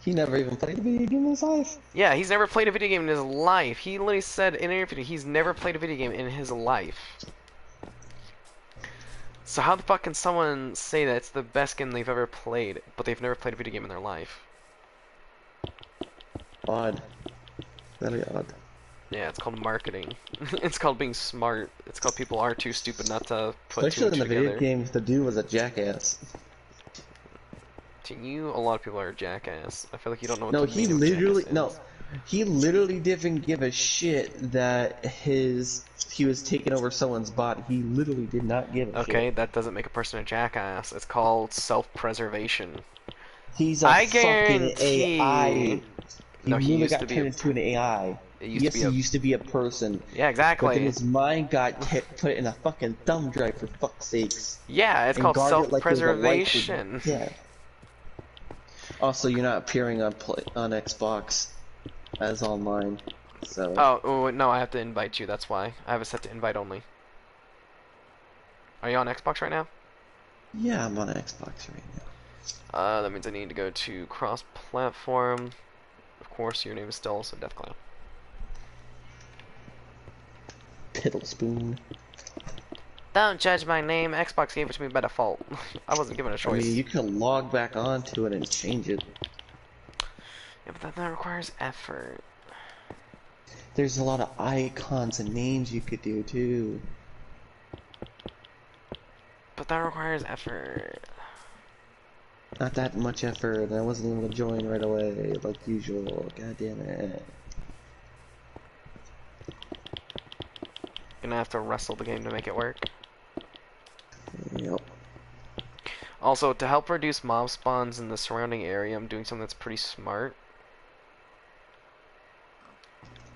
Speaker 3: He never even played a video game in his life?
Speaker 1: Yeah, he's never played a video game in his life. He literally said in an interview he's never played a video game in his life. So how the fuck can someone say that it's the best game they've ever played, but they've never played a video game in their life?
Speaker 3: Odd. Very odd.
Speaker 1: Yeah, it's called marketing. It's called being smart. It's called people are too stupid not to put
Speaker 3: Especially in
Speaker 1: two
Speaker 3: the
Speaker 1: and two
Speaker 3: video
Speaker 1: together.
Speaker 3: games, the dude was a jackass.
Speaker 1: To you, a lot of people are a jackass. I feel like you don't know what
Speaker 3: No,
Speaker 1: the
Speaker 3: he
Speaker 1: meaning of
Speaker 3: literally
Speaker 1: jackass is.
Speaker 3: he literally didn't give a shit that he was taking over someone's body. He literally did not give a shit.
Speaker 1: Okay, that doesn't make a person a jackass. It's called self-preservation.
Speaker 3: He's a
Speaker 1: I
Speaker 3: fucking
Speaker 1: guarantee-
Speaker 3: AI. He
Speaker 1: No, he
Speaker 3: literally
Speaker 1: used
Speaker 3: got
Speaker 1: to be
Speaker 3: turned
Speaker 1: a-
Speaker 3: into an AI.
Speaker 1: It used
Speaker 3: Yes,
Speaker 1: to be
Speaker 3: he
Speaker 1: a...
Speaker 3: used to be a person.
Speaker 1: Yeah,
Speaker 3: But then
Speaker 1: exactly.
Speaker 3: his mind got put in a fucking thumb drive, for fuck's sakes.
Speaker 1: Yeah, it's
Speaker 3: And
Speaker 1: called
Speaker 3: guarded it like it was a life
Speaker 1: self-preservation.
Speaker 3: Yeah. Also, you're not appearing on Xbox as online, so.
Speaker 1: Oh, no, I have to invite you, that's why. I have it set to invite only. Are you on Xbox right now?
Speaker 3: Yeah, I'm on Xbox right now.
Speaker 1: That means I need to go to cross-platform. Of course, your name is still also DeathCloud.
Speaker 3: Piddle spoon.
Speaker 1: Don't judge my name. Xbox gave it to me by default. I wasn't given a
Speaker 3: I
Speaker 1: choice.
Speaker 3: mean, you can log back onto it and change it.
Speaker 1: Yeah, but that requires effort.
Speaker 3: There's a lot of icons and names you could do too.
Speaker 1: But that requires effort.
Speaker 3: Not that much effort, and I wasn't able to join right away, like usual. God damn it.
Speaker 1: Gonna have to wrestle the game to make it work.
Speaker 3: Yep.
Speaker 1: Also, to help reduce mob spawns in the surrounding area, I'm doing something that's pretty smart.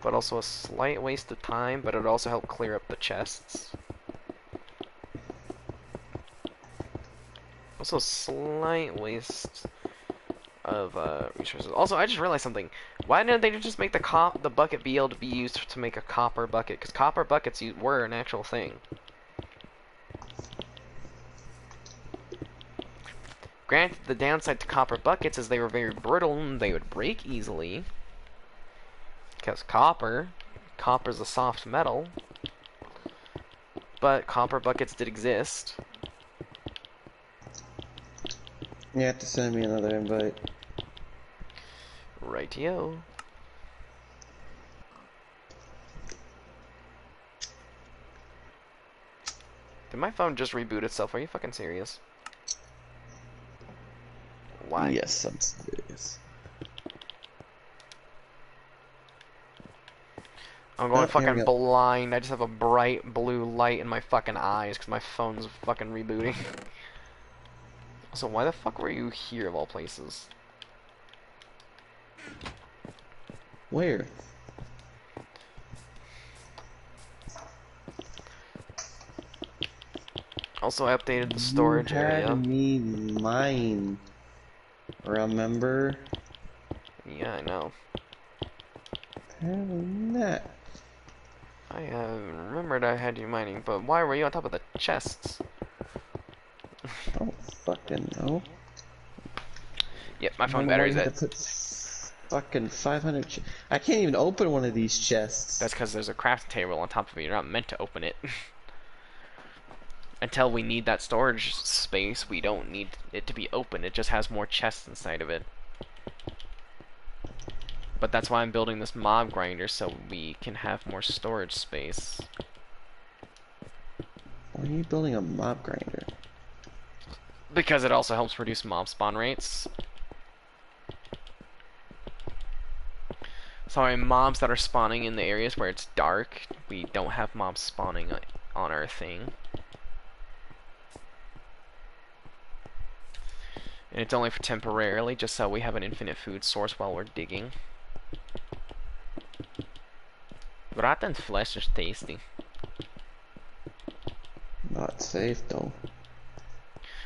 Speaker 1: But also a slight waste of time, but it'd also help clear up the chests. Also, slight waste of resources. Also, I just realized something. Why didn't they just make the bucket be able to be used to make a copper bucket? Because copper buckets were an actual thing.
Speaker 5: granted, the downside to copper buckets is they were very brittle and they would break easily. Because copper's a soft metal. But copper buckets did exist.
Speaker 3: You have to send me another invite.
Speaker 5: Rightio. Did my phone just reboot itself? Are you fucking serious? Why?
Speaker 3: Yes, I'm serious.
Speaker 5: I'm going
Speaker 3: Oh, here we
Speaker 5: fucking
Speaker 3: go.
Speaker 5: blind. I just have a bright blue light in my fucking eyes because my phone's fucking rebooting. So why the fuck were you here of all places?
Speaker 3: Where?
Speaker 5: Also, I updated the storage
Speaker 3: You had
Speaker 5: area.
Speaker 3: me mine. Remember?
Speaker 5: Yeah, I know.
Speaker 3: Having that.
Speaker 5: I remembered I had you mining, but why were you on top of the chests?
Speaker 3: I don't fucking know.
Speaker 5: Yep, my
Speaker 3: I
Speaker 5: phone
Speaker 3: don't know why
Speaker 5: battery's
Speaker 3: you had
Speaker 5: at.
Speaker 3: to put fucking 500 I can't even open one of these chests.
Speaker 5: That's because there's a crafting table on top of it. You're not meant to open it. Until we need that storage space, we don't need it to be open. It just has more chests inside of it. But that's why I'm building this mob grinder, so we can have more storage space.
Speaker 3: Why are you building a mob grinder?
Speaker 5: Because it also helps reduce mob spawn rates. So in mobs that are spawning in the areas where it's dark, we don't have mobs spawning on our thing. And it's only for temporarily, just so we have an infinite food source while we're digging. Rotten flesh is tasty.
Speaker 3: Not safe though.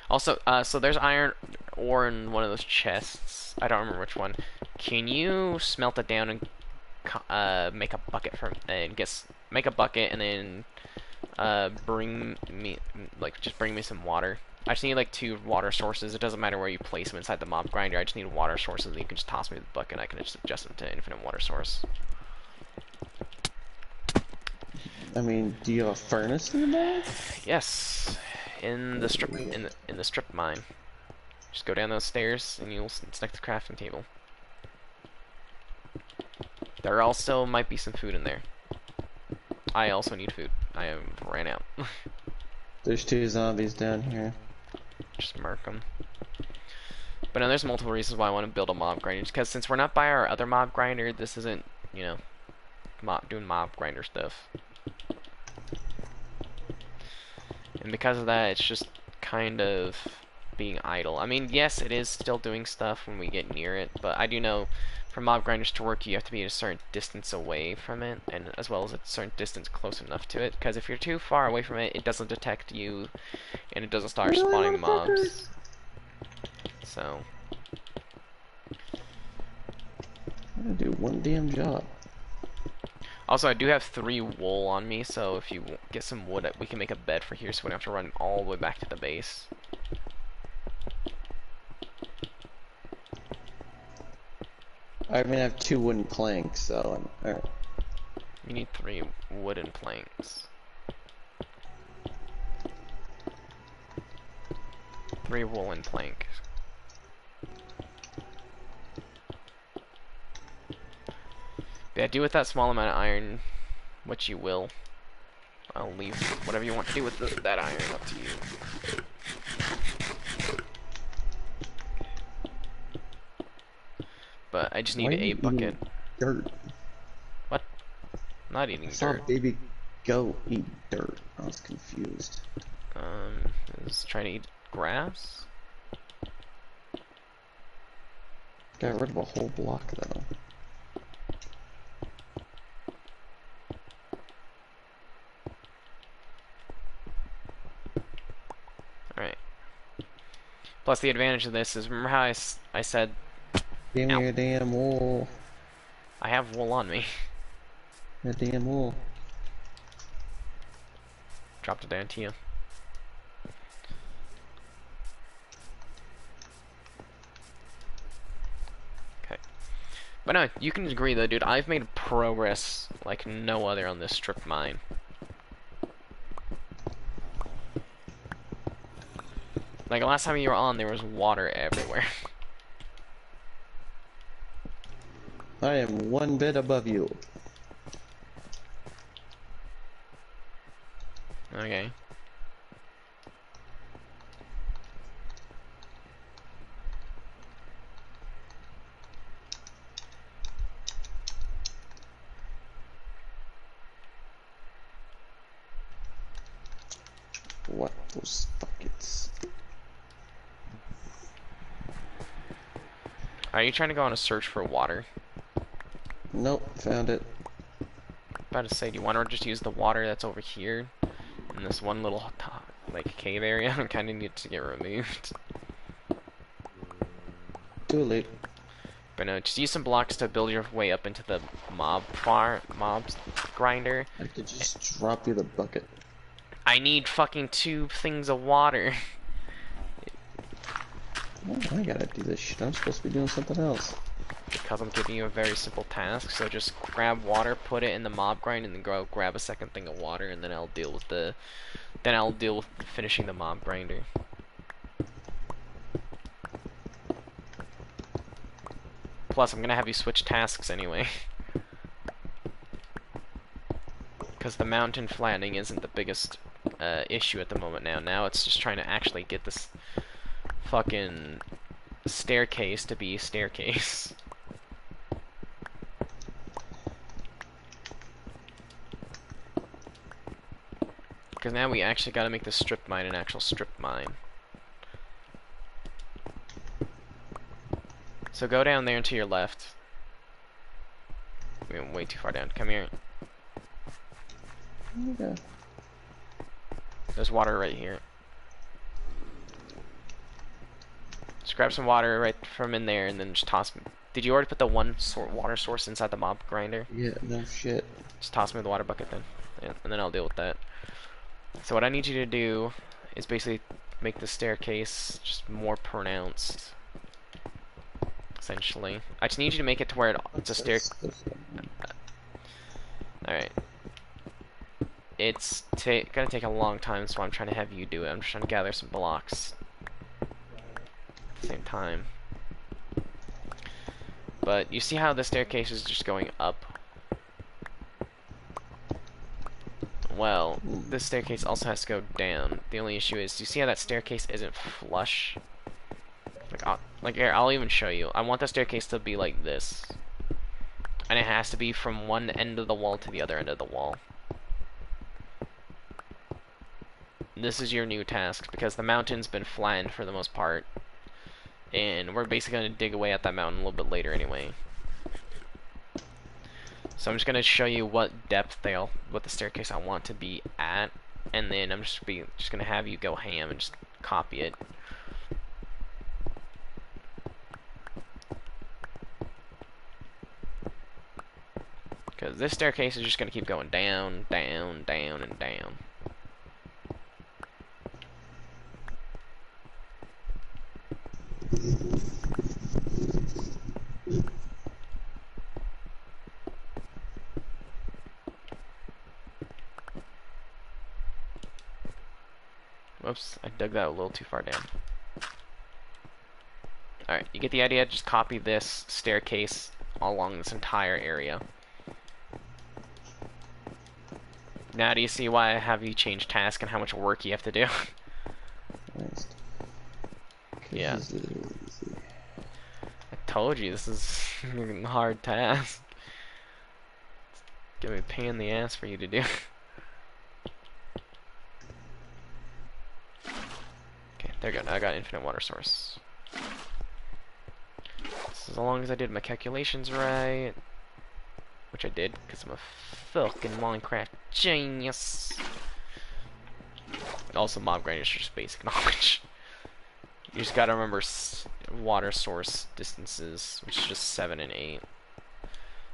Speaker 5: Also, so there's iron ore in one of those chests. I don't remember which one. Can you smelt it down and make a bucket from and make a bucket and then bring me just bring me some water. I just need like 2 water sources. It doesn't matter where you place them inside the mob grinder. I just need water sources. And you can just toss me the bucket and I can just adjust them to infinite water source.
Speaker 3: I mean, do you have a furnace in the mine?
Speaker 5: Yes, in the strip in the strip mine. Just go down those stairs and you'll select the crafting table. There also might be some food in there. I also need food. I have ran out.
Speaker 3: There's 2 zombies down here.
Speaker 5: Just mark them. But no, there's multiple reasons why I want to build a mob grinder. Because since we're not by our other mob grinder, this isn't, you know, doing mob grinder stuff. And because of that, it's just kind of being idle. I mean, yes, it is still doing stuff when we get near it, but I do know for mob grinders to work, you have to be at a certain distance away from it, and as well as a certain distance close enough to it, because if you're too far away from it, it doesn't detect you, and it doesn't start
Speaker 3: Really,
Speaker 5: spawning
Speaker 3: motherfucker?
Speaker 5: mobs. So,
Speaker 3: I'm gonna do one damn job.
Speaker 5: also, I do have 3 wool on me, so if you get some wood, we can make a bed for here, so we don't have to run all the way back to the base.
Speaker 3: I mean, I have 2 wooden planks, so alright.
Speaker 5: You need 3 wooden planks. 3 woolen planks. Yeah, do with that small amount of iron what you will. I'll leave whatever you want to do with that iron up to you. But I just need
Speaker 3: Why are
Speaker 5: a
Speaker 3: you
Speaker 5: bucket.
Speaker 3: eating dirt?
Speaker 5: What? I'm not eating
Speaker 3: I saw
Speaker 5: dirt.
Speaker 3: a baby goat eat dirt. I was confused.
Speaker 5: I was trying to eat grass.
Speaker 3: Got rid of a whole block though.
Speaker 5: Alright. Plus the advantage of this is, remember how I said
Speaker 3: Give me
Speaker 5: ow,
Speaker 3: your damn wool.
Speaker 5: I have wool on me.
Speaker 3: Your damn wool.
Speaker 5: Dropped it down to you. But no, you can agree though, dude. I've made progress like no other on this strip mine. Like last time you were on, there was water everywhere.
Speaker 3: I am one bit above you.
Speaker 5: Okay.
Speaker 3: What those buckets?
Speaker 5: Are you trying to go on a search for water?
Speaker 3: Nope, found it.
Speaker 5: About to say, do you want to just use the water that's over here in this one little like cave area? I kind of need to get removed.
Speaker 3: Too late.
Speaker 5: But no, just use some blocks to build your way up into the mob's grinder.
Speaker 3: I could just drop you the bucket.
Speaker 5: I need fucking 2 things of water.
Speaker 3: Oh, I gotta do this shit. I'm supposed to be doing something else.
Speaker 5: Because I'm giving you a very simple task, so just grab water, put it in the mob grind, and then go grab a second thing of water, and then I'll deal with finishing the mob grinder. Plus, I'm gonna have you switch tasks anyway. Because the mountain flattening isn't the biggest issue at the moment now. Now it's just trying to actually get this fucking staircase to be a staircase. Because now we actually gotta make this strip mine an actual strip mine. So go down there and to your left. We went way too far down. Come here.
Speaker 3: Okay.
Speaker 5: There's water right here. Just grab some water right from in there and then just toss me. Did you already put the one water source inside the mob grinder?
Speaker 3: Yeah, no shit.
Speaker 5: Just toss me the water bucket then. Yeah, and then I'll deal with that. So what I need you to do is basically make the staircase just more pronounced. Essentially. I just need you to make it to where it's a stair. Alright. It's gonna take a long time, so I'm trying to have you do it. I'm just trying to gather some blocks at the same time. But you see how the staircase is just going up? Well, this staircase also has to go down. The only issue is, you see how that staircase isn't flush? Like here, I'll even show you. I want the staircase to be like this. And it has to be from one end of the wall to the other end of the wall. This is your new task, because the mountain's been flattened for the most part. And we're basically going to dig away at that mountain a little bit later anyway. So I'm just going to show you what depth what the staircase I want to be at. And then I'm just going to have you go ham and just copy it. Because this staircase is just going to keep going down, down, down, and down. Whoops, I dug that a little too far down. Alright, you get the idea? Just copy this staircase all along this entire area. Now do you see why I have you change task and how much work you have to do?
Speaker 3: Nice.
Speaker 5: Yeah. I told you, this is a hard task. It's gonna be a pain in the ass for you to do. Okay, there you go. Now I got infinite water source. As long as I did my calculations right, which I did, because I'm a fucking Minecraft genius. Also, mob grinder is just basic knowledge. You just gotta remember water source distances, which is just 7 and 8.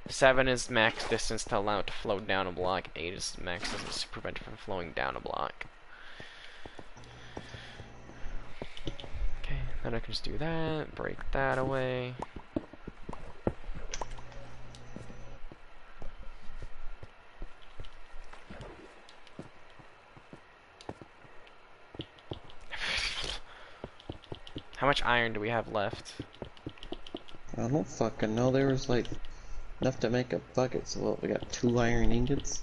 Speaker 5: 7 is max distance to allow it to flow down a block. 8 is max distance to prevent it from flowing down a block. Okay, then I can just do that, break that away. How much iron do we have left?
Speaker 3: I don't fucking know. There was like enough to make a bucket. So what? We got 2 iron ingots.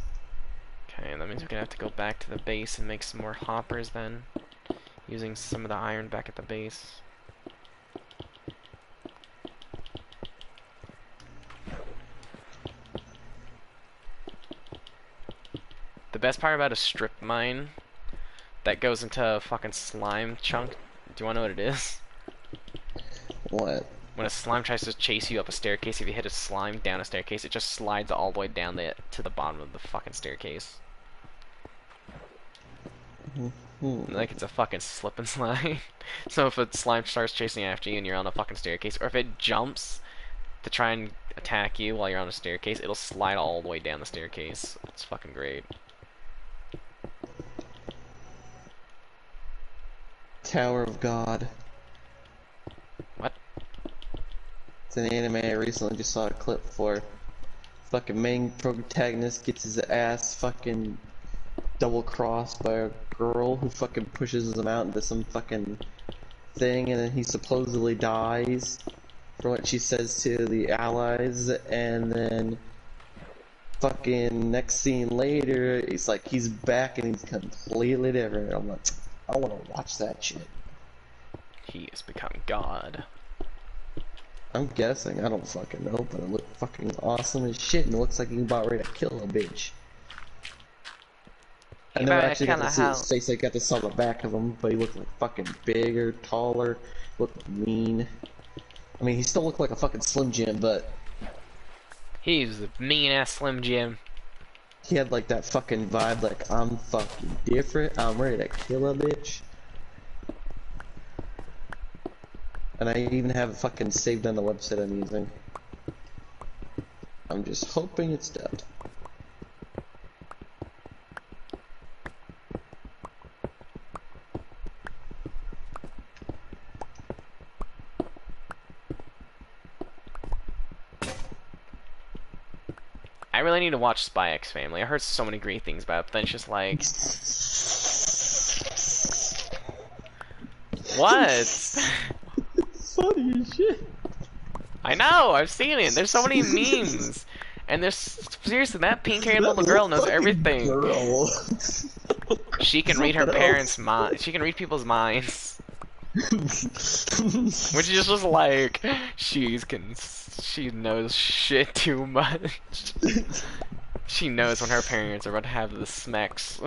Speaker 5: Okay, that means we're gonna have to go back to the base and make some more hoppers then. Using some of the iron back at the base. The best part about a strip mine that goes into a fucking slime chunk. Do you wanna know what it is?
Speaker 3: What?
Speaker 5: When a slime tries to chase you up a staircase, if you hit a slime down a staircase, it just slides all the way down to the bottom of the fucking staircase. Like it's a fucking slip and slide. So if a slime starts chasing after you and you're on a fucking staircase, or if it jumps to try and attack you while you're on a staircase, it'll slide all the way down the staircase. It's fucking great.
Speaker 3: Tower of God.
Speaker 5: What?
Speaker 3: It's an anime I recently just saw a clip for. Fucking main protagonist gets his ass fucking double crossed by a girl who fucking pushes him out into some fucking thing, and then he supposedly dies for what she says to the allies, and then fucking next scene later, it's like he's back and he's completely different. I'm like, I wanna watch that shit.
Speaker 5: He has become God.
Speaker 3: I'm guessing, I don't fucking know, but it looked fucking awesome as shit, and it looks like he about ready to kill a bitch. I
Speaker 2: You
Speaker 3: never
Speaker 2: better
Speaker 3: actually got
Speaker 2: kill
Speaker 3: to
Speaker 2: a
Speaker 3: see
Speaker 2: hoe.
Speaker 3: his face, I got to saw the back of him, but he looked like fucking bigger, taller, looked mean. I mean, he still looked like a fucking Slim Jim, but
Speaker 5: He's a mean ass Slim Jim.
Speaker 3: he had like that fucking vibe, like, I'm fucking different, I'm ready to kill a bitch. And I even have it fucking saved on the website I'm using. I'm just hoping it's dead.
Speaker 5: I really need to watch Spy X Family. I heard so many great things about it, but then it's just like... What?
Speaker 3: Funny as shit.
Speaker 5: I know, I've seen it. There's so many memes. And there's... Seriously, that pink-haired little girl knows everything.
Speaker 3: Girl.
Speaker 5: She can read her
Speaker 3: Fucking
Speaker 5: parents' mind. She can read people's minds. Which is just like... She knows shit too much. She knows when her parents are about to have the smacks.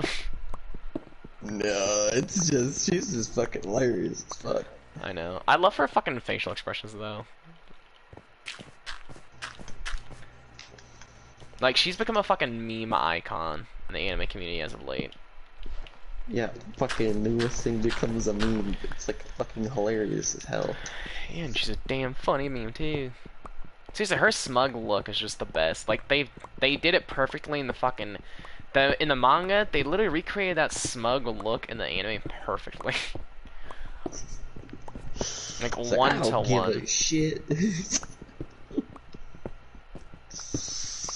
Speaker 3: No, it's just, she's just fucking hilarious as fuck.
Speaker 5: I know. I love her fucking facial expressions though. Like, she's become a fucking meme icon in the anime community as of late.
Speaker 3: Yeah, fucking newest thing becomes a meme. It's like fucking hilarious as hell.
Speaker 5: Yeah, and she's a damn funny meme too. Seriously, her smug look is just the best. Like, they did it perfectly in the fucking... in the manga, they literally recreated that smug look in the anime perfectly. Like,
Speaker 3: It's like,
Speaker 5: one
Speaker 3: I
Speaker 5: to
Speaker 3: don't give
Speaker 5: one.
Speaker 3: a shit.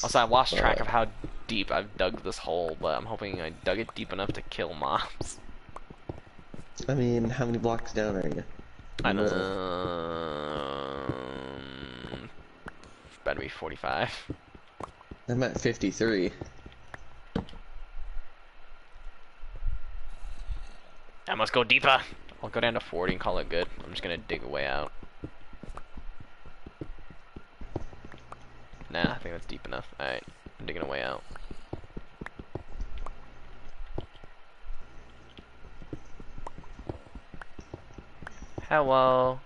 Speaker 5: Also, I lost track of how deep I've dug this hole, but I'm hoping I dug it deep enough to kill mobs.
Speaker 3: I mean, how many blocks down are you?
Speaker 5: I don't know. Better be 45.
Speaker 3: I'm at 53.
Speaker 5: I must go deeper. I'll go down to 40 and call it good. I'm just gonna dig a way out. Nah, I think that's deep enough. Alright, I'm digging a way out. Hello.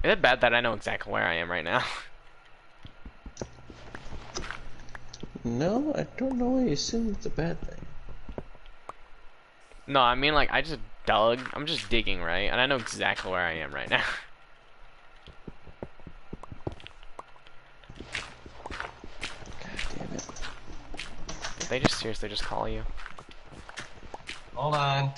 Speaker 5: Is it bad that I know exactly where I am right now?
Speaker 3: No, I don't know why you assume it's a bad thing.
Speaker 5: No, I mean, like, I just dug. I'm just digging, right? And I know exactly where I am right now.
Speaker 3: Damn it.
Speaker 5: Did they just seriously just call you?
Speaker 3: Hold on.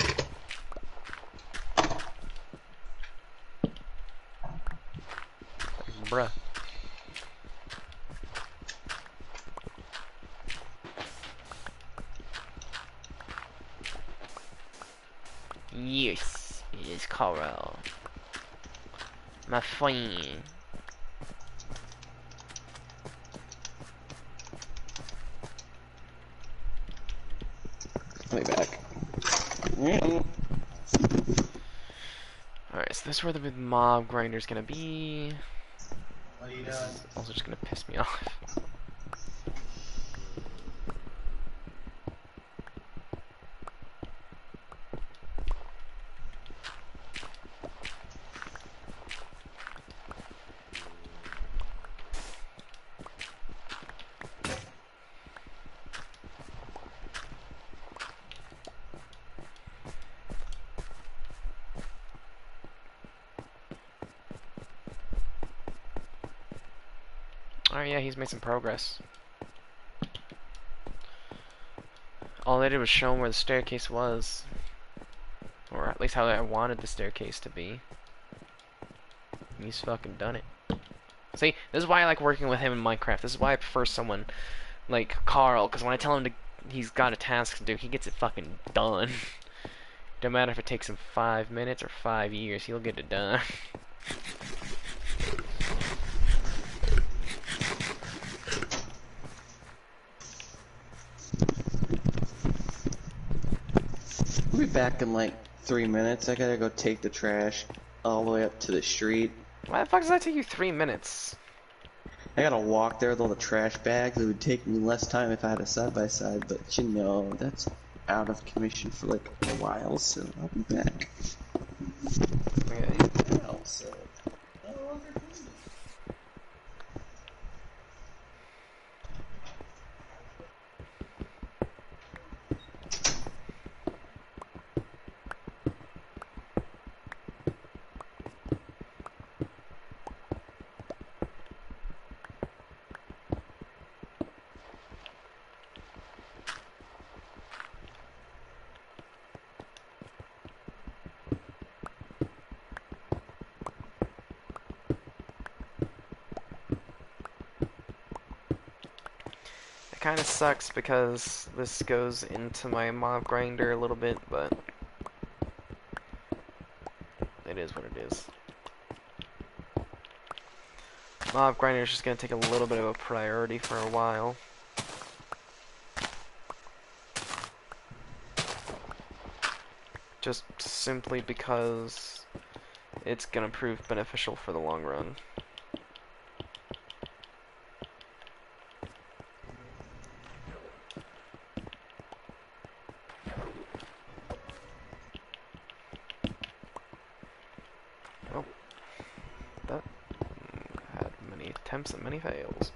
Speaker 5: Bruh. Yes, it is Coral. My friend.
Speaker 3: I'll be back. Yeah.
Speaker 5: Alright, so this is where the big mob grinder's gonna be.
Speaker 3: What are you
Speaker 5: This
Speaker 3: doing?
Speaker 5: is also just gonna piss me off. Alright, yeah, he's made some progress. All they did was show him where the staircase was. Or at least how I wanted the staircase to be. He's fucking done it. See, this is why I like working with him in Minecraft. This is why I prefer someone like Carl, because when I tell him to, he's got a task to do, he gets it fucking done. Don't matter if it takes him 5 minutes or 5 years, he'll get it done.
Speaker 3: I'll be back in like 3 minutes. I gotta go take the trash all the way up to the street.
Speaker 5: Why the fuck does that take you 3 minutes?
Speaker 3: I gotta walk there with all the trash bags. It would take me less time if I had a side-by-side, but you know, that's out of commission for like a while, so I'll be back.
Speaker 5: Okay.
Speaker 3: Well, so, no longer doing it.
Speaker 5: It kind of sucks because this goes into my mob grinder a little bit, but it is what it is. Mob grinder is just going to take a little bit of a priority for a while. Just simply because it's going to prove beneficial for the long run. Oh, that had many attempts and many fails.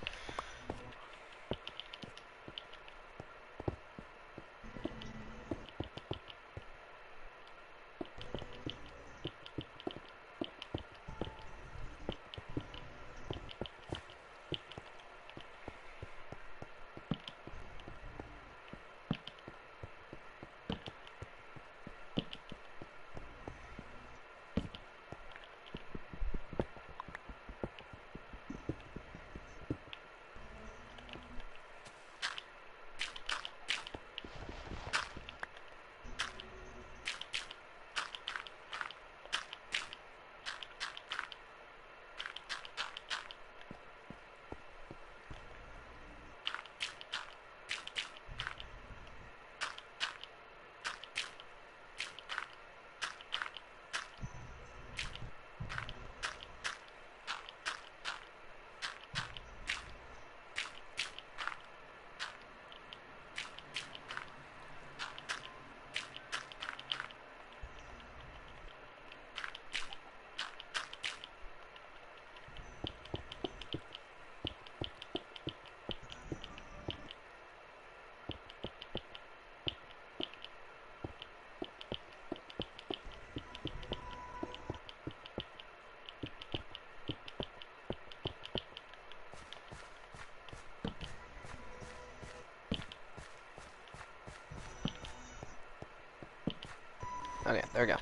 Speaker 5: Okay, there we go.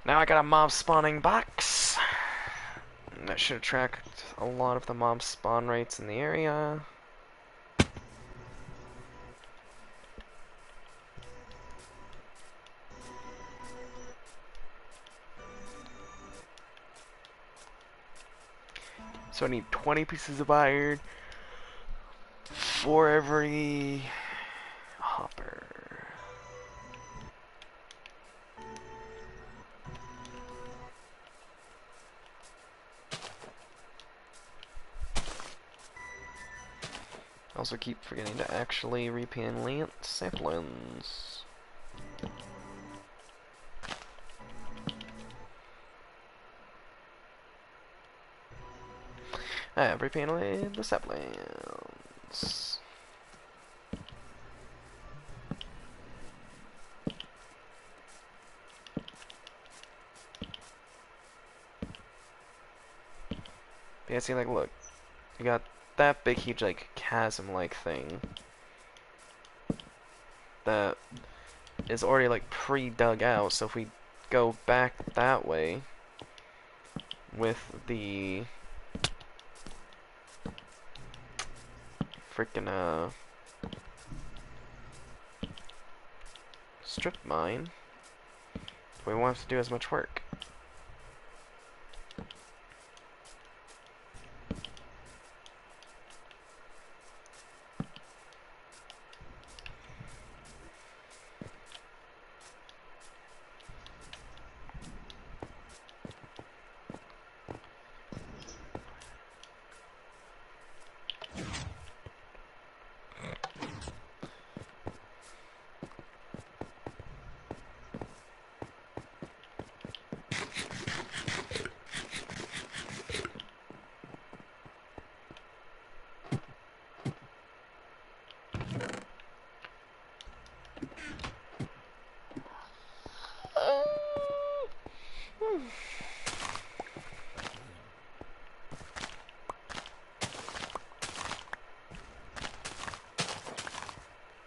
Speaker 5: Now I got a mob spawning box. That should attract a lot of the mob spawn rates in the area. So I need 20 pieces of iron for every hopper. I also keep forgetting to actually replant saplings. I have replanted the saplings. Yeah, see, like, look. You got that big, huge, like, chasm-like thing that is already, like, pre-dug out, so if we go back that way with the freaking, strip mine, we won't have to do as much work.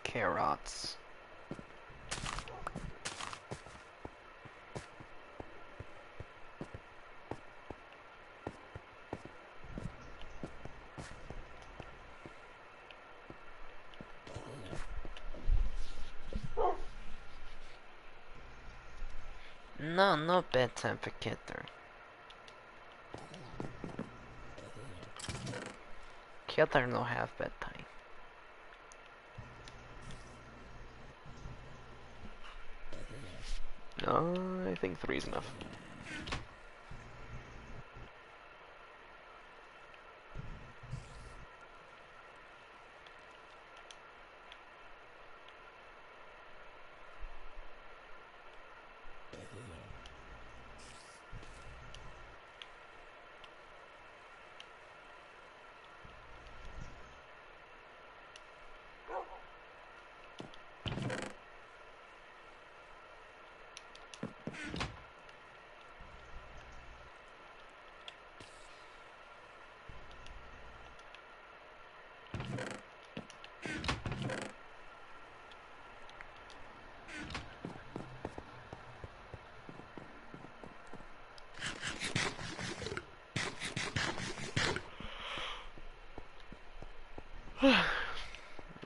Speaker 5: Carrots. No, no bedtime for Kitter. Kitter no have bedtime. No, I think 3 is enough.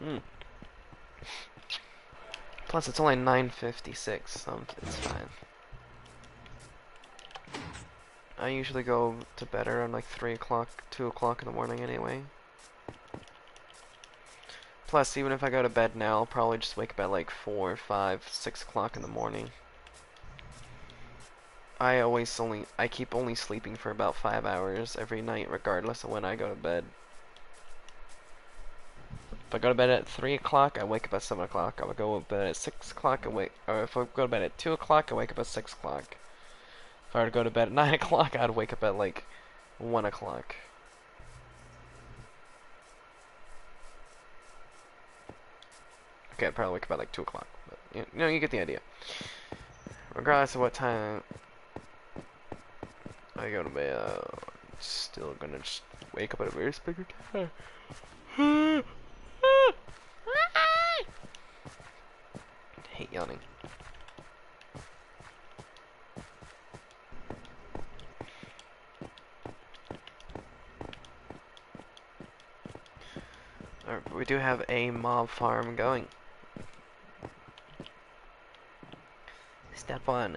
Speaker 5: Mm. Plus, it's only 9:56, so it's fine. I usually go to bed around like 3 o'clock, 2 o'clock in the morning anyway. Plus, even if I go to bed now, I'll probably just wake up at like 4, 5, 6 o'clock in the morning. I keep only sleeping for about 5 hours every night, regardless of when I go to bed. If I go to bed at 3 o'clock, I wake up at 7 o'clock. I would go to bed at 6 o'clock, or if I go to bed at 2 o'clock, I wake up at 6 o'clock. If I were to go to bed at 9 o'clock, I'd wake up at like 1 o'clock. Okay, I'd probably wake up at like 2 o'clock. But, you know, you get the idea. Regardless of what time I go to bed, I'm still gonna just wake up at a very specific time. Hate yawning. Alright, we do have a mob farm going. Step 1.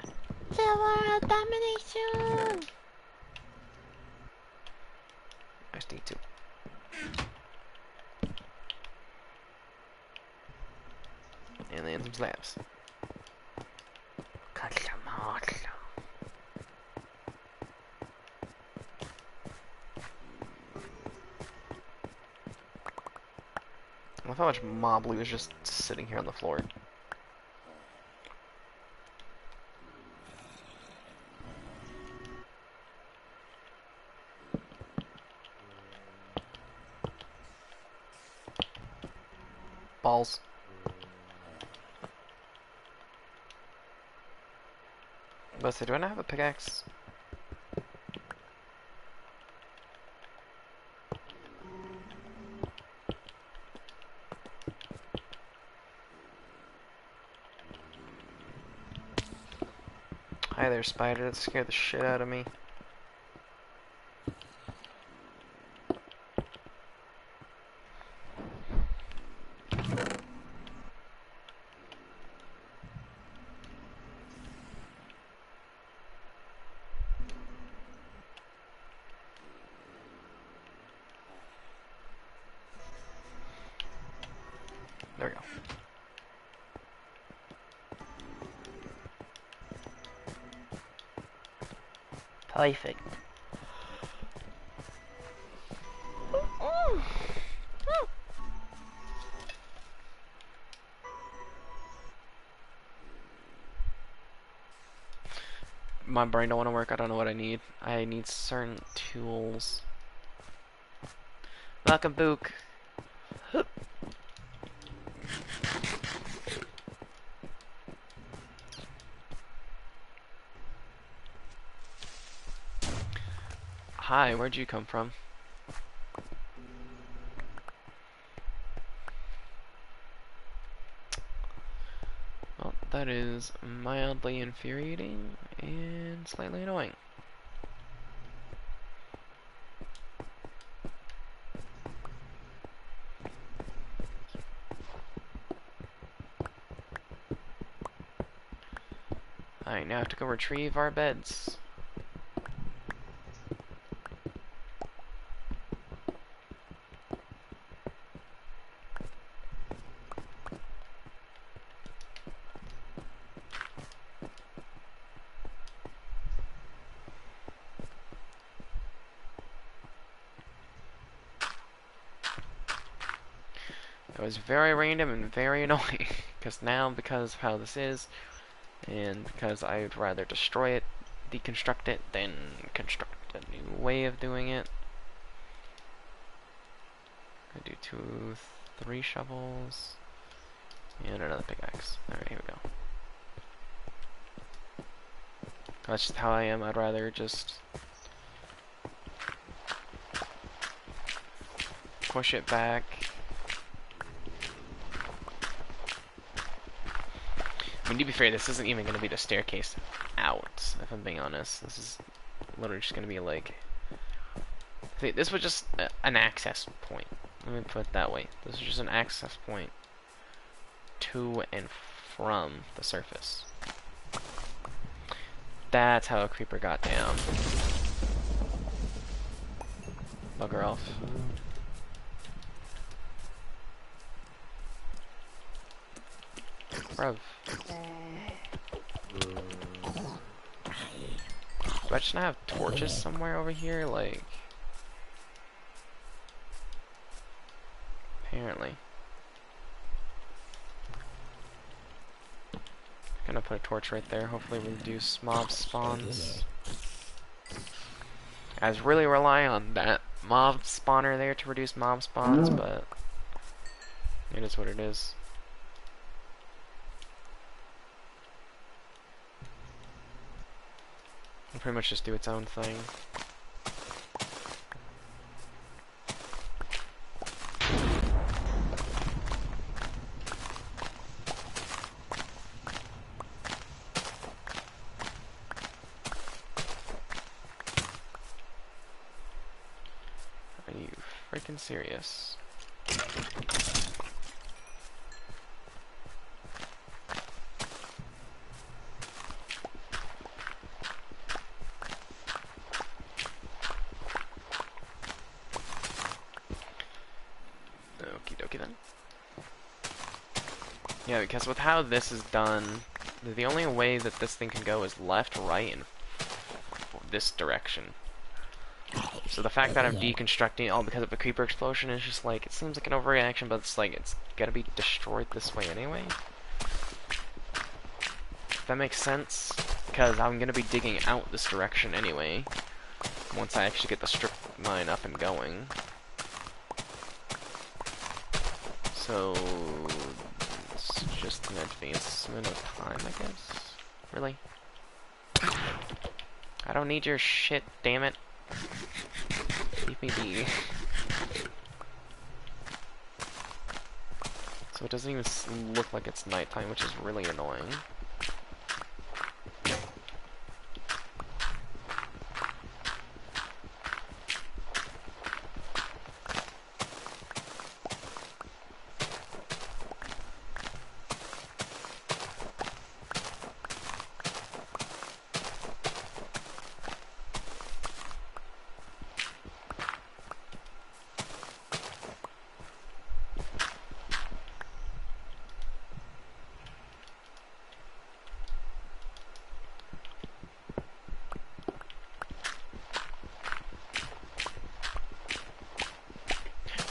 Speaker 2: Silver domination!
Speaker 5: I just need to. And then some slabs. Cut some more. I love how much mob loot is just sitting here on the floor. Balls. But do I not have a pickaxe? Hi there, spider. That scared the shit out of me. There we go.
Speaker 2: Perfect.
Speaker 5: My brain don't want to work. I don't know what I need. I need certain tools. Welcome, Book. Hi, where'd you come from? Well, that is mildly infuriating and slightly annoying. Alright, now I have to go retrieve our beds. It was very random and very annoying, because now, because of how this is, and because I'd rather destroy it, deconstruct it, than construct a new way of doing it. I do 2, 3 shovels, and another pickaxe. Alright, here we go. That's just how I am. I'd rather just push it back. I mean, to be fair, this isn't even going to be the staircase out, if I'm being honest. This is literally just going to be like... See, this was just an access point. Let me put it that way. This is just an access point to and from the surface. That's how a creeper got down. Bugger off. Bruv. Do I just not have torches somewhere over here? Like... Apparently. Gonna put a torch right there, hopefully reduce mob spawns. I was really relying on that mob spawner there to reduce mob spawns, but it is what it is. It'll pretty much just do its own thing. Are you freaking serious? Yeah, because with how this is done, the only way that this thing can go is left, right, and this direction. So the fact that I'm deconstructing it all because of a creeper explosion is just like, it seems like an overreaction, but it's like, it's gonna be destroyed this way anyway. If that makes sense? Because I'm gonna be digging out this direction anyway, once I actually get the strip mine up and going. So, it's just an advancement of time, I guess? Really? I don't need your shit, damn it. Leave me be. So it doesn't even look like it's nighttime, which is really annoying.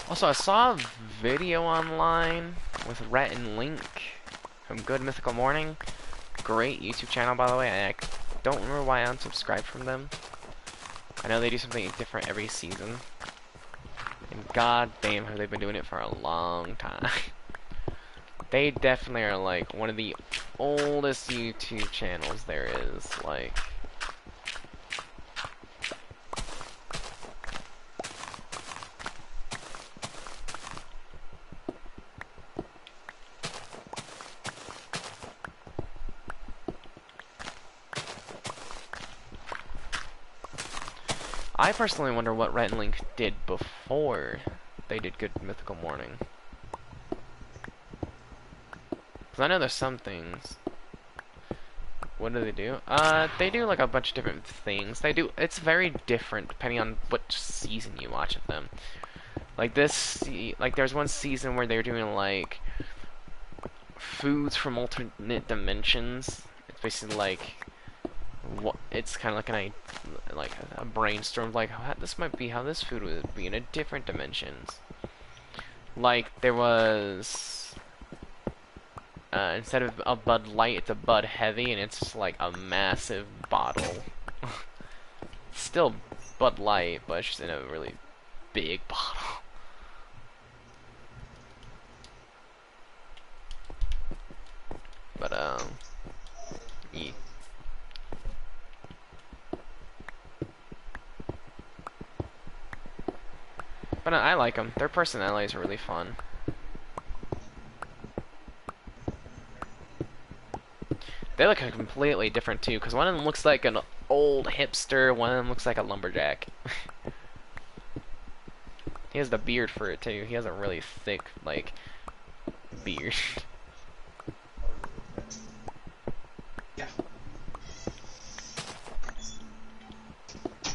Speaker 5: Also, I saw a video online with Rhett and Link from Good Mythical Morning. Great YouTube channel, by the way. I don't remember why I unsubscribed from them. I know they do something different every season. And god damn, have they been doing it for a long time. They definitely are like one of the oldest YouTube channels there is. Like, I personally wonder what Rhett and Link did before they did Good Mythical Morning. Because I know there's some things. What do? They do like a bunch of different things. It's very different depending on what season you watch of them. Like there's one season where they're doing like foods from alternate dimensions. It's basically like, it's kind of like a brainstorm, like this might be how this food would be in a different dimensions. Like there was instead of a Bud Light, it's a Bud Heavy, and it's like a massive bottle. Still Bud Light, but it's just in a really big bottle. But yeah. But I like them. Their personalities are really fun. They look completely different too, because one of them looks like an old hipster, one of them looks like a lumberjack. He has the beard for it too. He has a really thick, like, beard.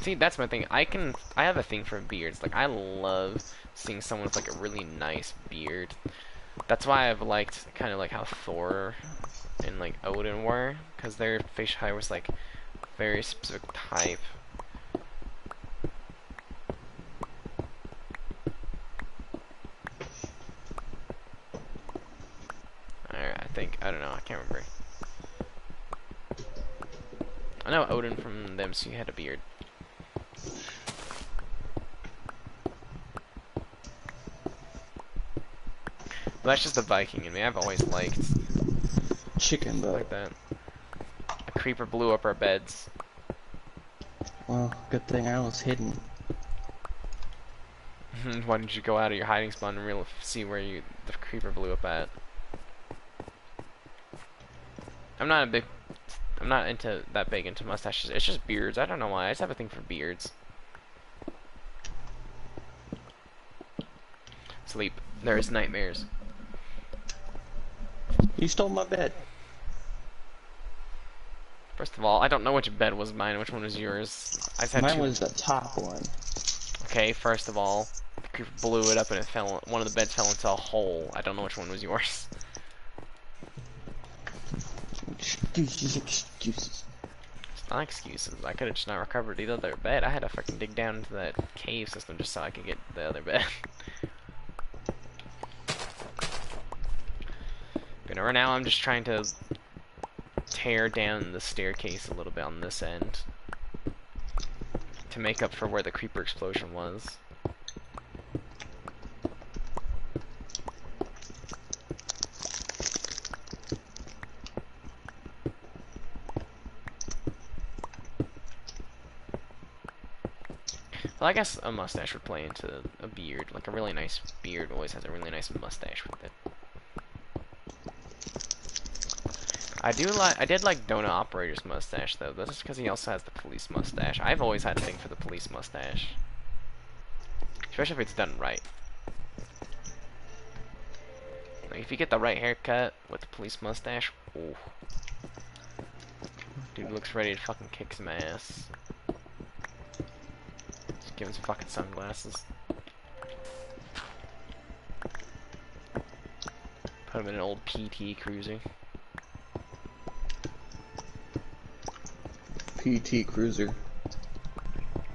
Speaker 5: See, that's my thing. I have a thing for beards. Like, I love seeing someone with like a really nice beard. That's why I've liked kind of like how Thor and like Odin were, because their facial hair was like very specific type. Alright, I don't know, I can't remember. I know Odin from them, so he had a beard. But that's just the Viking in me. I've always liked
Speaker 3: chicken butt.
Speaker 5: Like that. A creeper blew up our beds.
Speaker 3: Well, good thing I was hidden.
Speaker 5: Why didn't you go out of your hiding spot and see where the creeper blew up at? I'm not that big into mustaches. It's just beards. I don't know why. I just have a thing for beards. Sleep. There is nightmares.
Speaker 3: You stole my bed.
Speaker 5: First of all, I don't know which bed was mine and which one was yours. I just had
Speaker 3: Mine
Speaker 5: two.
Speaker 3: was the top one.
Speaker 5: Okay, first of all, the creeper blew it up and one of the beds fell into a hole. I don't know which one was yours.
Speaker 3: Excuses.
Speaker 5: It's not excuses. I could have just not recovered the other bed. I had to fucking dig down into that cave system just so I could get the other bed. But right now I'm just trying to tear down the staircase a little bit on this end to make up for where the creeper explosion was. Well, I guess a mustache would play into a beard. Like a really nice beard always has a really nice mustache with it. I did like Donut Operator's mustache though. That's just because he also has the police mustache. I've always had a thing for the police mustache, especially if it's done right. Like if you get the right haircut with the police mustache, ooh, dude looks ready to fucking kick some ass. Just give him some fucking sunglasses. Put him in an old PT Cruiser.
Speaker 3: PT Cruiser.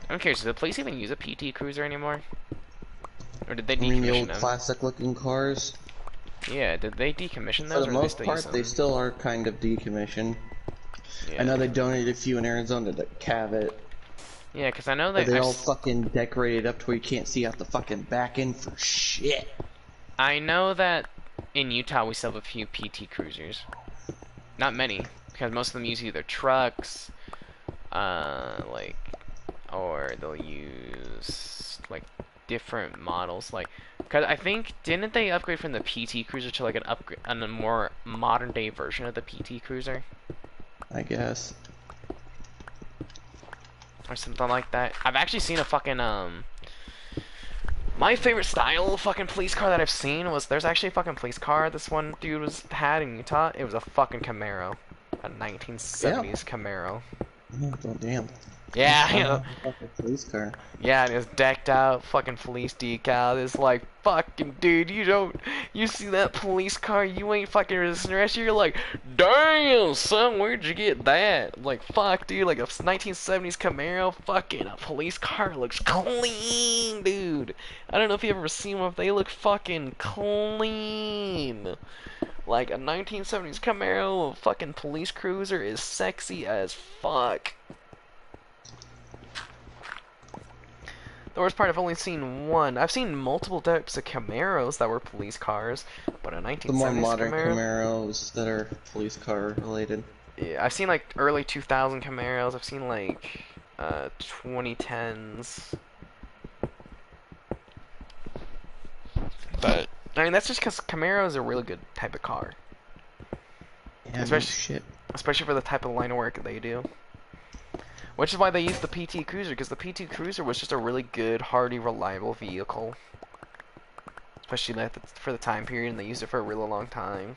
Speaker 5: I'm curious, do the police even use a PT Cruiser anymore? Or did they
Speaker 3: I mean the
Speaker 5: decommission
Speaker 3: old
Speaker 5: them?
Speaker 3: classic looking cars?
Speaker 5: Yeah, did they decommission
Speaker 3: For
Speaker 5: those
Speaker 3: the
Speaker 5: or do they
Speaker 3: most
Speaker 5: still
Speaker 3: part,
Speaker 5: use them?
Speaker 3: they still are kind of decommissioned.
Speaker 5: Yeah.
Speaker 3: I know they donated a few in Arizona to Cavett,
Speaker 5: Yeah, because I know
Speaker 3: but
Speaker 5: that
Speaker 3: they all fucking decorated up to where you can't see out the fucking back end for shit.
Speaker 5: I know that in Utah we still have a few PT Cruisers. Not many, because most of them use either trucks, like, or they'll use like different models, like, because I think didn't they upgrade from the PT Cruiser to like an upgrade, a more modern day version of the PT Cruiser,
Speaker 3: I guess.
Speaker 5: or something like that? I've actually seen a fucking my favorite style of fucking police car that I've seen was there's actually a fucking police car this one dude had in Utah. It was a fucking Camaro, a 1970s Camaro.
Speaker 3: Oh damn.
Speaker 5: Yeah,
Speaker 3: I
Speaker 5: you
Speaker 3: don't
Speaker 5: know.
Speaker 3: have a fucking police car.
Speaker 5: Yeah, and it's decked out, fucking police decal. It's like, fucking dude, you see that police car, you ain't fucking resisting. You're like, damn, son, where'd you get that? Like, fuck, dude, like a 1970s Camaro, fucking a police car looks clean, dude. I don't know if you ever seen one, but they look fucking clean. Like a 1970s Camaro, a fucking police cruiser is sexy as fuck. The worst part, I've only seen one. I've seen multiple types of Camaros that were police cars, but a 1970s
Speaker 3: The more modern
Speaker 5: Camaro.
Speaker 3: Camaros that are police car related.
Speaker 5: Yeah, I've seen like early 2000 Camaros. I've seen like 2010s. But I mean, that's just because Camaro is a really good type of car,
Speaker 3: Yeah, no
Speaker 5: Especially-
Speaker 3: shit.
Speaker 5: especially for the type of line of work they do. Which is why they used the PT Cruiser, because the PT Cruiser was just a really good, hardy, reliable vehicle. Especially for the time period, and they used it for a really long time.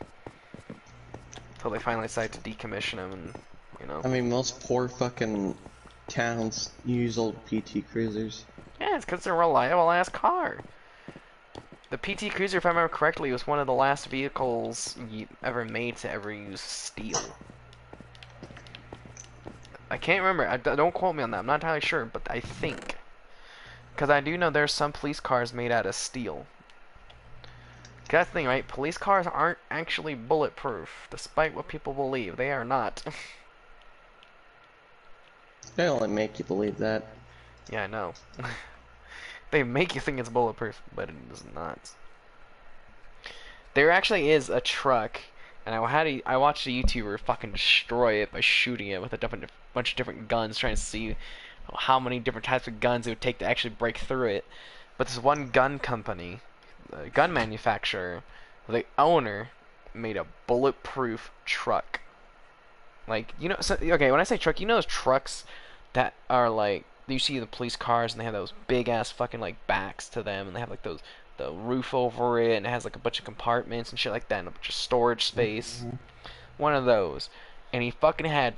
Speaker 5: Until they finally decided to decommission them, and, you know.
Speaker 3: I mean, most poor fucking towns use old PT Cruisers.
Speaker 5: Yeah, it's because it's a reliable-ass car. The PT Cruiser, if I remember correctly, was one of the last vehicles ever made to ever use steel. I can't remember. Don't quote me on that. I'm not entirely sure, but I think. Because I do know there's some police cars made out of steel. 'Cause that's the thing, right? Police cars aren't actually bulletproof, despite what people believe. They are not.
Speaker 3: They only make you believe that.
Speaker 5: Yeah, I know. They make you think it's bulletproof, but it is not. There actually is a truck, and I watched a YouTuber fucking destroy it by shooting it with a bunch of different guns, trying to see how many different types of guns it would take to actually break through it. But this one gun company, a gun manufacturer, the owner made a bulletproof truck. Like, you know, so, okay, when I say truck, you know those trucks that are like, you see the police cars and they have those big ass fucking like backs to them, and they have like the roof over it, and it has like a bunch of compartments and shit like that, and a bunch of storage space. One of those. And he fucking had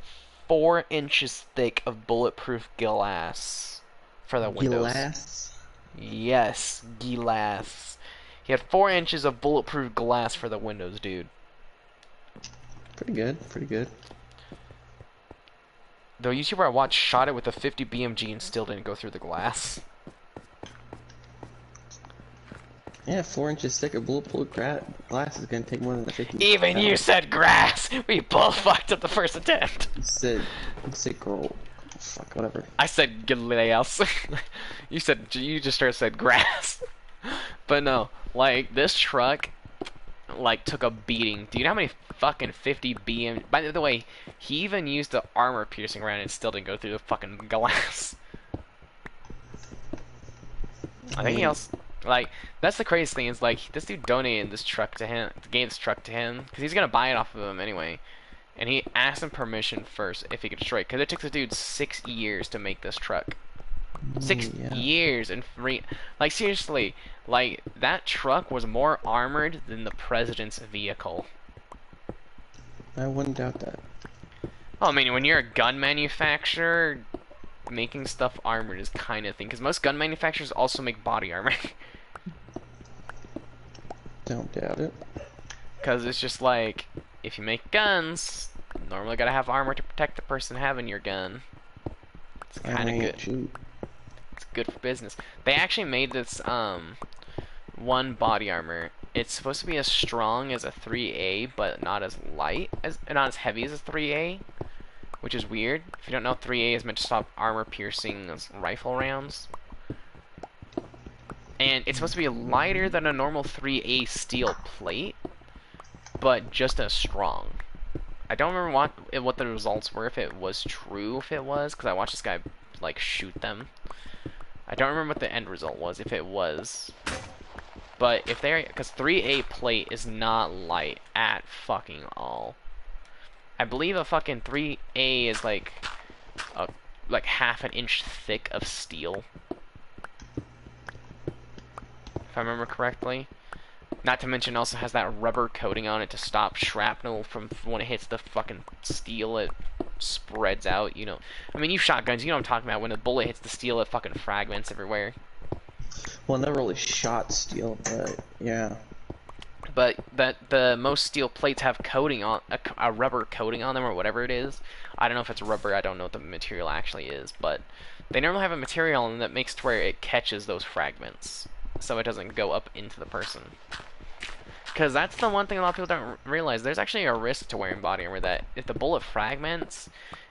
Speaker 5: 4 inches thick of bulletproof glass for the windows.
Speaker 3: Glass?
Speaker 5: Yes, glass. He had 4 inches of bulletproof glass for the windows, dude.
Speaker 3: Pretty good, pretty good.
Speaker 5: The YouTuber I watched shot it with a 50 BMG and still didn't go through the glass.
Speaker 3: Yeah, 4 inches thick of bulletproof glass is gonna take more than a 50.
Speaker 5: Even you said grass! We both fucked up the first attempt!
Speaker 3: You said girl. Fuck, whatever.
Speaker 5: I said glass. You just said grass. But no, like, this truck, like, took a beating. Do you know how many fucking 50 BM... By the way, he even used the armor-piercing round and it still didn't go through the fucking glass. I think he also... Like, that's the craziest thing is, like, this dude donated this truck to him, gave this truck to him, because he's gonna buy it off of him anyway. And he asked him permission first if he could destroy it, because it took the dude 6 years to make this truck. 6 years and like, seriously, like, that truck was more armored than the president's vehicle.
Speaker 3: I wouldn't doubt that.
Speaker 5: Well, I mean, when you're a gun manufacturer, making stuff armored is kind of thing, because most gun manufacturers also make body armor.
Speaker 3: Don't doubt it.
Speaker 5: Because it's just like, if you make guns, normally gotta have armor to protect the person having your gun. It's kind of good.
Speaker 3: Shoot.
Speaker 5: It's good for business. They actually made this one body armor. It's supposed to be as strong as a 3A, but not as not as heavy as a 3A, which is weird. If you don't know, 3A is meant to stop armor-piercing rifle rounds. And it's supposed to be lighter than a normal 3A steel plate, but just as strong. I don't remember what the results were, if it was true, if it was, because I watched this guy, like, shoot them. I don't remember what the end result was, if it was. But if they're, because 3A plate is not light at fucking all. I believe a fucking 3A is like half an inch thick of steel, if I remember correctly. Not to mention, also has that rubber coating on it to stop shrapnel from when it hits the fucking steel. It spreads out, you know. I mean, you shotguns, you know what I'm talking about. When a bullet hits the steel, it fucking fragments everywhere.
Speaker 3: Well, I never really shot steel, but yeah.
Speaker 5: But the most steel plates have coating on a rubber coating on them, or whatever it is. I don't know if it's rubber. I don't know what the material actually is, but they normally have a material on them that makes it to where it catches those fragments, so it doesn't go up into the person. Because that's the one thing a lot of people don't realize. There's actually a risk to wearing body armor, that if the bullet fragments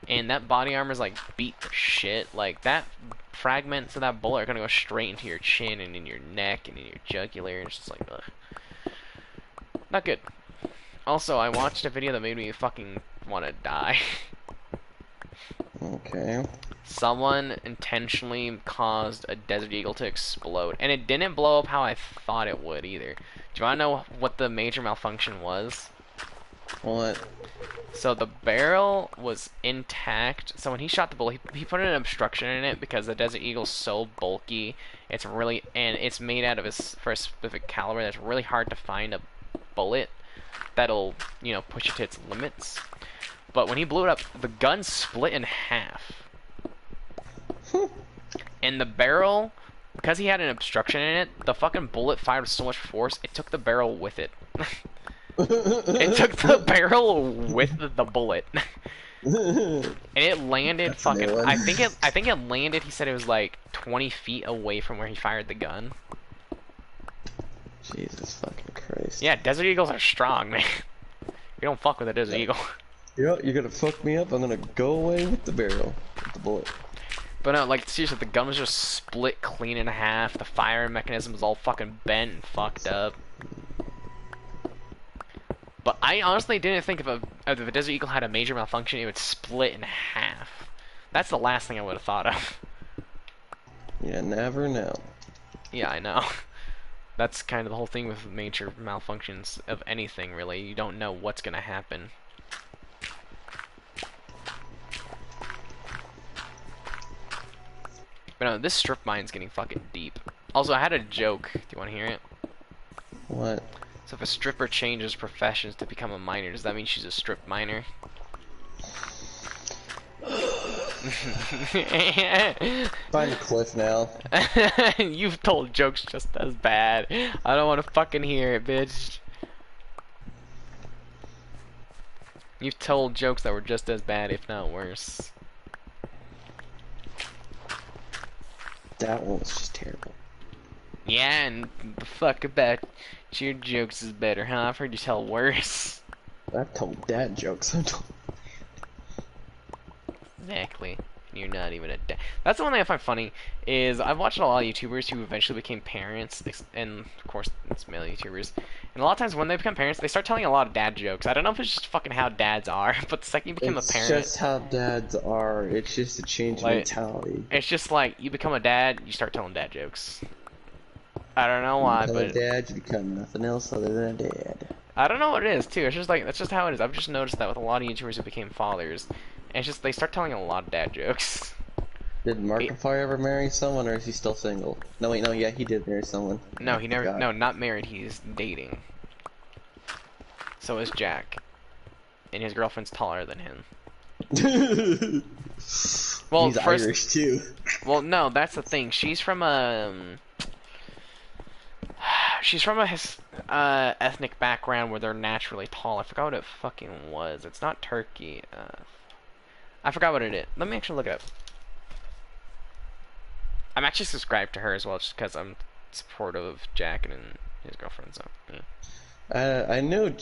Speaker 5: and that body armor is like beat to shit, like that fragments of that bullet are gonna go straight into your chin and in your neck and in your jugular, and it's just like, ugh. Not good. Also, I watched a video that made me fucking want to die.
Speaker 3: Okay.
Speaker 5: Someone intentionally caused a Desert Eagle to explode, and it didn't blow up how I thought it would either. Do you want to know what the major malfunction was?
Speaker 3: What?
Speaker 5: So the barrel was intact. So when he shot the bullet, he put an obstruction in it because the Desert Eagle's so bulky. It's really, and it's made out of for a specific caliber that's really hard to find a bullet that'll, you know, push it to its limits. But when he blew it up, the gun split in half. And the barrel, because he had an obstruction in it, the fucking bullet fired with so much force, it took the barrel with it. It took the barrel with the bullet. And it landed
Speaker 3: That's fucking,
Speaker 5: I think it landed, he said it was like 20 feet away from where he fired the gun.
Speaker 3: Jesus fucking Christ.
Speaker 5: Yeah, Desert Eagles are strong, man. You don't fuck with a Desert Eagle.
Speaker 3: You're gonna fuck me up, I'm gonna go away with the barrel, with the bullet.
Speaker 5: But no, like, seriously, the gun was just split clean in half, the firing mechanism was all fucking bent and fucked up. But I honestly didn't think if a Desert Eagle had a major malfunction, it would split in half. That's the last thing I would have thought of.
Speaker 3: You never know.
Speaker 5: Yeah, I know. That's kind of the whole thing with major malfunctions of anything, really. You don't know what's gonna happen. But no, this strip mine's getting fucking deep. Also, I had a joke. Do you want to hear it?
Speaker 3: What?
Speaker 5: So if a stripper changes professions to become a miner, does that mean she's a strip miner?
Speaker 3: Find a cliff now.
Speaker 5: You've told jokes just as bad. I don't want to fucking hear it, bitch. You've told jokes that were just as bad, if not worse.
Speaker 3: That one was just terrible.
Speaker 5: Yeah, and the fuck about your jokes is better, huh? I've heard you tell worse.
Speaker 3: I've told dad jokes.
Speaker 5: Exactly. You're not even a dad. That's the one thing I find funny, is I've watched a lot of YouTubers who eventually became parents, and of course it's male YouTubers, and a lot of times when they become parents, they start telling a lot of dad jokes. I don't know if it's just fucking how dads are, but the second you become a
Speaker 3: It's
Speaker 5: parent,
Speaker 3: just how dads are. It's just a change in
Speaker 5: like,
Speaker 3: mentality.
Speaker 5: it's just like, you become a dad, you start telling dad jokes. I don't know
Speaker 3: You
Speaker 5: why,
Speaker 3: become a
Speaker 5: but
Speaker 3: dad, you become nothing else other than a dad.
Speaker 5: I don't know what it is too. It's just like, that's just how it is. I've just noticed that with a lot of YouTubers who became fathers, and it's just they start telling a lot of dad jokes.
Speaker 3: Did Markiplier ever marry someone, or is he still single? No, wait, no, yeah, he did marry someone.
Speaker 5: No,
Speaker 3: I
Speaker 5: he never.
Speaker 3: forgot.
Speaker 5: No, not married. He's dating. So is Jack, and his girlfriend's taller than him. Well,
Speaker 3: He's
Speaker 5: first,
Speaker 3: Irish too.
Speaker 5: well, no, that's the thing. She's from a, ethnic background where they're naturally tall. I forgot what it fucking was. It's not Turkey. I forgot what it is. Let me actually look it up. I'm actually subscribed to her as well, just because I'm supportive of Jack and his girlfriend. So yeah.
Speaker 3: I know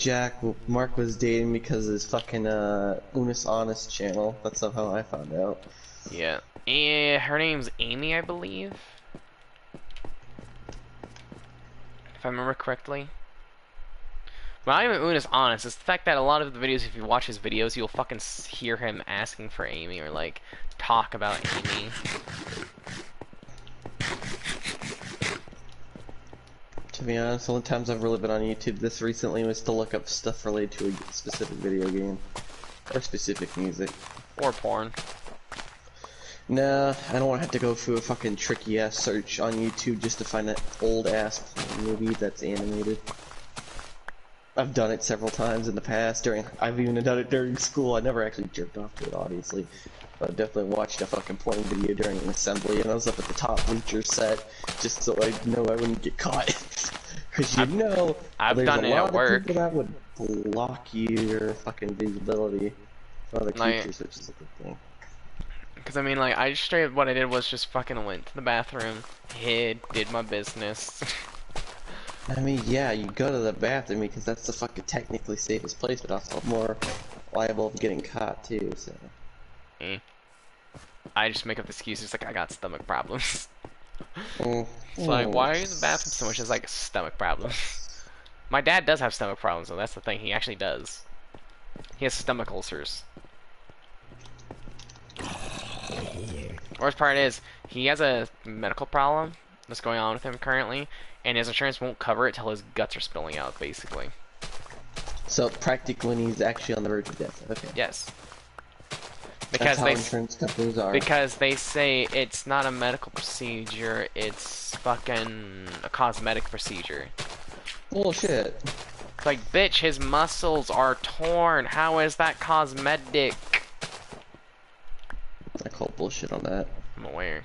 Speaker 3: Mark was dating because of his fucking Unis Honest channel. That's somehow I found out.
Speaker 5: Yeah. And her name's Amy, I believe. If I remember correctly. Well, not even Una's honest. It's the fact that a lot of the videos, if you watch his videos, you'll fucking hear him asking for Amy or like talk about Amy.
Speaker 3: To be honest, the only times I've really been on YouTube this recently was to look up stuff related to a specific video game or specific music.
Speaker 5: Or porn.
Speaker 3: Nah, I don't want to have to go through a fucking tricky ass search on YouTube just to find that old ass porn movie that's animated. I've done it several times in the past. I've even done it during school. I never actually jerked off to it, obviously. But I definitely watched a fucking porn video during an assembly, and I was up at the top bleacher set just so I know I wouldn't get caught. Because
Speaker 5: I've
Speaker 3: there's
Speaker 5: done
Speaker 3: a
Speaker 5: it
Speaker 3: lot
Speaker 5: at
Speaker 3: of
Speaker 5: work.
Speaker 3: people that would block your fucking visibility for other
Speaker 5: Like,
Speaker 3: teachers, which is a good thing.
Speaker 5: because I mean, like, I just straight what I did was just fucking went to the bathroom, hid, did my business.
Speaker 3: I mean, yeah, you go to the bathroom because that's the fucking technically safest place, but also more liable of getting caught too. So.
Speaker 5: I just make up excuses like I got stomach problems.
Speaker 3: Mm.
Speaker 5: It's like, why are you in the bathroom so much? It's like stomach problems. My dad does have stomach problems, though. That's the thing. He actually does. He has stomach ulcers. Worst part is, he has a medical problem that's going on with him currently, and his insurance won't cover it till his guts are spilling out, basically.
Speaker 3: So practically, when he's actually on the verge of death. Okay.
Speaker 5: Yes.
Speaker 3: That's how insurance companies are.
Speaker 5: Because they say it's not a medical procedure, it's fucking a cosmetic procedure.
Speaker 3: Bullshit.
Speaker 5: It's like, bitch, his muscles are torn. How is that cosmetic?
Speaker 3: I call bullshit on that.
Speaker 5: I'm aware.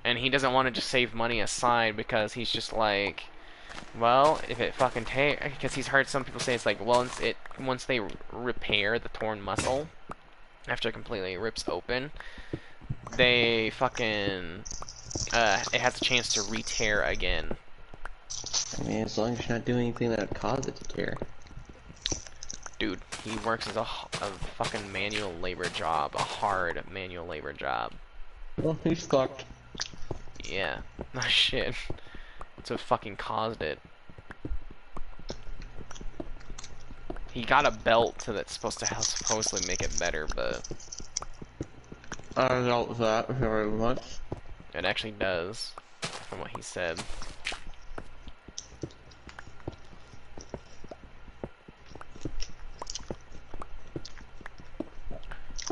Speaker 5: And he doesn't want to just save money aside because he's just like, well, if it fucking because he's heard some people say it's like, well, once they repair the torn muscle after it completely rips open, they fucking it has a chance to re-tear again.
Speaker 3: I mean, as long as you're not doing anything that would cause it to tear.
Speaker 5: Dude, he works as a fucking manual labor job, a hard manual labor job.
Speaker 3: Well, he's fucked.
Speaker 5: Yeah. Oh shit. That's what fucking caused it. He got a belt that's supposed to supposedly make it better, but
Speaker 3: I don't know that very much.
Speaker 5: it actually does, from what he said.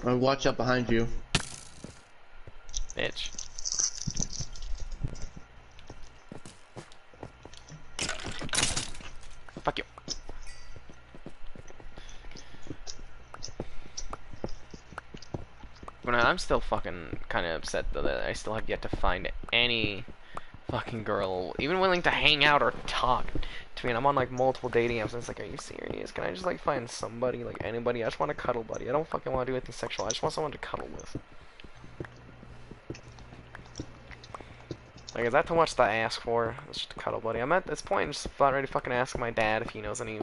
Speaker 3: Watch out behind you.
Speaker 5: Bitch. Fuck you. But I'm still fucking kind of upset though that I still have yet to find any fucking girl even willing to hang out or talk to me. And I'm on like multiple dating apps and it's like, are you serious? Can I just like find somebody, like anybody? I just want a cuddle buddy. I don't fucking want to do anything sexual. I just want someone to cuddle with. Like, is that too much to ask for? It's just a cuddle buddy. I'm at this point just about ready to fucking ask my dad if he knows any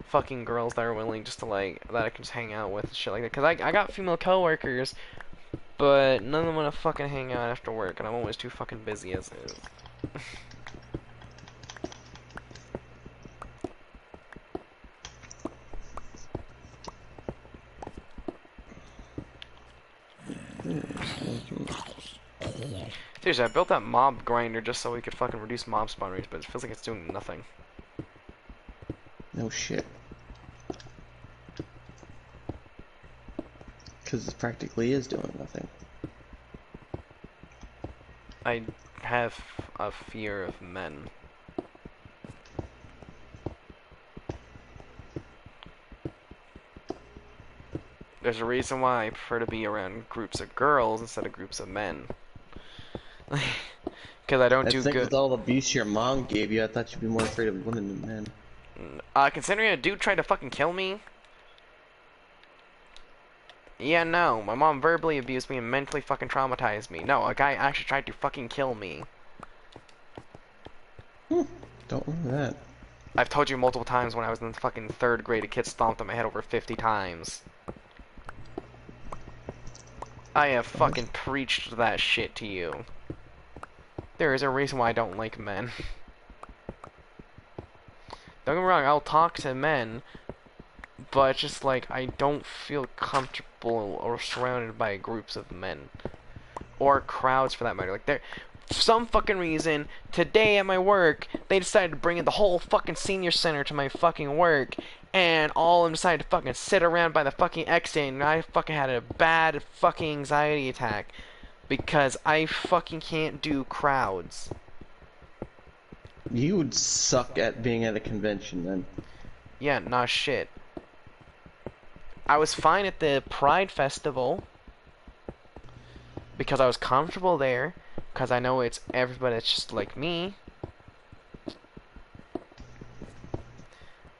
Speaker 5: fucking girls that are willing just to, like, that I can just hang out with and shit like that. Because I got female coworkers, but none of them want to fucking hang out after work, and I'm always too fucking busy as is. Seriously, I built that mob grinder just so we could fucking reduce mob spawn rates, but it feels like it's doing nothing.
Speaker 3: No shit. Because it practically is doing nothing.
Speaker 5: I have a fear of men. There's a reason why I prefer to be around groups of girls instead of groups of men. Because I don't
Speaker 3: I
Speaker 5: do
Speaker 3: think
Speaker 5: good.
Speaker 3: with all the abuse your mom gave you, I thought you'd be more afraid of women than men.
Speaker 5: Considering a dude tried to fucking kill me. Yeah, no. My mom verbally abused me and mentally fucking traumatized me. No, a guy actually tried to fucking kill me.
Speaker 3: Don't remember that.
Speaker 5: I've told you multiple times when I was in the fucking 3rd grade, a kid stomped on my head over 50 times. I have fucking preached that shit to you. There is a reason why I don't like men. Don't get me wrong, I'll talk to men, but it's just like I don't feel comfortable or surrounded by groups of men. Or crowds for that matter. Like there for some fucking reason, today at my work, they decided to bring in the whole fucking senior center to my fucking work, and all of them decided to fucking sit around by the fucking exit, and I fucking had a bad fucking anxiety attack. Because I fucking can't do crowds.
Speaker 3: You would suck at being at a convention then.
Speaker 5: Yeah, nah shit. I was fine at the Pride Festival. Because I was comfortable there. Because I know it's everybody that's just like me.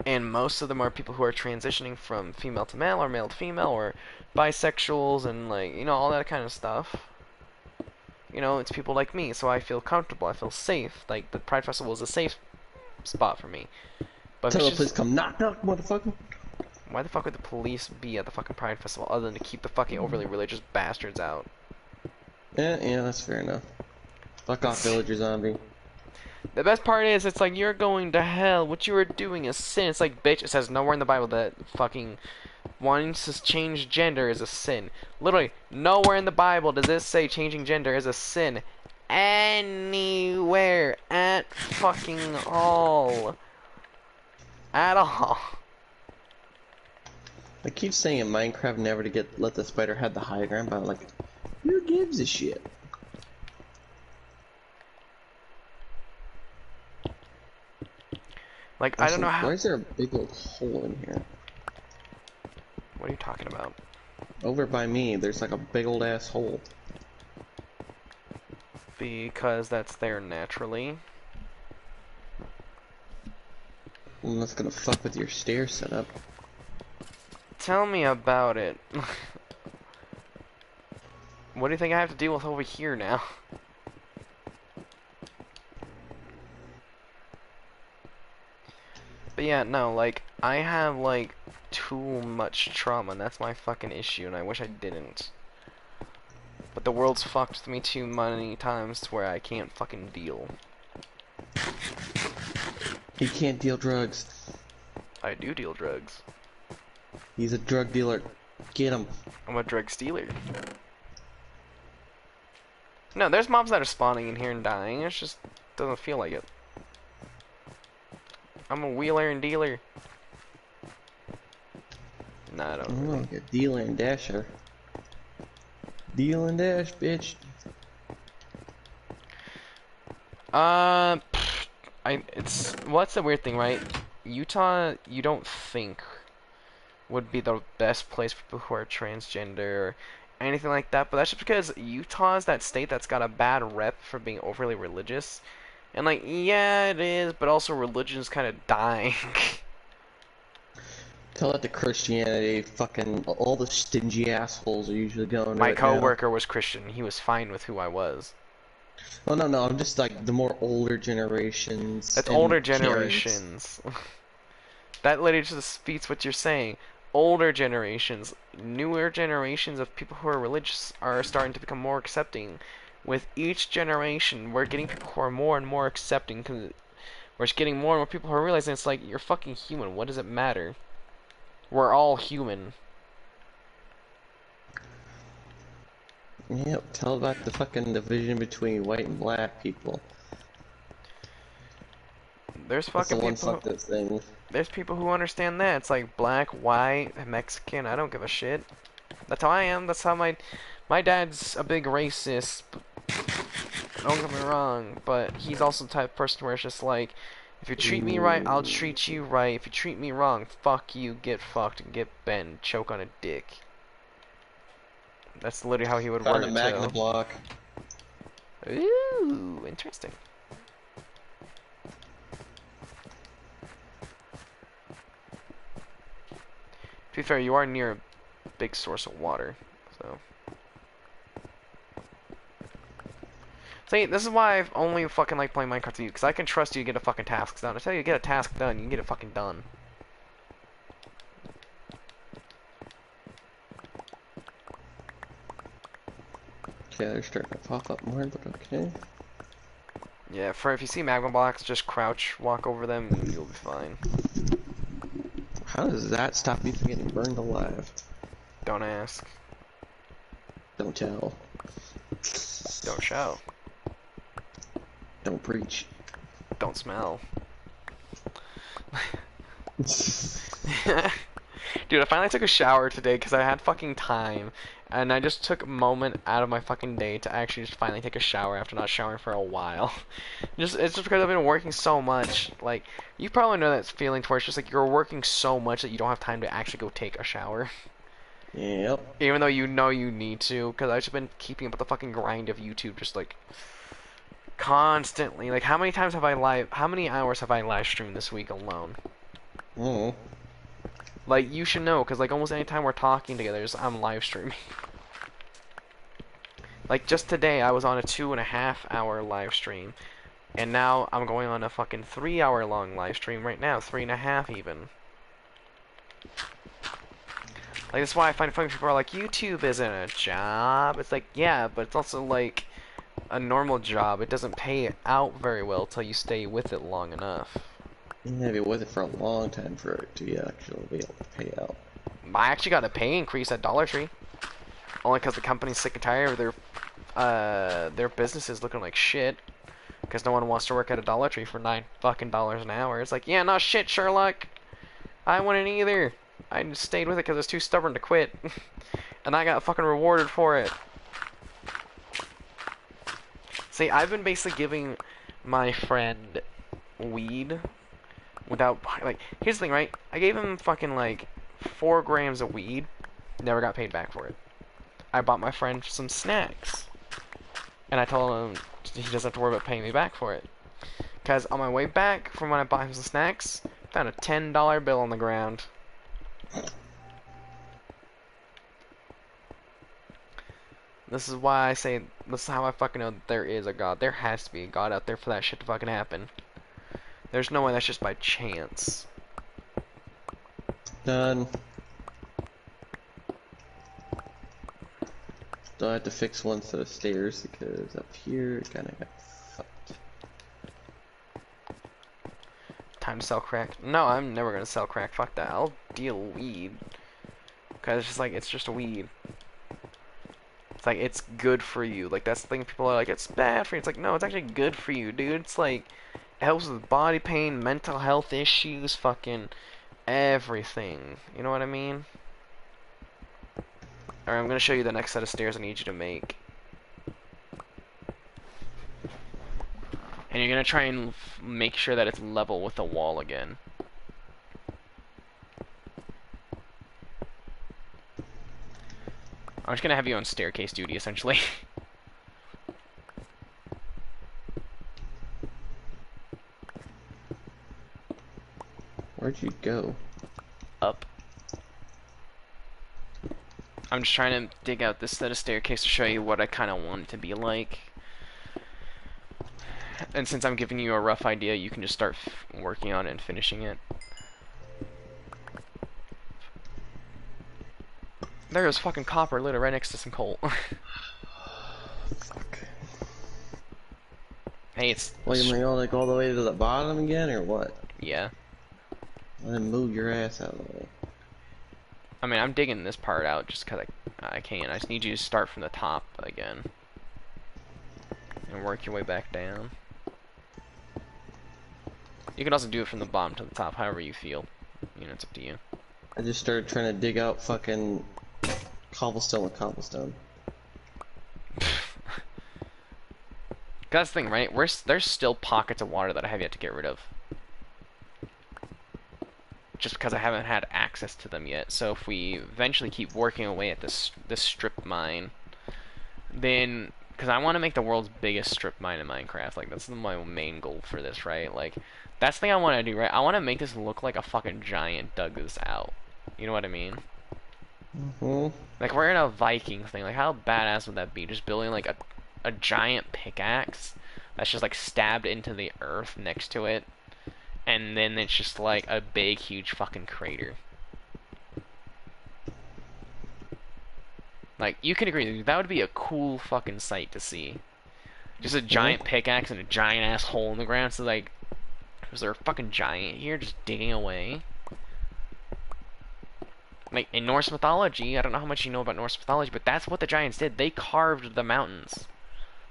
Speaker 5: And most of them are people who are transitioning from female to male, or male to female, or bisexuals, and like, you know, all that kind of stuff. You know, it's people like me, so I feel comfortable, I feel safe. Like, the Pride Festival is a safe spot for me. But
Speaker 3: Tell
Speaker 5: it's
Speaker 3: the police
Speaker 5: just,
Speaker 3: come knock knock, motherfucker.
Speaker 5: why the fuck would the police be at the fucking Pride Festival other than to keep the fucking overly religious bastards out?
Speaker 3: Yeah, that's fair enough. Fuck off, villager zombie.
Speaker 5: The best part is, it's like, you're going to hell, what you are doing is sin. It's like, bitch, it says nowhere in the Bible that fucking wanting to change gender is a sin. Literally, nowhere in the Bible does it say changing gender is a sin. Anywhere. At fucking all. At all.
Speaker 3: I keep saying in Minecraft never to let the spider have the high ground, but I'm like, who gives a shit?
Speaker 5: Like,
Speaker 3: Also,
Speaker 5: I don't know how.
Speaker 3: why is there a big old hole in here?
Speaker 5: What are you talking about?
Speaker 3: Over by me, there's like a big old ass hole.
Speaker 5: Because that's there naturally.
Speaker 3: And that's gonna fuck with your stair setup.
Speaker 5: Tell me about it. What do you think I have to deal with over here now? But yeah, no, like, I have, like, too much trauma, and that's my fucking issue, and I wish I didn't. But the world's fucked with me too many times to where I can't fucking deal.
Speaker 3: He can't deal drugs.
Speaker 5: I do deal drugs.
Speaker 3: He's a drug dealer. Get him.
Speaker 5: I'm a drug stealer. No, there's mobs that are spawning in here and dying, it just doesn't feel like it. I'm a wheeler and dealer. Nah, I don't really.
Speaker 3: Like a dealer and dasher. Deal and dash, bitch.
Speaker 5: What's the weird thing, right? Utah, you don't think would be the best place for people who are transgender or anything like that, but that's just because Utah is that state that's got a bad rep for being overly religious. And like, yeah, it is, but also religion's kind of dying.
Speaker 3: Tell it to Christianity. Fucking all the stingy assholes are usually going.
Speaker 5: My
Speaker 3: right
Speaker 5: coworker was Christian. He was fine with who I was.
Speaker 3: Oh no, I'm just like the more older generations
Speaker 5: That's older
Speaker 3: and parents.
Speaker 5: generations. That literally just beats what you're saying. Older generations, newer generations of people who are religious are starting to become more accepting. With each generation, we're getting people who are more and more accepting because we're just getting more and more people who are realizing it's like, you're fucking human. What does it matter? We're all human.
Speaker 3: Yep, tell about the fucking division between white and black people.
Speaker 5: There's
Speaker 3: That's the
Speaker 5: fucking
Speaker 3: one
Speaker 5: people.
Speaker 3: fucked up thing.
Speaker 5: There's people who understand that. It's like black, white, Mexican. I don't give a shit. That's how I am. That's how my dad's a big racist. Don't get me wrong, but he's also the type of person where it's just like, if you treat me right, I'll
Speaker 3: Ooh.
Speaker 5: treat you right. If you treat me wrong, fuck you, get fucked, and get bent, choke on a dick. That's literally how he would
Speaker 3: Found
Speaker 5: word
Speaker 3: a
Speaker 5: it
Speaker 3: magna
Speaker 5: too.
Speaker 3: block.
Speaker 5: Ooh, interesting. To be fair, you are near a big source of water, so. See, this is why I've only fucking like playing Minecraft with you, because I can trust you to get a fucking task done. I tell you, get a task done, you can get it fucking done.
Speaker 3: Okay, they're starting to pop up more, but okay.
Speaker 5: Yeah, for if you see magma blocks, just crouch, walk over them, and you'll be fine.
Speaker 3: How does that stop you from getting burned alive?
Speaker 5: Don't ask.
Speaker 3: Don't tell.
Speaker 5: Don't show.
Speaker 3: Don't preach.
Speaker 5: Don't smell. Dude, I finally took a shower today because I had fucking time. And I just took a moment out of my fucking day to actually just finally take a shower after not showering for a while. It's just because I've been working so much. Like, you probably know that feeling where it's just like you're working so much that you don't have time to actually go take a shower.
Speaker 3: Yep.
Speaker 5: Even though you know you need to, because I've just been keeping up with the fucking grind of YouTube, just like constantly. Like, how many hours have I live streamed this week alone?
Speaker 3: Oh.
Speaker 5: Like, you should know, because like almost any time we're talking together, I'm live streaming. Like, just today, I was on a 2.5 hour live stream, and now I'm going on a fucking 3 hour long live stream right now, 3.5 even. Like, that's why I find funny people are like, YouTube isn't a job. It's like, yeah, but it's also like a normal job. It doesn't pay out very well till you stay with it long enough.
Speaker 3: You have to be with it for a long time for it to actually be able to pay out.
Speaker 5: I actually got a pay increase at Dollar Tree. Only because the company's sick and tired of their businesses looking like shit. Because no one wants to work at a Dollar Tree for $9 fucking an hour. It's like, yeah, no shit, Sherlock. I wouldn't either. I just stayed with it because I was too stubborn to quit. And I got fucking rewarded for it. See, I've been basically giving my friend weed without, like, here's the thing, right? I gave him fucking, like, 4 grams of weed. Never got paid back for it. I bought my friend some snacks. And I told him he doesn't have to worry about paying me back for it. Because on my way back from when I bought him some snacks, I found a $10 bill on the ground. This is why I say, this is how I fucking know that there is a God. There has to be a God out there for that shit to fucking happen. There's no way that's just by chance.
Speaker 3: Done. Still have to fix one set of stairs because up here it kind of got fucked.
Speaker 5: Time to sell crack. No, I'm never gonna sell crack. Fuck that. I'll deal weed. Because it's just like, it's just a weed. It's like, it's good for you. Like, that's the thing people are like, it's bad for you. It's like, no, it's actually good for you, dude. It's like, it helps with body pain, mental health issues, fucking everything. You know what I mean? Alright, I'm gonna show you the next set of stairs I need you to make. And you're gonna try and make sure that it's level with the wall again. I'm just gonna have you on staircase duty, essentially.
Speaker 3: Where'd you go?
Speaker 5: Up. I'm just trying to dig out this set of staircase to show you what I kind of want it to be like. And since I'm giving you a rough idea, you can just start working on it and finishing it. There goes fucking copper literally right next to some coal.
Speaker 3: Fuck.
Speaker 5: Hey, it's...
Speaker 3: Well, you may go like all the way to the bottom again, or what?
Speaker 5: Yeah.
Speaker 3: Then move your ass out of the way.
Speaker 5: I mean, I'm digging this part out just because I can. I just need you to start from the top again. And work your way back down. You can also do it from the bottom to the top, however you feel. You know, it's up to you.
Speaker 3: I just started trying to dig out fucking cobblestone with cobblestone.
Speaker 5: That's the thing, right? There's still pockets of water that I have yet to get rid of. Just because I haven't had access to them yet. So if we eventually keep working away at this strip mine, then... Because I want to make the world's biggest strip mine in Minecraft. Like, that's my main goal for this, right? Like, that's the thing I want to do, right? I want to make this look like a fucking giant dug this out. You know what I mean?
Speaker 3: Mm-hmm.
Speaker 5: Like, we're in a Viking thing. Like, how badass would that be? Just building, like, a giant pickaxe that's just, like, stabbed into the earth next to it. And then it's just, like, a big, huge fucking crater. Like, you can agree, that would be a cool fucking sight to see. Just a giant pickaxe and a giant ass hole in the ground. So, like, was there a fucking giant here just digging away? Like, in Norse mythology, I don't know how much you know about Norse mythology, but that's what the giants did. They carved the mountains.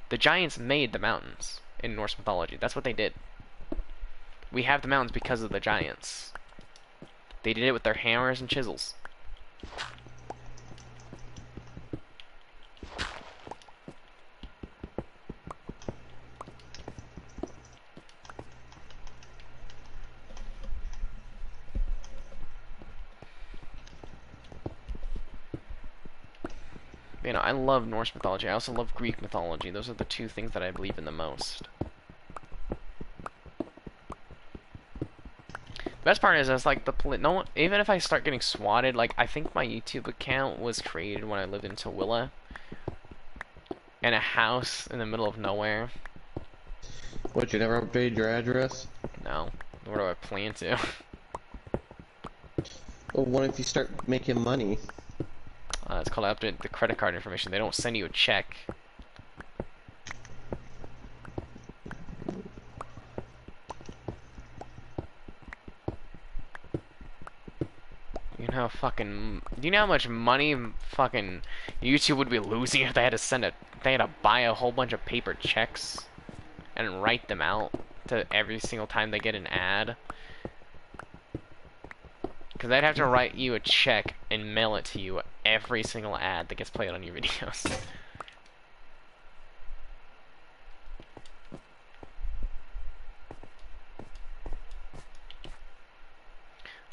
Speaker 5: The giants made the mountains in Norse mythology. That's what they did. We have the mountains because of the giants. They did it with their hammers and chisels. You know, I love Norse mythology. I also love Greek mythology. Those are the two things that I believe in the most. The best part is, it's like no one, even if I start getting swatted, like I think my YouTube account was created when I lived in Tooele, in a house in the middle of nowhere.
Speaker 3: What, you never updated your address?
Speaker 5: No, nor do I plan to.
Speaker 3: Well, what if you start making money?
Speaker 5: It's called update the credit card information. They don't send you a check. You know how fucking... Do you know how much money fucking YouTube would be losing if they had to they had to buy a whole bunch of paper checks and write them out to every single time they get an ad? Because they'd have to write you a check and mail it to you every single ad that gets played on your videos.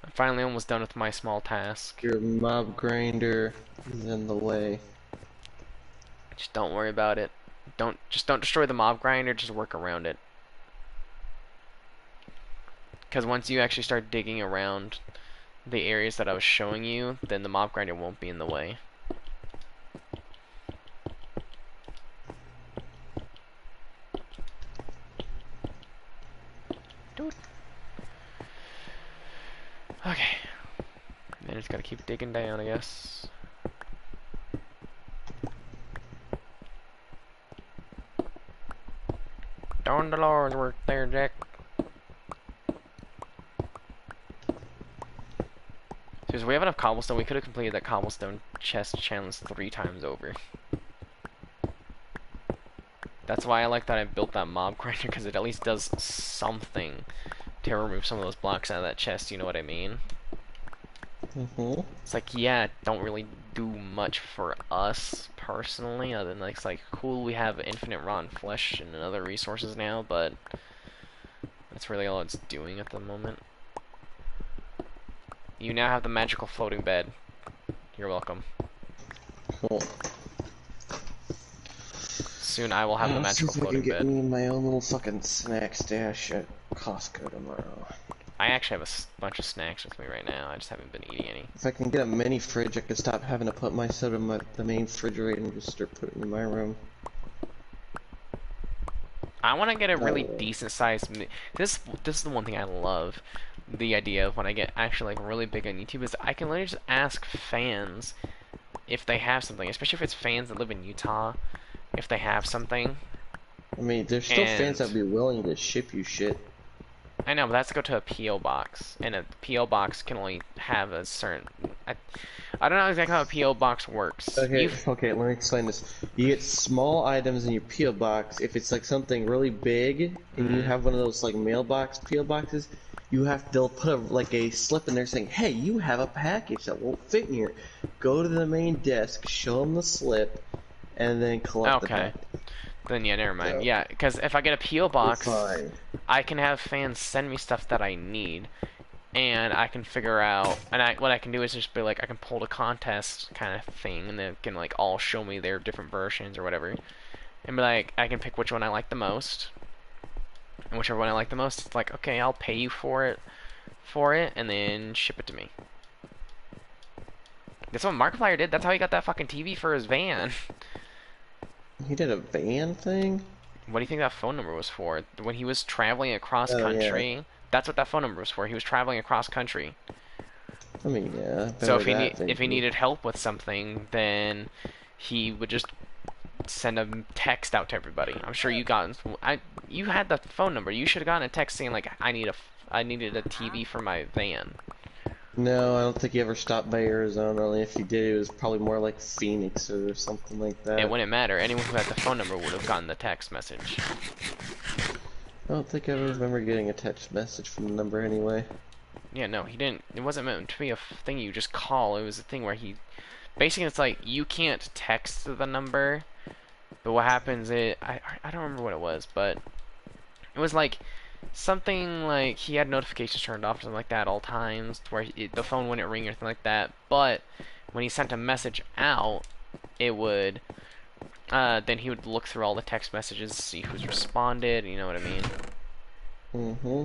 Speaker 5: I'm finally almost done with my small task.
Speaker 3: Your mob grinder is in the way.
Speaker 5: Just don't worry about it. Just don't destroy the mob grinder, just work around it. Because once you actually start digging around the areas that I was showing you, then the mob grinder won't be in the way. Dude. Okay. Then just gotta keep digging down, I guess. Doing the Lord's work there, Jack. Because we have enough cobblestone, we could have completed that cobblestone chest challenge 3 times over. That's why I like that I built that mob grinder, because it at least does something to remove some of those blocks out of that chest, you know what I mean?
Speaker 3: Mm-hmm.
Speaker 5: It's like, yeah, it don't really do much for us, personally, other than like, it's like, cool, we have infinite rotten flesh and other resources now, but that's really all it's doing at the moment. You now have the magical floating bed. You're welcome.
Speaker 3: Cool.
Speaker 5: Soon I will have the magical floating
Speaker 3: I can get
Speaker 5: bed.
Speaker 3: me my own little fucking snack stash at Costco tomorrow.
Speaker 5: I actually have a bunch of snacks with me right now. I just haven't been eating any.
Speaker 3: If I can get a mini fridge, I can stop having to put my soda in the main refrigerator and just start putting it in my room.
Speaker 5: I want to get a really
Speaker 3: Oh,
Speaker 5: decent sized. This is the one thing I love. The idea of when I get actually like really big on YouTube is I can literally just ask fans if they have something, especially if it's fans that live in Utah, if they have something.
Speaker 3: I mean, there's still fans
Speaker 5: And
Speaker 3: that'd be willing to ship you shit.
Speaker 5: I know, but that's to go to a PO box, and a PO box can only have a certain. I don't know exactly how a PO box works.
Speaker 3: Okay, okay, let me explain this. You get small items in your PO box. If it's like something really big, and you have one of those like mailbox PO boxes, they'll put like a slip in there saying, "Hey, you have a package that won't fit in here." Go to the main desk, show them the slip, and then collect the
Speaker 5: Okay,
Speaker 3: package.
Speaker 5: then yeah, never mind.
Speaker 3: So,
Speaker 5: Yeah, because if I get a PO
Speaker 3: you're
Speaker 5: box,
Speaker 3: fine.
Speaker 5: I can have fans send me stuff that I need, and I can figure out. And what I can do is just be like, I can pull a contest kind of thing, and they can like all show me their different versions or whatever, and be like, I can pick which one I like the most, and whichever one I like the most, it's like, okay, I'll pay you for it, and then ship it to me. That's what Markiplier did. That's how he got that fucking TV for his van.
Speaker 3: He did a van thing?
Speaker 5: What do you think that phone number was for? When he was traveling across
Speaker 3: Oh, yeah.
Speaker 5: country, that's what that phone number was for. He was traveling across country.
Speaker 3: I mean, yeah,
Speaker 5: So
Speaker 3: better that than
Speaker 5: if he needed help with something, then he would just send a text out to everybody. I'm sure you had the phone number. You should have gotten a text saying like I needed a TV for my van.
Speaker 3: No, I don't think he ever stopped by Arizona. Only if he did, it was probably more like Phoenix or something like
Speaker 5: It
Speaker 3: that.
Speaker 5: wouldn't matter. Anyone who had the phone number would have gotten the text message.
Speaker 3: I don't think I ever remember getting a text message from the number anyway.
Speaker 5: Yeah, no, he didn't. It wasn't meant to be a thing you just call. It was a thing where he basically it's like you can't text the number, but what happens is I don't remember what it was, but it was like something like he had notifications turned off or something like that at all times, where the phone wouldn't ring or anything like that. But when he sent a message out, it would then he would look through all the text messages, see who's responded. You know what I mean?
Speaker 3: Mm-hmm.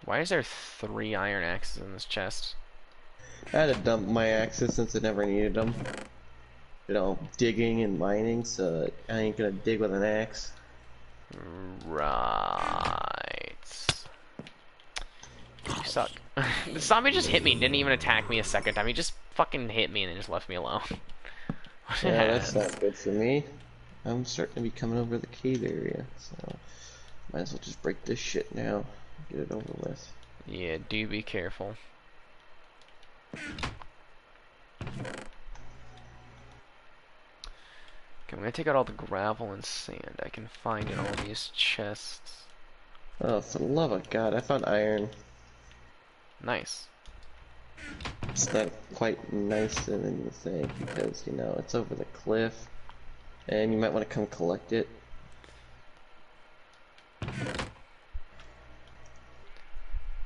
Speaker 5: Why is there 3 iron axes in this chest?
Speaker 3: I had to dump my axes since I never needed them. You know, digging and mining, so I ain't gonna dig with an axe.
Speaker 5: Right. You suck. The zombie just hit me and didn't even attack me a second time. He just fucking hit me and then just left me alone.
Speaker 3: Yeah, that's not good for me. I'm starting to be coming over the cave area, so might as well just break this shit now. Get it over with.
Speaker 5: Yeah, do be careful. Okay, I'm gonna take out all the gravel and sand I can find in all these chests.
Speaker 3: Oh, for the love of God, I found iron.
Speaker 5: Nice.
Speaker 3: It's not quite nicer than you think because, you know, it's over the cliff and you might want to come collect it.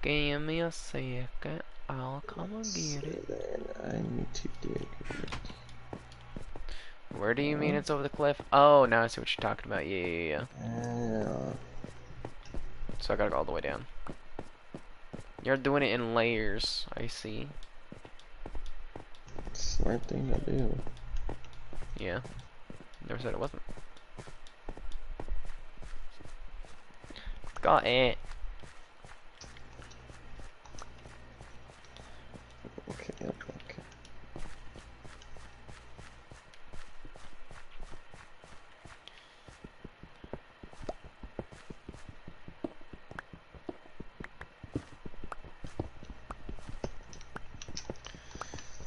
Speaker 5: Give me a second, I'll come and get it.
Speaker 3: So then I need to dig it.
Speaker 5: Where do you mean it's over the cliff? Oh, now I see what you're talking about. Yeah. So I gotta go all the way down. You're doing it in layers, I see.
Speaker 3: Smart thing to do.
Speaker 5: Yeah. Never said it wasn't. Got it.
Speaker 3: Okay, okay.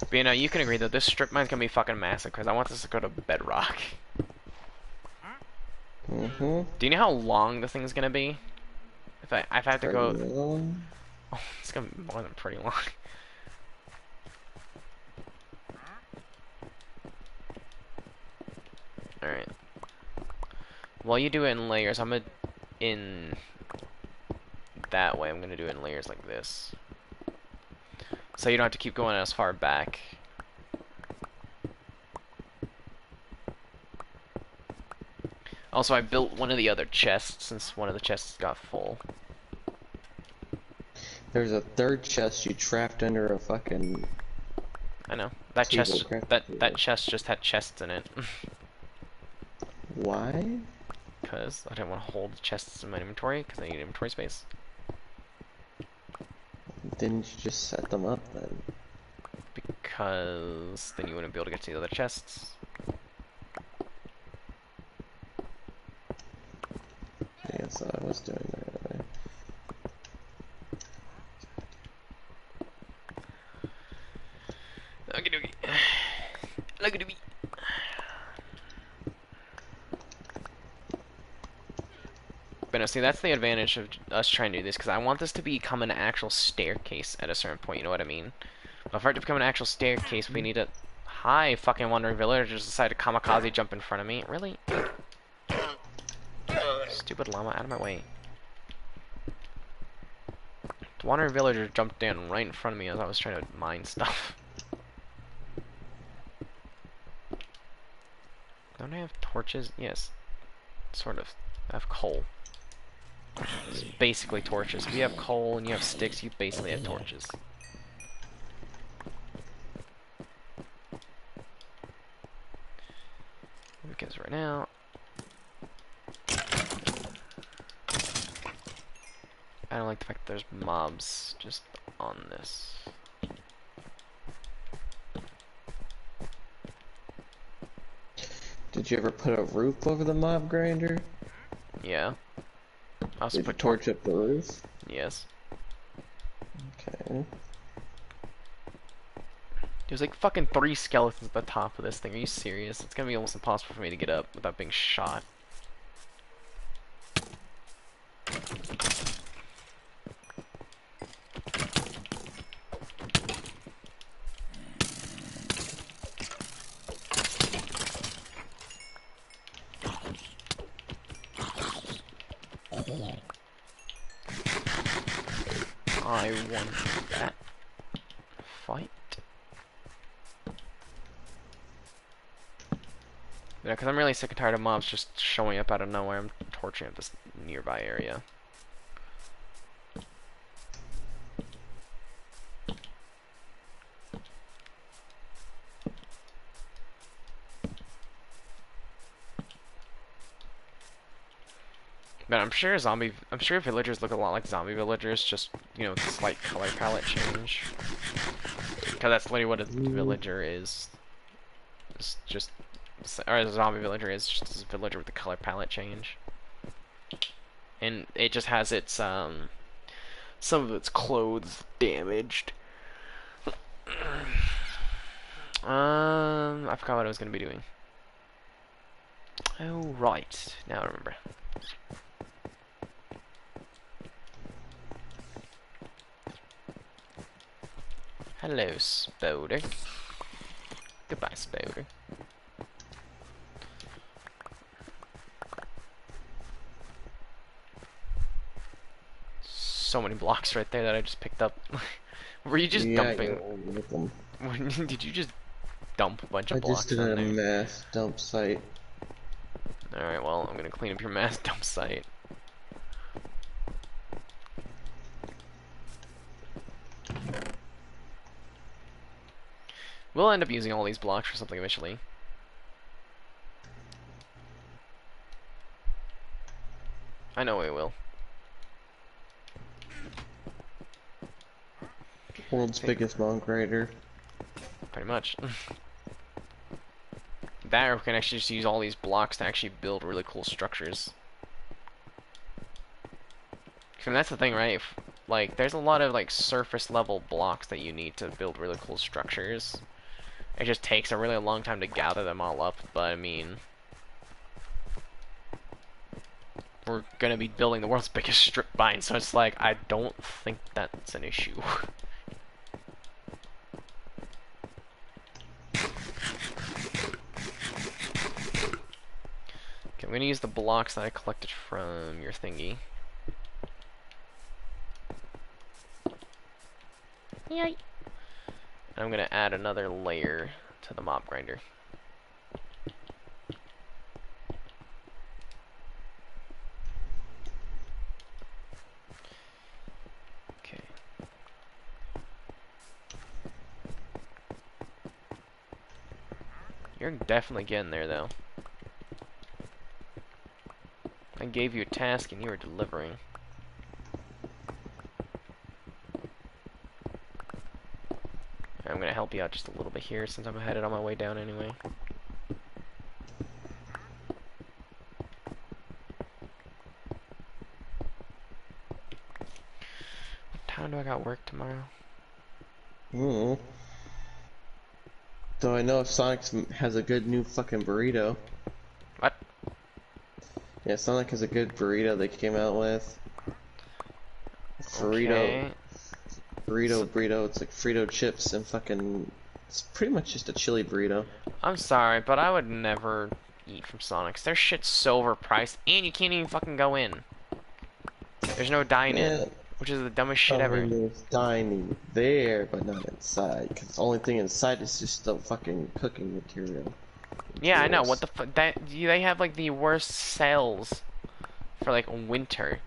Speaker 5: But you know, you can agree that this strip mine's gonna be fucking massive because I want this to go to bedrock.
Speaker 3: Mm-hmm.
Speaker 5: Do you know how long the thing's gonna be? If I have to go,
Speaker 3: Long.
Speaker 5: oh, it's gonna be more than pretty long. All right. While you do it in layers, I'm gonna in that way. I'm gonna do it in layers like this, so you don't have to keep going as far back. Also, I built one of the other chests since one of the chests got full.
Speaker 3: There's a third chest you trapped under a fucking
Speaker 5: I know. That
Speaker 3: table.
Speaker 5: chest, that chest just had chests in it.
Speaker 3: Why?
Speaker 5: Because I didn't want to hold chests in my inventory, because I need inventory space.
Speaker 3: Didn't you just set them up then?
Speaker 5: Because then you wouldn't be able to get to the other chests.
Speaker 3: Yeah, so I was doing that anyway.
Speaker 5: Okie dokie. Look at me. But no, see, that's the advantage of us trying to do this, because I want this to become an actual staircase at a certain point, you know what I mean? But for it to become an actual staircase, we need a... Hi, fucking wandering villagers decided to kamikaze jump in front of me. Really? Stupid llama, out of my way. The wandering villager jumped down right in front of me as I was trying to mine stuff. Don't I have torches? Yes. Sort of. I have coal. It's basically torches. If you have coal and you have sticks, you basically have torches. Because right now... I don't like the fact that there's mobs just on this.
Speaker 3: Did you ever put a roof over the mob grinder?
Speaker 5: Yeah. I also
Speaker 3: Did you
Speaker 5: put
Speaker 3: torch up the roof?
Speaker 5: Yes.
Speaker 3: Okay.
Speaker 5: There's like fucking 3 skeletons at the top of this thing. Are you serious? It's gonna be almost impossible for me to get up without being shot. I won that fight. Yeah, because I'm really sick and tired of mobs just showing up out of nowhere. I'm torturing up this nearby area. But I'm sure villagers look a lot like zombie villagers, just, you know, with a slight color palette change. Because that's literally what a villager is. It's just, or a zombie villager is just a villager with a color palette change. And it just has its, some of its clothes damaged. I forgot what I was going to be doing. Oh, right. Now I remember. Hello, Spoder. Goodbye, Spoder. So many blocks right there that I just picked up. Were you just dumping? Did you just dump a bunch of blocks
Speaker 3: I just did
Speaker 5: on
Speaker 3: a
Speaker 5: there?
Speaker 3: mass dump site.
Speaker 5: Alright, well, I'm gonna clean up your mass dump site. We'll end up using all these blocks for something eventually. I know we will.
Speaker 3: World's biggest mob grinder.
Speaker 5: Pretty much. That, or we can actually just use all these blocks to actually build really cool structures. And that's the thing, right? Like, there's a lot of, like, surface level blocks that you need to build really cool structures. It just takes a really long time to gather them all up, but I mean... We're gonna be building the world's biggest strip mine, so it's like, I don't think that's an issue. Okay, I'm gonna use the blocks that I collected from your thingy.
Speaker 2: Yay.
Speaker 5: I'm gonna add another layer to the mob grinder. Okay. You're definitely getting there, though. I gave you a task and you were delivering. I'm gonna help you out just a little bit here since I'm headed on my way down anyway. What time do I got work tomorrow?
Speaker 3: Hmm. Though I know if Sonic has a good new fucking burrito.
Speaker 5: What?
Speaker 3: Yeah, Sonic has a good burrito they came out with.
Speaker 5: Okay.
Speaker 3: Burrito. It's like Frito chips and fucking. It's pretty much just a chili burrito.
Speaker 5: I'm sorry, but I would never eat from Sonic's. Their shit's so overpriced, and you can't even fucking go in. There's no dine-in,
Speaker 3: Yeah.
Speaker 5: which is the dumbest shit
Speaker 3: I
Speaker 5: ever.
Speaker 3: mean, there's dining there, but not inside. Because the only thing inside is just the fucking cooking material.
Speaker 5: Yeah, I know. What the fuck? They have like the worst sales for like winter.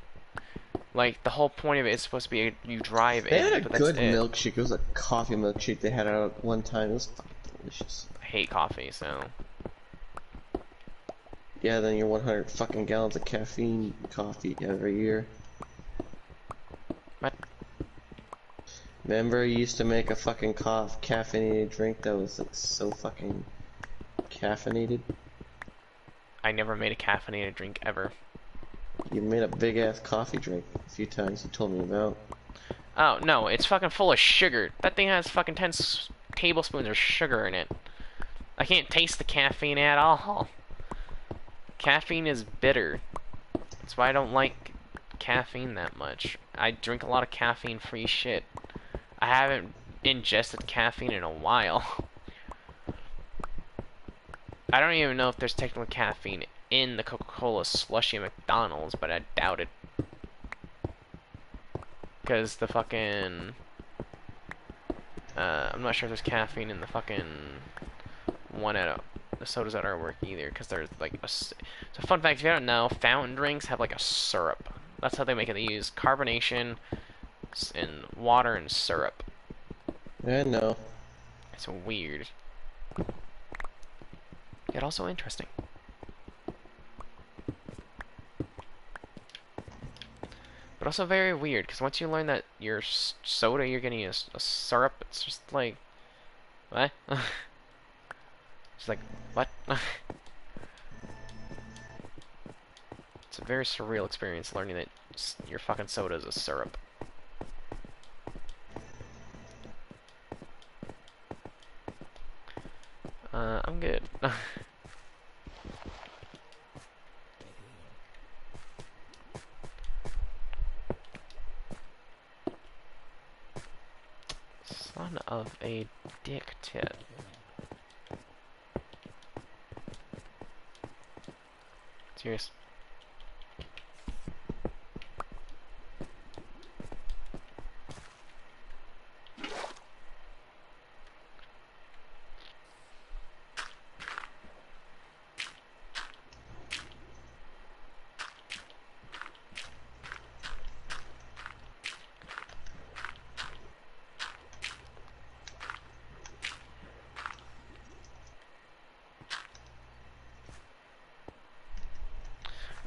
Speaker 5: Like the whole point of it is supposed to be you drive
Speaker 3: They
Speaker 5: in,
Speaker 3: had a
Speaker 5: but that's
Speaker 3: good
Speaker 5: it.
Speaker 3: milkshake. It was a coffee milkshake they had out one time. It was fucking delicious.
Speaker 5: I hate coffee, so
Speaker 3: Yeah, then your 100 fucking gallons of caffeine coffee every year.
Speaker 5: what?
Speaker 3: Remember, you used to make a fucking caffeinated drink that was like so fucking caffeinated?
Speaker 5: I never made a caffeinated drink ever.
Speaker 3: You made a big ass coffee drink a few times you told me about.
Speaker 5: Oh no, it's fucking full of sugar. That thing has fucking 10 tablespoons of sugar in it. I can't taste the caffeine at all. Caffeine is bitter. That's why I don't like caffeine that much. I drink a lot of caffeine-free shit. I haven't ingested caffeine in a while. I don't even know if there's technically caffeine in the Coca-Cola slushie at McDonald's, but I doubt it. Because the fucking... I'm not sure if there's caffeine in the fucking one at the sodas at our work either, because there's like a... So fun fact, if you don't know, fountain drinks have like a syrup. That's how they make it. They use carbonation and water and syrup.
Speaker 3: Yeah, no.
Speaker 5: It's weird. Yet also interesting. But also very weird, because once you learn that your soda, you're getting a syrup, it's just like... What? It's like, what? It's a very surreal experience learning that your fucking soda is a syrup. I'm good. Son of a dick tit. Serious.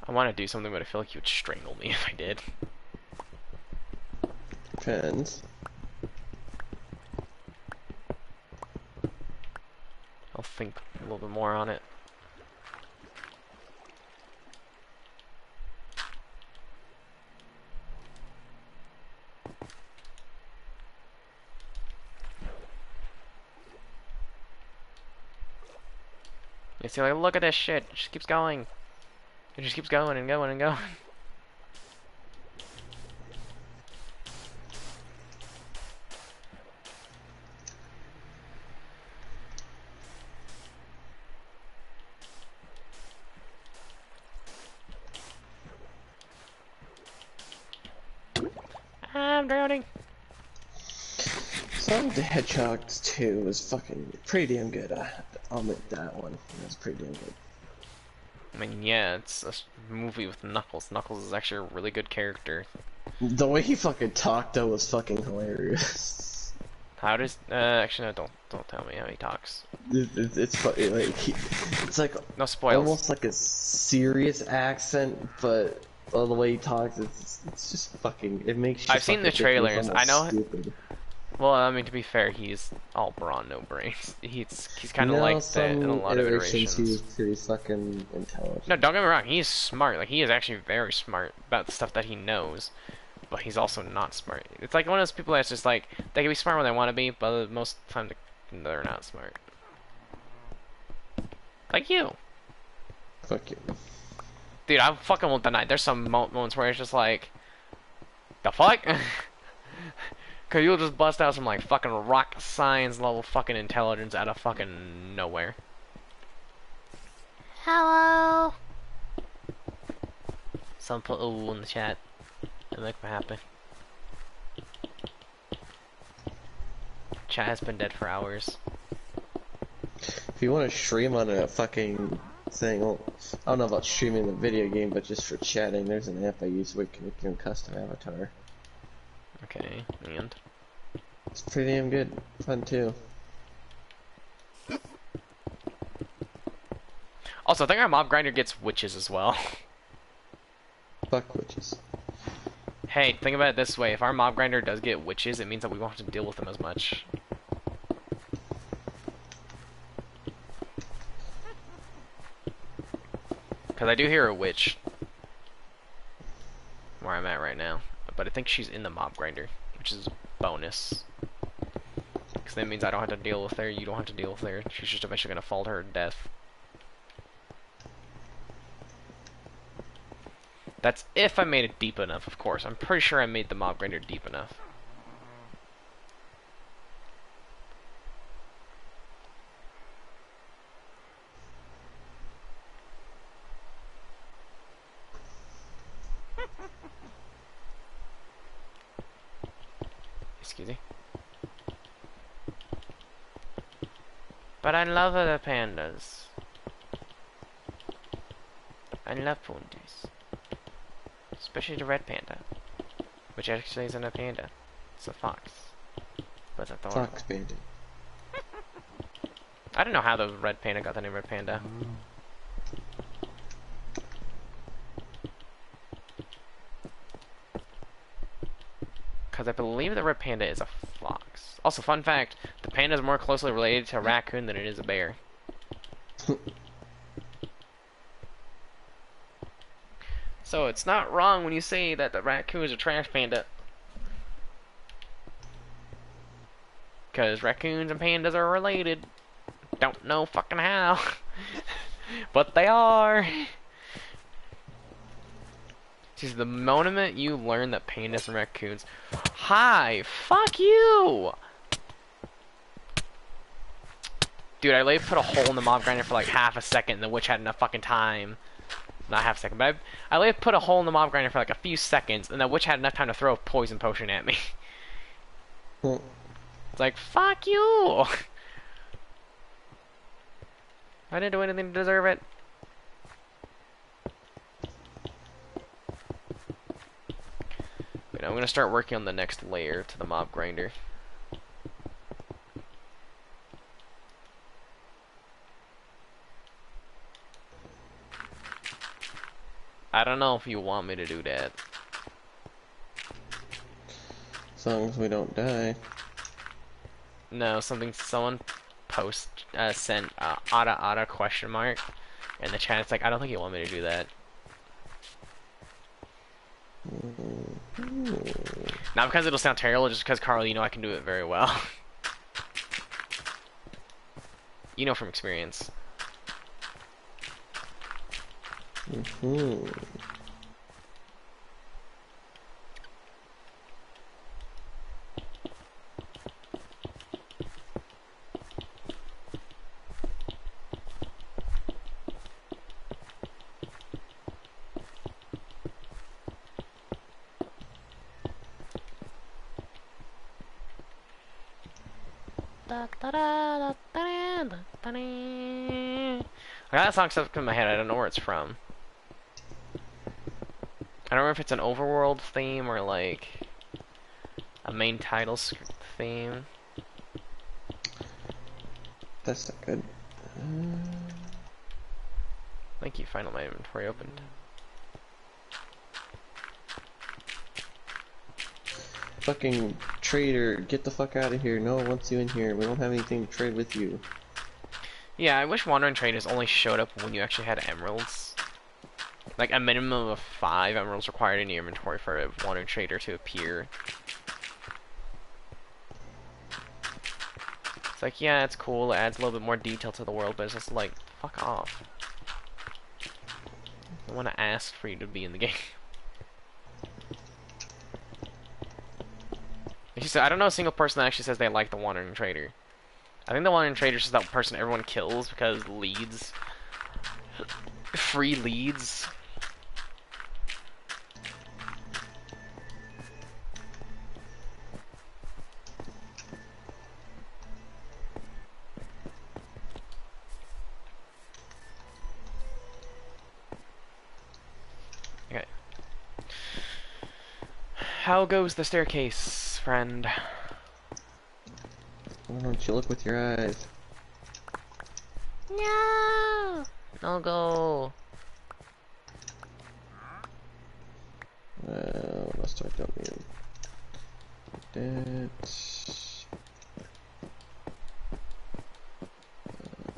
Speaker 5: I want to do something, but I feel like you would strangle me if I did.
Speaker 3: Depends.
Speaker 5: I'll think a little bit more on it. You see, like, look at this shit. It just keeps going. It just keeps going and going and going. I'm drowning.
Speaker 3: Sonic the Hedgehog 2 was fucking pretty damn good. I'll admit that one. It was pretty damn good.
Speaker 5: I mean, yeah, it's a movie with Knuckles. Knuckles is actually a really good character.
Speaker 3: The way he fucking talked though was fucking hilarious.
Speaker 5: How does actually no, don't tell me how he talks.
Speaker 3: It's funny, like it's like
Speaker 5: No spoils.
Speaker 3: almost like a serious accent, but all the way he talks, it's just fucking. It makes you
Speaker 5: I've seen
Speaker 3: fucking
Speaker 5: the
Speaker 3: think he's
Speaker 5: trailers. I
Speaker 3: almost
Speaker 5: know.
Speaker 3: stupid.
Speaker 5: Well, I mean to be fair, he's all brawn, no brains. He's kind of
Speaker 3: No,
Speaker 5: like that in a
Speaker 3: some
Speaker 5: lot of
Speaker 3: iterations he was
Speaker 5: iterations.
Speaker 3: pretty fucking intelligent.
Speaker 5: No, don't get me wrong. He's smart. Like he is actually very smart about the stuff that he knows. But he's also not smart. It's like one of those people that's just like they can be smart when they want to be, but most of the time they're not smart. Like you,
Speaker 3: Fuck you.
Speaker 5: dude. I fucking won't deny. There's some moments where it's just like, the fuck, because you'll just bust out some like fucking rock science level fucking intelligence out of fucking nowhere.
Speaker 2: Hello.
Speaker 5: Some put ooh in the chat. That make me happy. Chat has been dead for hours.
Speaker 3: If you want to stream on a fucking thing, well, I don't know about streaming the video game, but just for chatting, there's an app I use where you can make your own custom avatar.
Speaker 5: Okay, and
Speaker 3: It's pretty damn good. Fun too.
Speaker 5: also, I think our mob grinder gets witches as well.
Speaker 3: Fuck witches.
Speaker 5: Hey, think about it this way. If our mob grinder does get witches, it means that we won't have to deal with them as much. Because I do hear a witch where I'm at right now. But I think she's in the mob grinder, which is a bonus. Because that means I don't have to deal with her, you don't have to deal with her. She's just eventually going to fall to her death. That's if I made it deep enough, of course. I'm pretty sure I made the mob grinder deep enough. Excuse me. But I love the pandas. I love pandas. Especially the red panda. Which actually isn't a panda. It's a fox. But it's a thorn.
Speaker 3: Fox Bandit.
Speaker 5: I don't know how the red panda got the name red panda. Because I believe the red panda is a fox. Also, fun fact, the panda is more closely related to a raccoon than it is a bear. So it's not wrong when you say that the raccoon is a trash panda. Because raccoons and pandas are related. Don't know fucking how. But they are. See, the moment you learn that pandas and raccoons... Hi! Fuck you! Dude, I literally put a hole in the mob grinder for like half a second and the witch had enough fucking time. Not half a second, but I literally put a hole in the mob grinder for like a few seconds and the witch had enough time to throw a poison potion at me. It's like, fuck you! I didn't do anything to deserve it. Wait, I'm gonna start working on the next layer to the mob grinder. I don't know if you want me to do that.
Speaker 3: As long as we don't die.
Speaker 5: No, someone sent Ada question mark in the chat. It's like, I don't think you want me to do that. Not because it'll sound terrible, just because, Carl, you know I can do it very well. You know from experience. I got that song stuck in my head. I don't know where it's from. I don't know if it's an overworld theme or like a main title theme.
Speaker 3: That's not good.
Speaker 5: Thank you, finally my inventory opened.
Speaker 3: Fucking trader, get the fuck out of here. No one wants you in here. We don't have anything to trade with you.
Speaker 5: Yeah, I wish Wandering Traders only showed up when you actually had emeralds. Like a minimum of 5 emeralds required in your inventory for a Wandering Trader to appear. It's like, yeah, it's cool, it adds a little bit more detail to the world, but it's just like, fuck off. I want to ask for you to be in the game. Like she said, I don't know a single person that actually says they like the Wandering Trader. I think the Wandering Trader is just that person everyone kills because leads. Free leads. Okay. How goes the staircase, friend?
Speaker 3: Why don't you look with your eyes?
Speaker 2: No!
Speaker 5: No go.
Speaker 3: Well, let's start down here. That.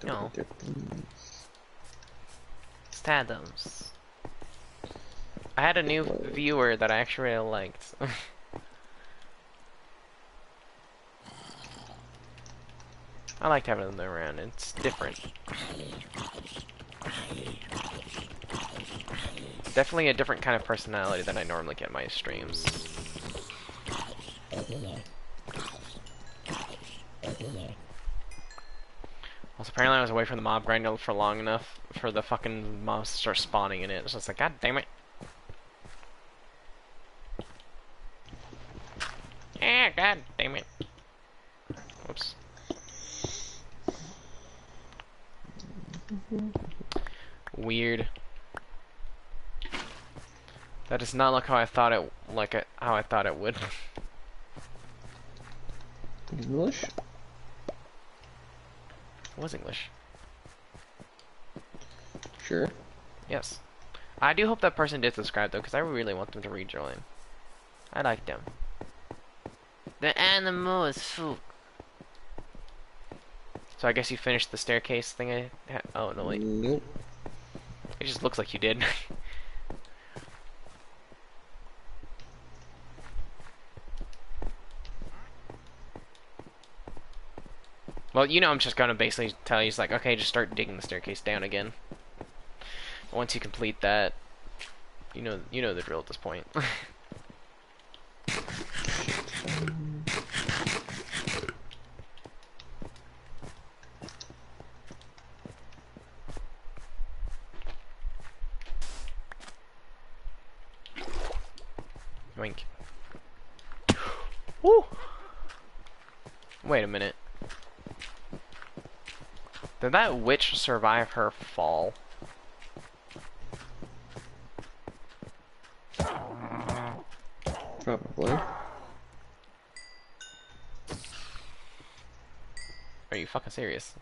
Speaker 5: No.
Speaker 3: There, please.
Speaker 5: Stadums. I had a new viewer that I actually really liked. I liked having them around. It's different. Definitely a different kind of personality than I normally get in my streams. Also, apparently I was away from the mob grinder for long enough for the fucking mobs to start spawning in it. So it's like, god damn it. Yeah, god damn it. Whoops. Weird. That does not look how I thought it how I thought it would.
Speaker 3: English?
Speaker 5: It was English.
Speaker 3: Sure.
Speaker 5: Yes. I do hope that person did subscribe though, because I really want them to rejoin. I like them.
Speaker 2: The animal is full.
Speaker 5: So I guess you finished the staircase thing oh no wait.
Speaker 3: Nope.
Speaker 5: It just looks like you did. Well, you know I'm just gonna basically tell you, it's like, okay, just start digging the staircase down again. Once you complete that, you know the drill at this point. Yoink. Woo! Wait a minute. Did that witch survive her fall?
Speaker 3: Probably.
Speaker 5: Are you fucking serious?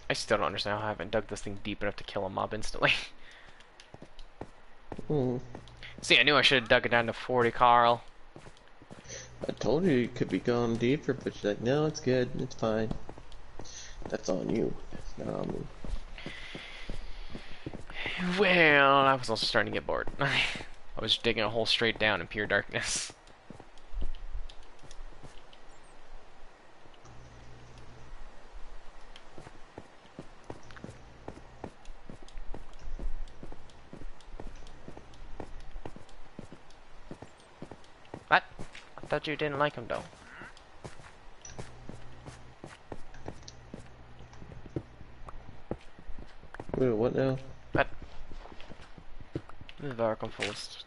Speaker 5: I still don't understand how I haven't dug this thing deep enough to kill a mob instantly. See, I knew I should have dug it down to 40, Carl.
Speaker 3: I told you you could be going deeper, but you're like, no, it's good, it's fine. That's on you. That's not on me.
Speaker 5: Well, I was also starting to get bored. I was digging a hole straight down in pure darkness. What? I thought you didn't like him though.
Speaker 3: Wait, what now?
Speaker 5: What? This is very confused.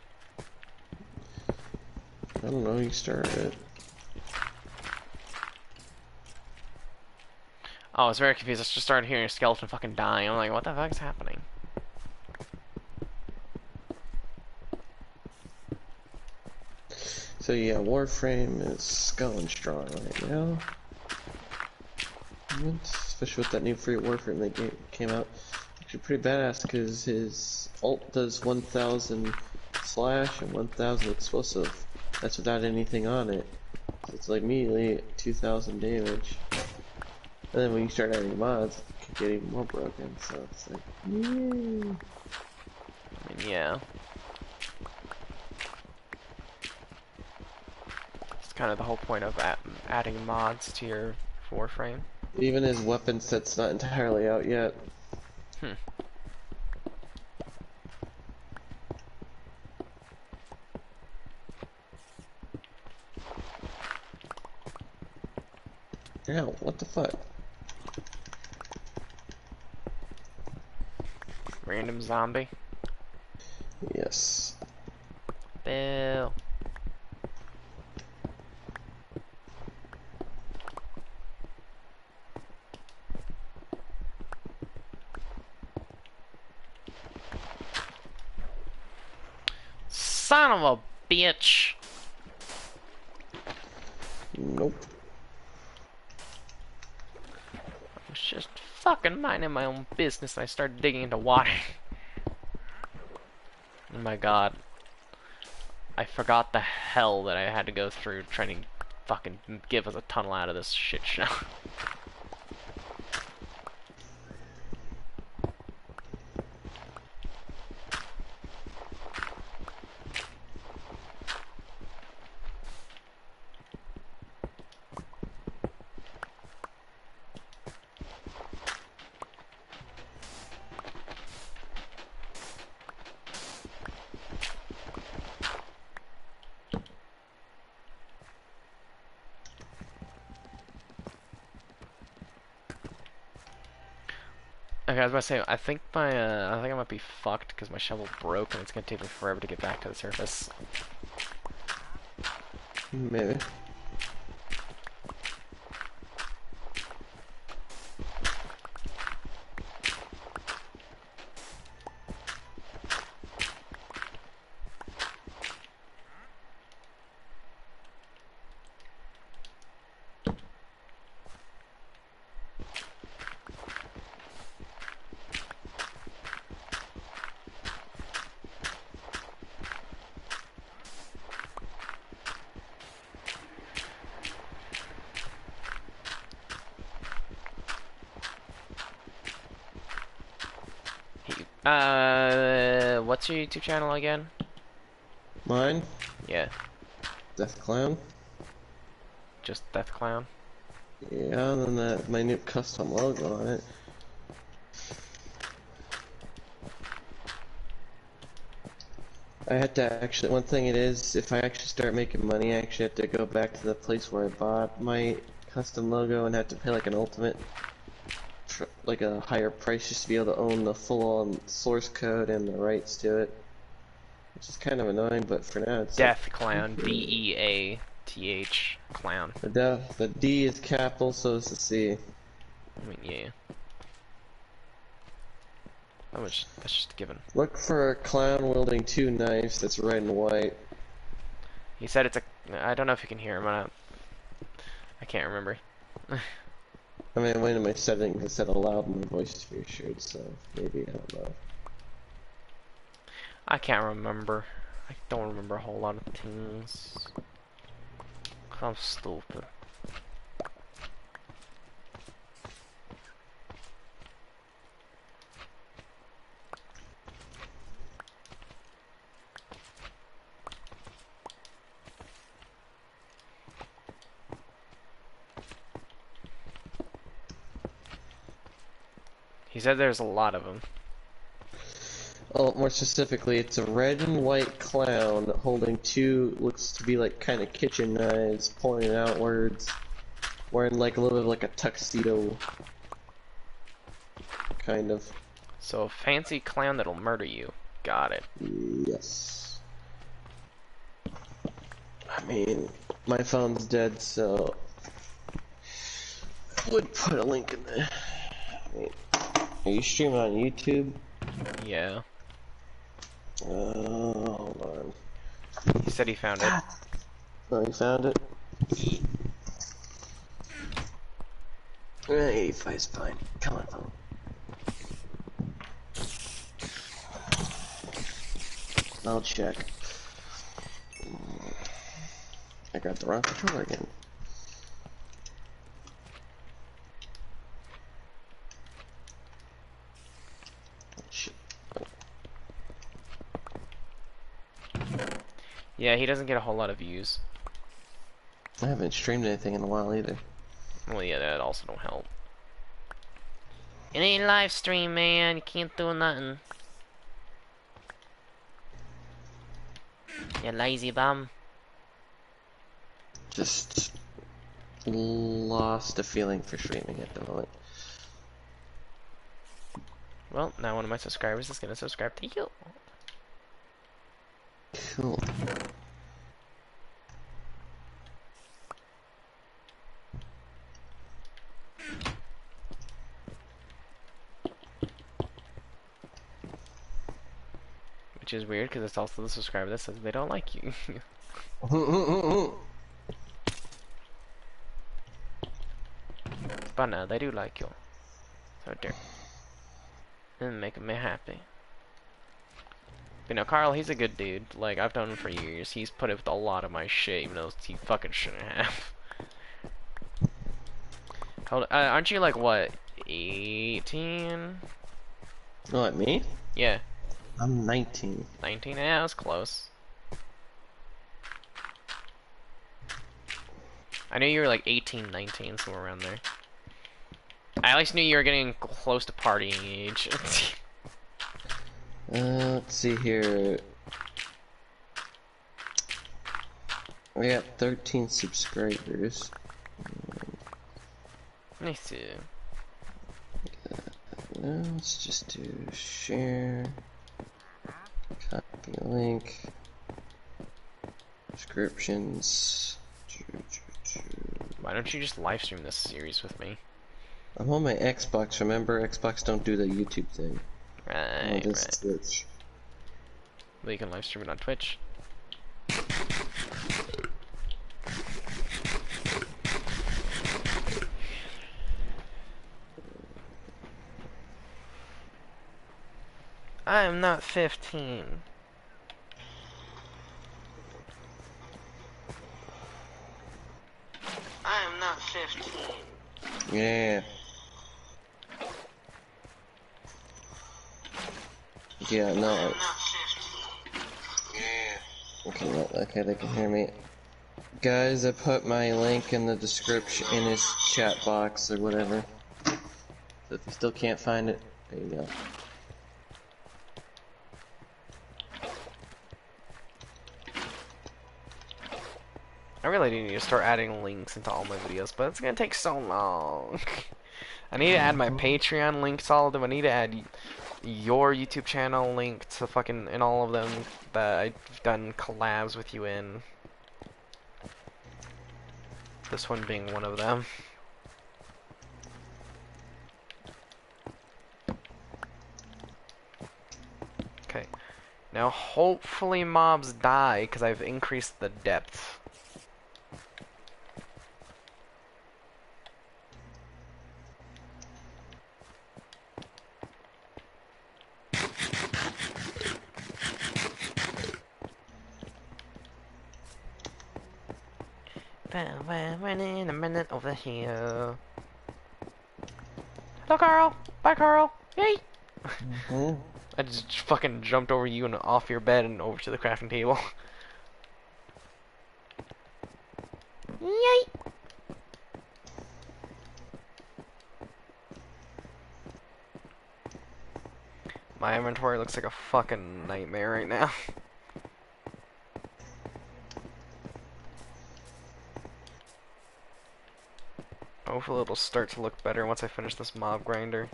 Speaker 3: I don't know, you started it.
Speaker 5: Oh, I was very confused. I just started hearing a skeleton fucking dying. I'm like, what the fuck is happening?
Speaker 3: So yeah, Warframe is going strong right now. Especially with that new free Warframe that came out. Actually pretty badass because his ult does 1000 slash and 1000 explosive. That's without anything on it. So it's like immediately 2000 damage. And then when you start adding mods, it can get even more broken. So it's like, yay.
Speaker 5: I mean, yeah. It's kind of the whole point of adding mods to your Warframe.
Speaker 3: Even his weapon set's not entirely out yet.
Speaker 5: Hmm.
Speaker 3: Ow, what the fuck?
Speaker 5: Random zombie.
Speaker 3: Yes.
Speaker 5: Bill. Son of a bitch.
Speaker 3: Nope.
Speaker 5: I was just fucking minding my own business and I started digging into water. Oh my god. I forgot the hell that I had to go through trying to fucking give us a tunnel out of this shit show. Okay, I was about to say, I think I might be fucked because my shovel broke and it's gonna take me forever to get back to the surface.
Speaker 3: Maybe.
Speaker 5: What's your YouTube channel again?
Speaker 3: Mine?
Speaker 5: Yeah,
Speaker 3: Death Clown?
Speaker 5: just Death Clown.
Speaker 3: Yeah, and then my new custom logo on it. I had to actually, one thing it is, if I actually start making money, I actually have to go back to the place where I bought my custom logo and have to pay like an ultimate, like a higher price just to be able to own the full-on source code and the rights to it. Which is kind of annoying, but for now it's
Speaker 5: Death
Speaker 3: like,
Speaker 5: Clown. DEATH Clown.
Speaker 3: the D is capital, so is the C.
Speaker 5: I mean, yeah. That's just a given.
Speaker 3: Look for a clown wielding 2 knives that's red and white.
Speaker 5: He said it's a. I don't know if you can hear him. I can't remember.
Speaker 3: I mean, I went in my settings and said aloud and my voice is reassured, so maybe, I don't know.
Speaker 5: I can't remember. I don't remember a whole lot of things. I'm stupid. He said there's a lot of them.
Speaker 3: Oh, more specifically, it's a red and white clown holding 2, looks to be like kind of kitchen knives, pointing outwards, wearing like a little bit of like a tuxedo, kind of.
Speaker 5: So a fancy clown that'll murder you. Got it.
Speaker 3: Yes. I mean, my phone's dead, so would put a link in the. I mean, are you streaming on YouTube?
Speaker 5: Yeah.
Speaker 3: Hold on.
Speaker 5: He said he found it.
Speaker 3: Oh, you found it? 85 is fine. Come on, phone. I'll check. I got the wrong controller again. Shit.
Speaker 5: Yeah, he doesn't get a whole lot of views.
Speaker 3: I haven't streamed anything in a while either.
Speaker 5: Well, yeah, that also don't help.
Speaker 2: It ain't live stream, man. You can't do nothing. You lazy bum.
Speaker 3: Just lost a feeling for streaming at the moment.
Speaker 5: Well, now one of my subscribers is gonna subscribe to you.
Speaker 3: Cool.
Speaker 5: Which is weird, because it's also the subscriber that says they don't like you. But no, they do like you. So there. And making me happy. You know, Carl, he's a good dude. Like, I've known him for years. He's put up with a lot of my shit, even though he fucking shouldn't have. Hold, aren't you like, what, 18?
Speaker 3: What, me?
Speaker 5: Yeah.
Speaker 3: I'm 19.
Speaker 5: 19? Yeah, that's close. I knew you were like 18, 19, somewhere around there. I at least knew you were getting close to partying age.
Speaker 3: Let's see here. We got 13 subscribers.
Speaker 5: Let me see.
Speaker 3: Let's just do share. Copy link. Descriptions.
Speaker 5: Why don't you just live stream this series with me?
Speaker 3: I'm on my Xbox, remember? Xbox don't do the YouTube thing. I'm on
Speaker 5: Right,
Speaker 3: this
Speaker 5: right.
Speaker 3: Twitch.
Speaker 5: Well, you can live stream it on Twitch. I am not 15. I am not 15.
Speaker 3: Yeah. Yeah, no.
Speaker 5: I am not 15.
Speaker 3: Yeah. Okay, no, okay, they can hear me. Guys, I put my link in the description, in his chat box or whatever. So if you still can't find it, there you go.
Speaker 5: I really do need to start adding links into all my videos, but it's gonna take so long. I need to add my Patreon link to all of them. I need to add your YouTube channel link to fucking in all of them that I've done collabs with you in. This one being one of them. Okay. Now hopefully mobs die because I've increased the depth. Running a minute over here. Hello, Carl. Bye, Carl. Yay. I just fucking jumped over you and off your bed and over to the crafting table. Yay. My inventory looks like a fucking nightmare right now. Hopefully it'll start to look better once I finish this mob grinder.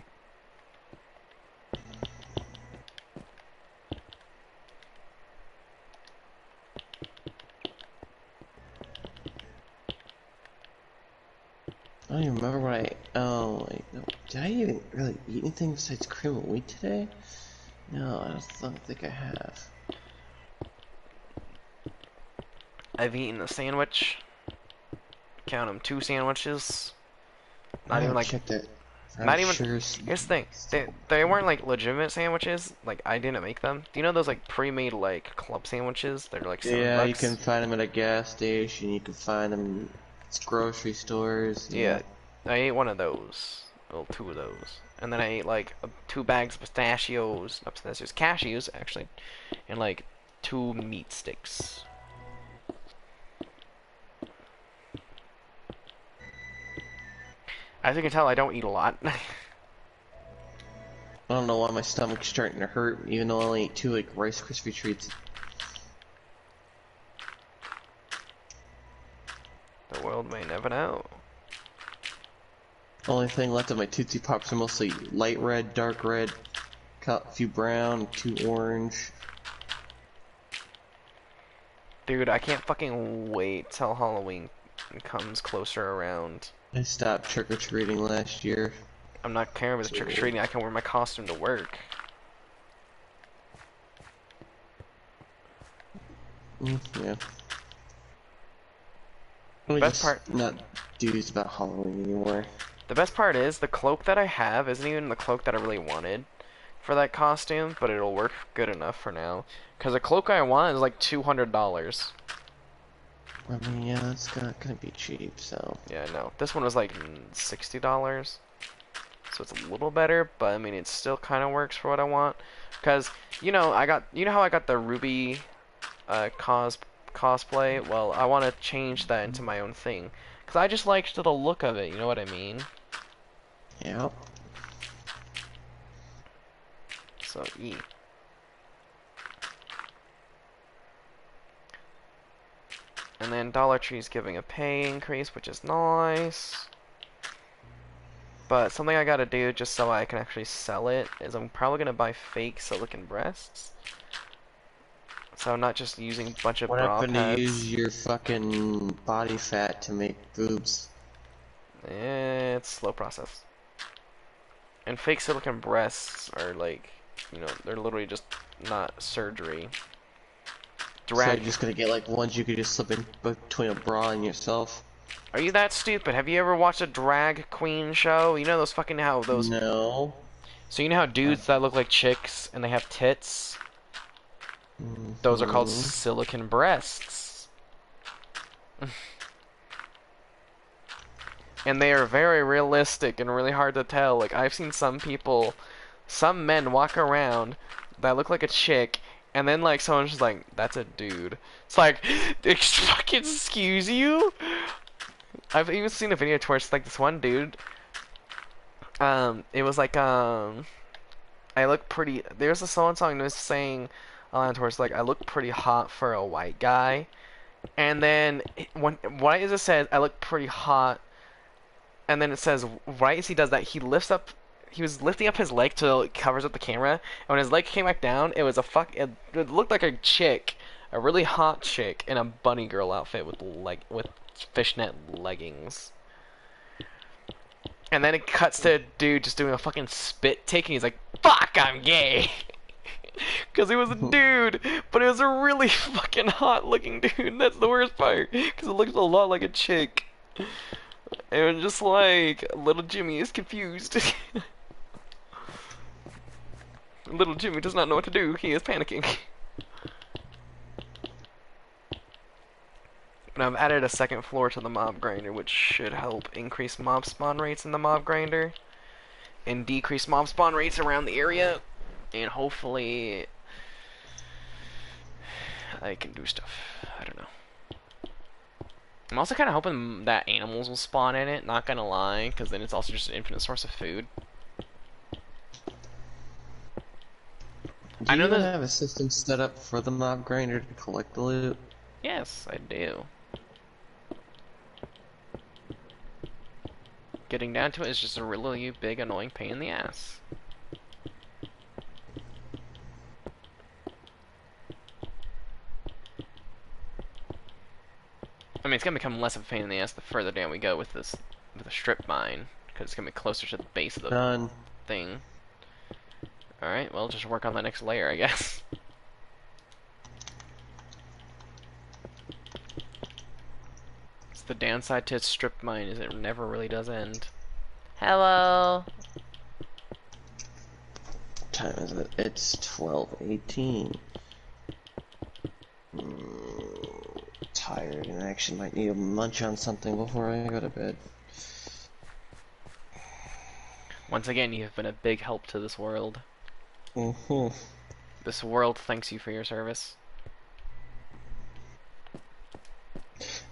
Speaker 3: don't even remember what oh, wait, no. Did I even really eat anything besides cream of wheat today? No, I don't think I have.
Speaker 5: I've eaten a sandwich. Count them, 2 sandwiches. Not even like,
Speaker 3: Check that.
Speaker 5: not even.
Speaker 3: Sugars.
Speaker 5: Here's the thing, they weren't like legitimate sandwiches. Like I didn't make them. Do you know those like pre-made like club sandwiches? They're like $7.
Speaker 3: Yeah, you can find them at a gas station. You can find them at grocery stores.
Speaker 5: Yeah, I ate one of those. Well, 2 of those. And then I ate like 2 bags of pistachios, not pistachios, cashews actually, and like 2 meat sticks. As you can tell, I don't eat a lot.
Speaker 3: I don't know why my stomach's starting to hurt, even though I only ate 2 like Rice Krispie treats.
Speaker 5: The world may never know.
Speaker 3: Only thing left of my Tootsie Pops are mostly light red, dark red, a few brown, 2 orange.
Speaker 5: Dude, I can't fucking wait till Halloween comes closer around.
Speaker 3: I stopped trick-or-treating last year.
Speaker 5: I'm not caring about the trick-or-treating, I can wear my costume to work.
Speaker 3: Yeah.
Speaker 5: The best part,
Speaker 3: not dudes about Halloween anymore.
Speaker 5: the best part is, the cloak that I have isn't even the cloak that I really wanted for that costume, but it'll work good enough for now. Because the cloak I want is like $200.
Speaker 3: I mean, yeah, it's not gonna be cheap, so...
Speaker 5: Yeah, no. This one was like $60. So it's a little better, but I mean, it still kind of works for what I want. Because, you know, you know how I got the Ruby cosplay? Well, I want to change that into my own thing. Because I just liked the look of it, you know what I mean?
Speaker 3: Yeah.
Speaker 5: So, yeah. And then Dollar Tree's giving a pay increase, which is nice. But something I gotta do just so I can actually sell it is I'm probably gonna buy fake silicone breasts. So I'm not just using a bunch of
Speaker 3: What
Speaker 5: bra
Speaker 3: happened to
Speaker 5: pads.
Speaker 3: use your fucking body fat to make boobs?
Speaker 5: It's a slow process. And fake silicone breasts are like, you know, they're literally just not surgery.
Speaker 3: So you're just gonna get like ones you could just slip in between a bra and yourself?
Speaker 5: Are you that stupid? Have you ever watched a drag queen show? You know those fucking how those...
Speaker 3: No.
Speaker 5: So you know how dudes that look like chicks and they have tits? Those are called silicone breasts. And they are very realistic and really hard to tell. Like, I've seen some people, some men walk around that look like a chick, and then like someone's just like, that's a dude. It's like, fucking excuse you? I've even seen a video where it's like this one dude, it was like, I look pretty, there's a song that was saying, towards like, I look pretty hot for a white guy, and then, why is it says, I look pretty hot, and then it says, right as he does that, he was lifting up his leg till it covers up the camera, and when his leg came back down, it was it looked like a chick, a really hot chick, in a bunny girl outfit with fishnet leggings. And then it cuts to a dude just doing a fucking spit take, and he's like, fuck, I'm gay! Because he was a dude, but it was a really fucking hot looking dude. That's the worst part, because it looks a lot like a chick. And just like, little Jimmy is confused. Little Jimmy does not know what to do. He is panicking. And I've added a second floor to the mob grinder, which should help increase mob spawn rates in the mob grinder. And decrease mob spawn rates around the area. And hopefully I can do stuff. I don't know. I'm also kind of hoping that animals will spawn in it, not gonna lie, because then it's also just an infinite source of food.
Speaker 3: Do you even have a system set up for the mob grinder to collect the loot?
Speaker 5: Yes, I do. Getting down to it is just a really big annoying pain in the ass. I mean, it's gonna become less of a pain in the ass the further down we go with this the strip mine, because it's gonna be closer to the base of the
Speaker 3: Done.
Speaker 5: thing. Alright, well, just work on the next layer, I guess. It's the downside to strip mine is it never really does end. Hello!
Speaker 3: What time is it? It's 12:18. Tired and I actually might need to munch on something before I go to bed.
Speaker 5: Once again, you have been a big help to this world.
Speaker 3: Mm-hmm.
Speaker 5: This world thanks you for your service.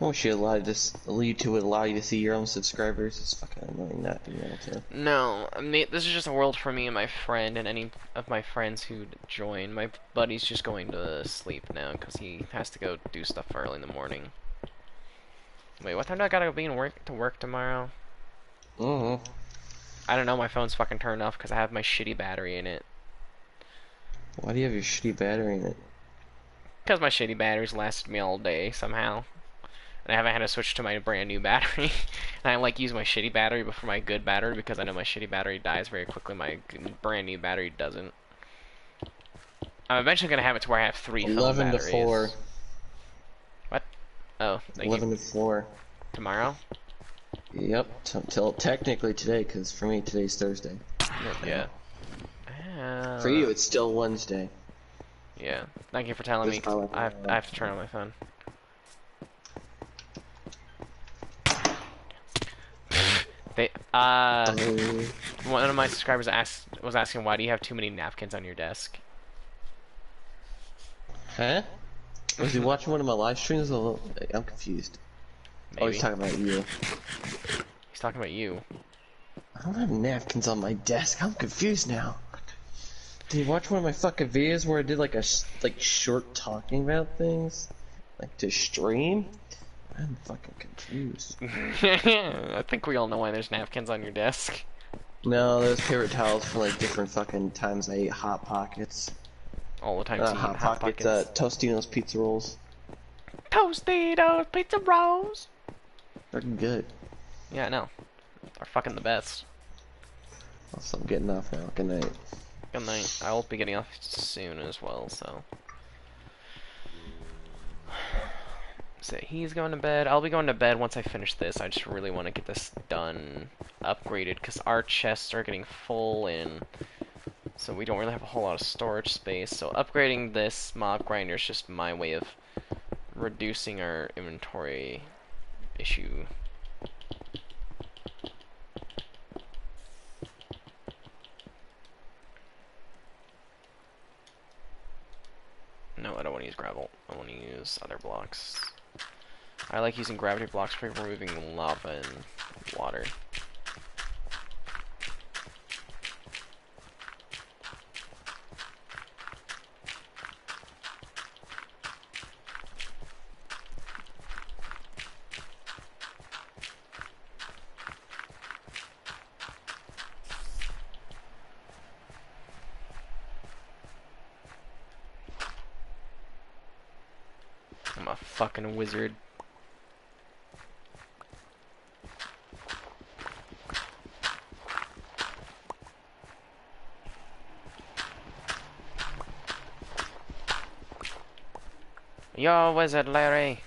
Speaker 3: I wish you allowed YouTube would allow you to see your own subscribers. It's fucking annoying not being able to.
Speaker 5: No, I mean, this is just a world for me and my friend and any of my friends who join. My buddy's just going to sleep now because he has to go do stuff early in the morning. Wait, what time do I gotta be to work tomorrow?
Speaker 3: Mm-hmm.
Speaker 5: I don't know, my phone's fucking turned off because I have my shitty battery in it.
Speaker 3: Why do you have your shitty battery in it?
Speaker 5: Because my shitty batteries lasted me all day somehow. And I haven't had to switch to my brand new battery. And I like use my shitty battery before my good battery because I know my shitty battery dies very quickly. My brand new battery doesn't. I'm eventually gonna have it to where I have 3 phone
Speaker 3: 11
Speaker 5: batteries.
Speaker 3: to 4.
Speaker 5: What? Oh, thank
Speaker 3: 11
Speaker 5: you.
Speaker 3: to 4.
Speaker 5: Tomorrow?
Speaker 3: Yep, till technically today, because for me today's Thursday.
Speaker 5: Yeah.
Speaker 3: For you, it's still Wednesday.
Speaker 5: Yeah. Thank you for telling me. 'Cause I have to turn on my phone. They one of my subscribers was asking why do you have too many napkins on your desk?
Speaker 3: Huh? Was he watching one of my live streams? I'm confused.
Speaker 5: Maybe.
Speaker 3: Oh, he's talking about you.
Speaker 5: He's talking about you.
Speaker 3: I don't have napkins on my desk. I'm confused now. Did you watch one of my fucking videos where I did like a short talking about things, like to stream? I'm fucking confused.
Speaker 5: I think we all know why there's napkins on your desk.
Speaker 3: No, those paper towels for like different fucking times I ate Hot Pockets.
Speaker 5: All the time.
Speaker 3: Hot Pockets, Tostino's pizza rolls.
Speaker 5: Tostitos pizza rolls.
Speaker 3: They're good.
Speaker 5: Yeah, I know. They're fucking the best.
Speaker 3: Also, I'm getting off now. Good night.
Speaker 5: Good night. I will be getting off soon as well, so. So he's going to bed. I'll be going to bed once I finish this. I just really want to get this done, upgraded, because our chests are getting full and so we don't really have a whole lot of storage space. So upgrading this mob grinder is just my way of reducing our inventory issue. No, I don't want to use gravel. I want to use other blocks. I like using gravity blocks for removing lava and water. I'm a fucking wizard. You're a wizard, Larry.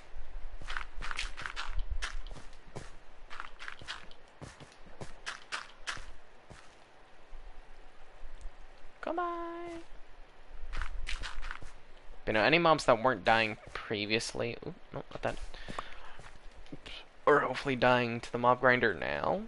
Speaker 5: Goodbye. You know, any mobs that weren't dying previously, ooh, no, not that, are hopefully dying to the mob grinder now.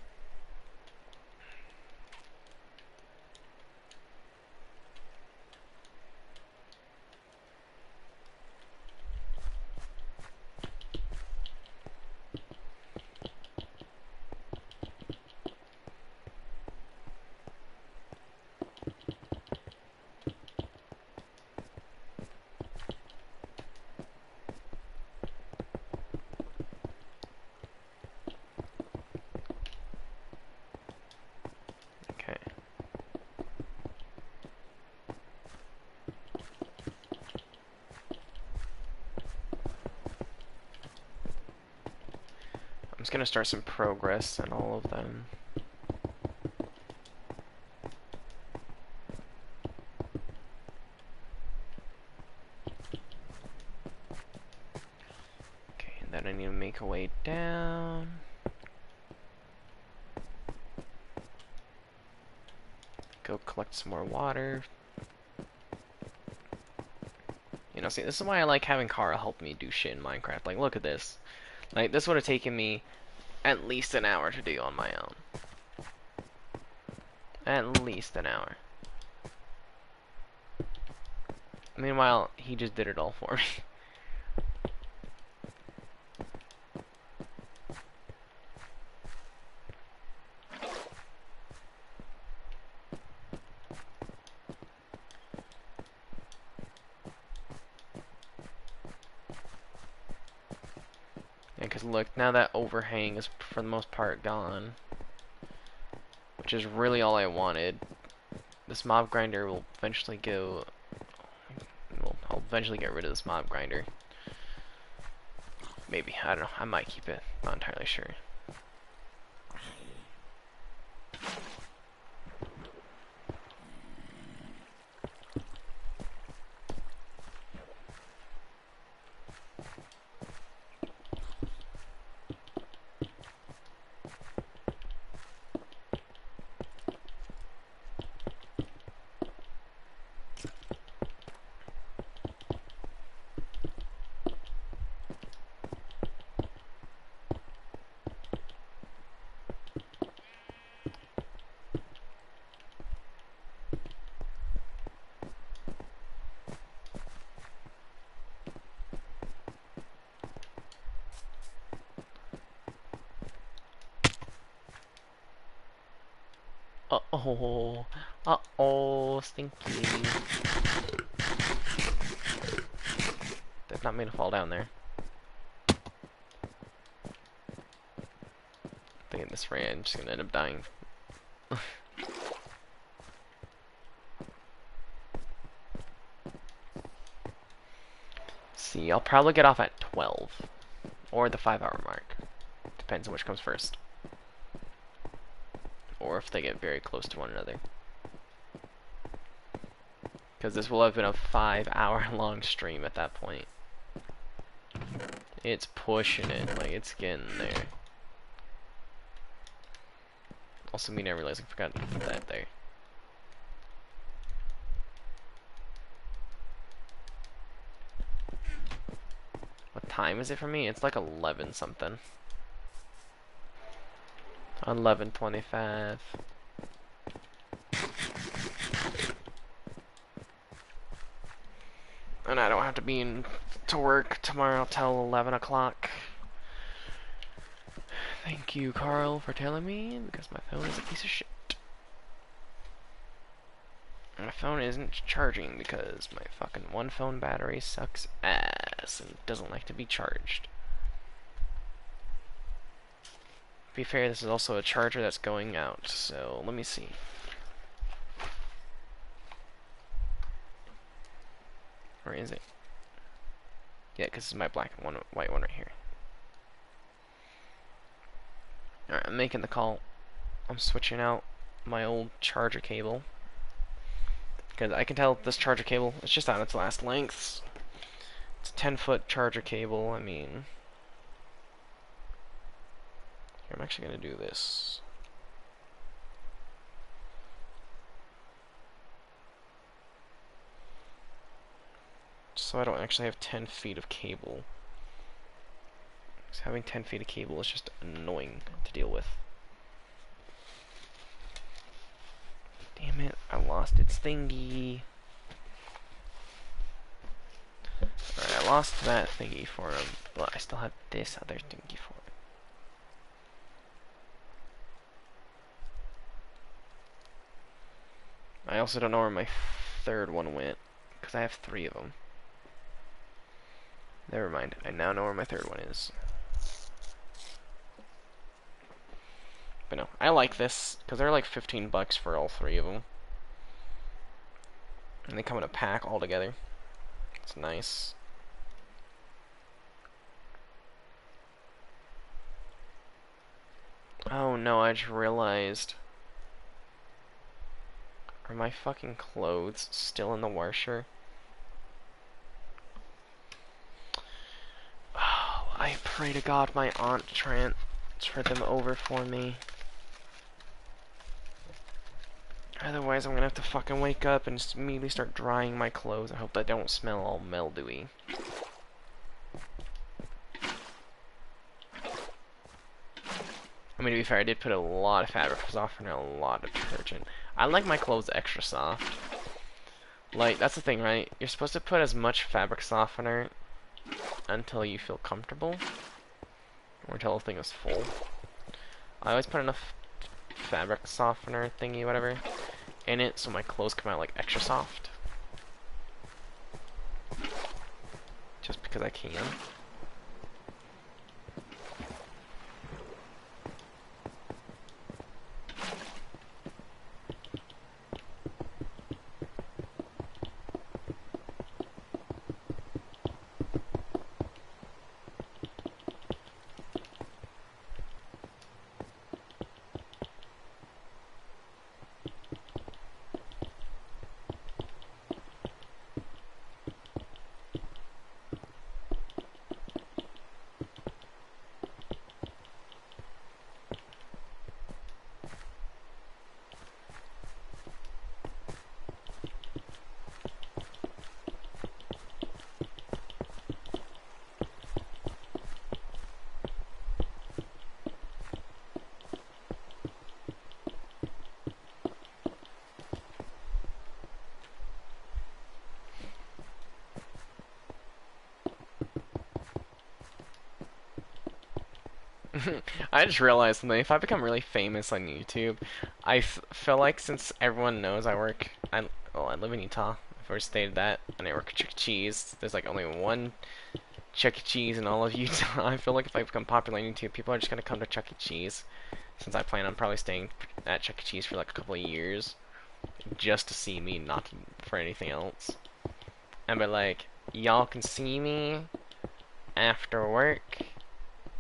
Speaker 5: just gonna start some progress in all of them. Okay, and then I need to make a way down. Go collect some more water. You know, see, this is why I like having Kara help me do shit in Minecraft. Like, look at this. Like, this would have taken me at least an hour to do on my own. At least an hour. Meanwhile, he just did it all for me. Yeah, because look, now that overhang is for the most part gone. Which is really all I wanted. This mob grinder will eventually go... Well, I'll eventually get rid of this mob grinder. Maybe, I don't know, I might keep it, not entirely sure. Uh-oh. Uh-oh, stinky. Did not mean to fall down there. I think at this rate I'm just gonna end up dying. See, I'll probably get off at 12. Or the 5-hour mark. Depends on which comes first. Or if they get very close to one another. Because this will have been a 5-hour long stream at that point. It's pushing it, like it's getting there. Also, me not realizing I forgot to put that there. What time is it for me? It's like 11 something. 11:25. And I don't have to be in to work tomorrow till 11 o'clock. Thank you, Carl, for telling me, because my phone is a piece of shit. My phone isn't charging because my fucking one phone battery sucks ass and doesn't like to be charged. To be fair, this is also a charger that's going out, so let me see. Or is it? Yeah, because this is my black and white one right here. Alright, I'm making the call. I'm switching out my old charger cable. Because I can tell this charger cable is just on its last lengths. It's a 10-foot charger cable. I mean... Here, I'm actually going to do this. So I don't actually have 10 feet of cable. Because having 10 feet of cable is just annoying to deal with. Damn it, I lost its thingy. Alright, I lost that thingy for him, but I still have this other thingy for it. I also don't know where my third one went, because I have 3 of them. Never mind, I now know where my third one is. But no, I like this, because they're like 15 bucks for all 3 of them. And they come in a pack all together. It's nice. Oh no, I just realized. Are my fucking clothes still in the washer? Oh, I pray to God my aunt transferred them over for me. Otherwise, I'm gonna have to fucking wake up and just immediately start drying my clothes. I hope they don't smell all mildewy. I mean, to be fair, I did put a lot of fabric softener and a lot of detergent. I like my clothes extra soft. Like, that's the thing, right? You're supposed to put as much fabric softener until you feel comfortable. Or until the thing is full. I always put enough fabric softener thingy, whatever, in it so my clothes come out like extra soft. Just because I can. I just realized something. If I become really famous on YouTube, feel like since everyone knows I live in Utah. I first stated that, and I work at Chuck E. Cheese. There's like only one Chuck E. Cheese in all of Utah. I feel like if I become popular on YouTube, people are just gonna come to Chuck E. Cheese. Since I plan on probably staying at Chuck E. Cheese for like a couple of years, just to see me, not for anything else. And but like, y'all can see me after work.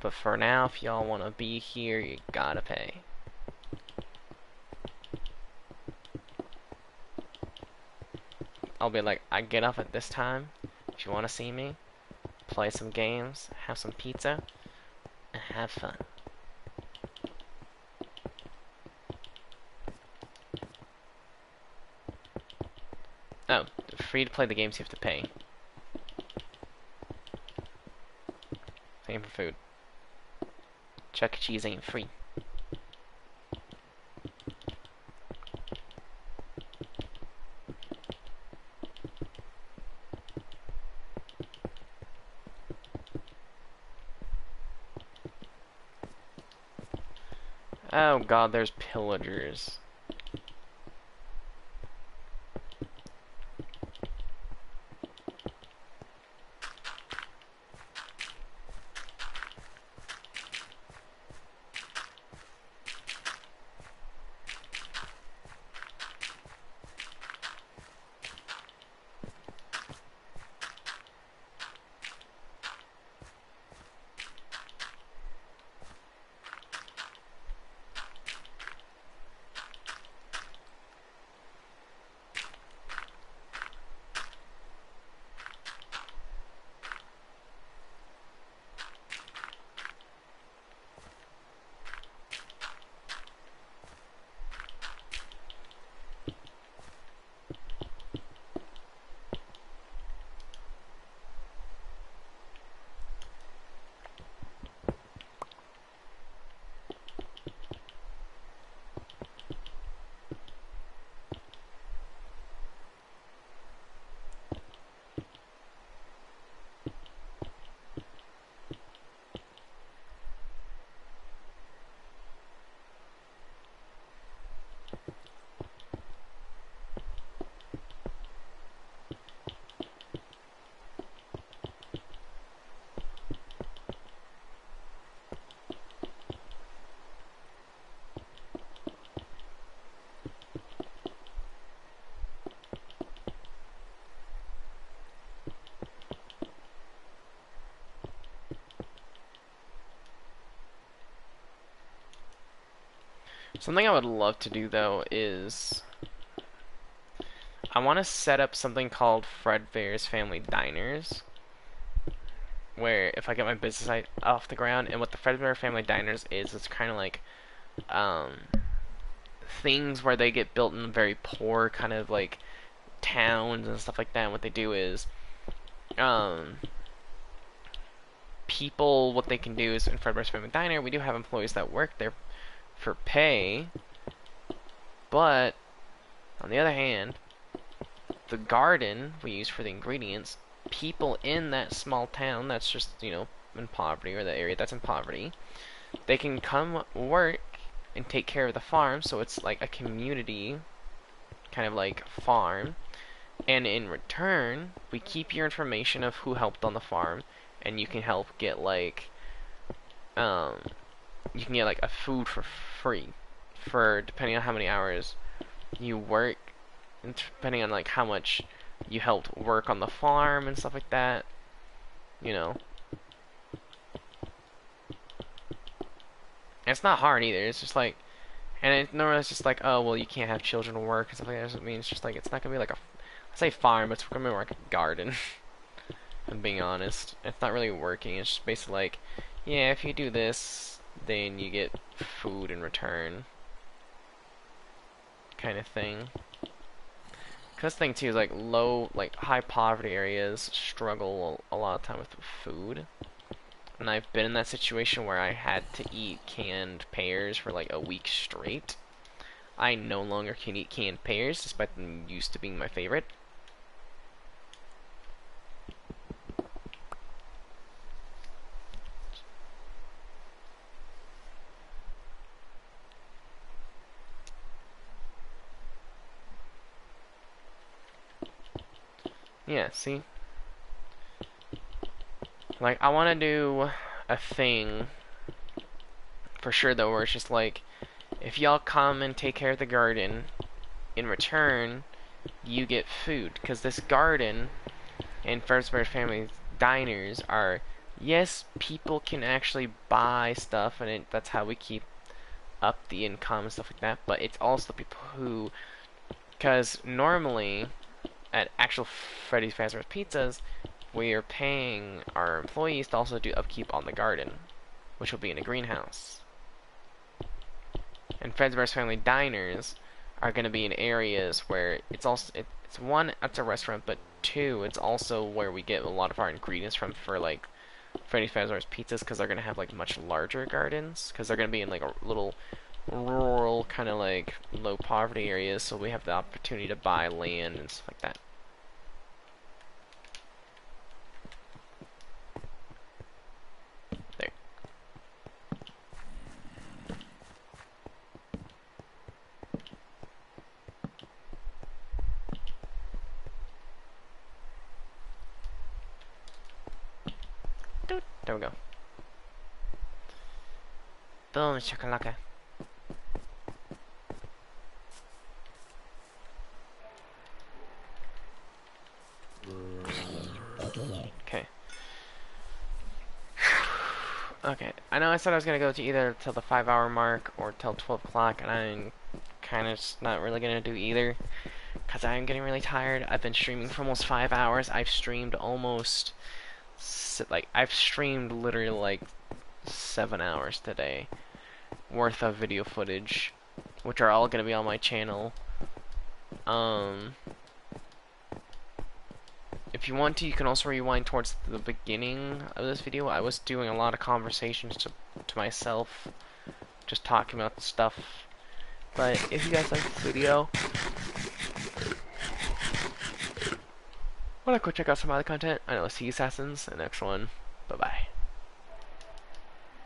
Speaker 5: But for now, if y'all want to be here, you gotta pay. I'll be like, I get off at this time. If you want to see me, play some games, have some pizza, and have fun. Oh, free to play the games, you have to pay. Same for food. Chuck E. Cheese ain't free. Oh god, there's pillagers. Something I would love to do though is I want to set up something called Fredbear's Family Diners, where if I get my business off the ground, and what the Fredbear Family Diners is, it's kind of like um, things where they get built in very poor kind of like towns and stuff like that. And what they do is um, people, what they can do is in Fredbear's Family Diner, we do have employees that work there for pay, but on the other hand, the garden we use for the ingredients, people in that small town that's just, you know, in poverty, or the area that's in poverty, they can come work and take care of the farm, so it's like a community kind of like farm, and in return, we keep your information of who helped on the farm, and you can help get like, you can get like a food for free, for depending on how many hours you work, and depending on like how much you helped work on the farm and stuff like that, you know. And it's not hard either. It's just like, and normally it's just like, oh well, you can't have children work and stuff like that. Doesn't mean it's just like it's not gonna be like a, I say farm, but it's gonna be more like a garden. I'm being honest. It's not really working. It's just basically like, yeah, if you do this, then you get food in return, kind of thing. Cause the thing too is like like high poverty areas struggle a lot of time with food, and I've been in that situation where I had to eat canned pears for like a week straight. I no longer can eat canned pears, despite them used to being my favorite. Yeah, see? Like, I want to do a thing, for sure though, where it's just like, if y'all come and take care of the garden, in return, you get food. Because this garden and Fredbear's Family Diners are, yes, people can actually buy stuff, and that's how we keep up the income and stuff like that, but it's also people who, because normally, at actual Freddy's Fazbear's Pizzas, we are paying our employees to also do upkeep on the garden, which will be in a greenhouse. And Fazbear's Family Diners are going to be in areas where it's also, it's one, it's a restaurant, but two, it's also where we get a lot of our ingredients from for like Freddy's Fazbear's Pizzas, because they're going to have like much larger gardens, because they're going to be in like a little rural kind of like low poverty areas, so we have the opportunity to buy land and stuff like that. There. Doot. There we go. Boom, shakalaka. Okay. Okay, I know I said I was gonna go to either till the 5-hour mark or till 12 o'clock, and I'm kind of not really gonna do either, because I'm getting really tired. I've been streaming for almost 5 hours. I've streamed almost, like, I've streamed literally like 7 hours today worth of video footage, which are all gonna be on my channel. If you want to, you can also rewind towards the beginning of this video. I was doing a lot of conversations to myself, just talking about the stuff. But if you guys like this video, wanna go check out some other content, I know, Sea Assassins, the next one. Bye-bye.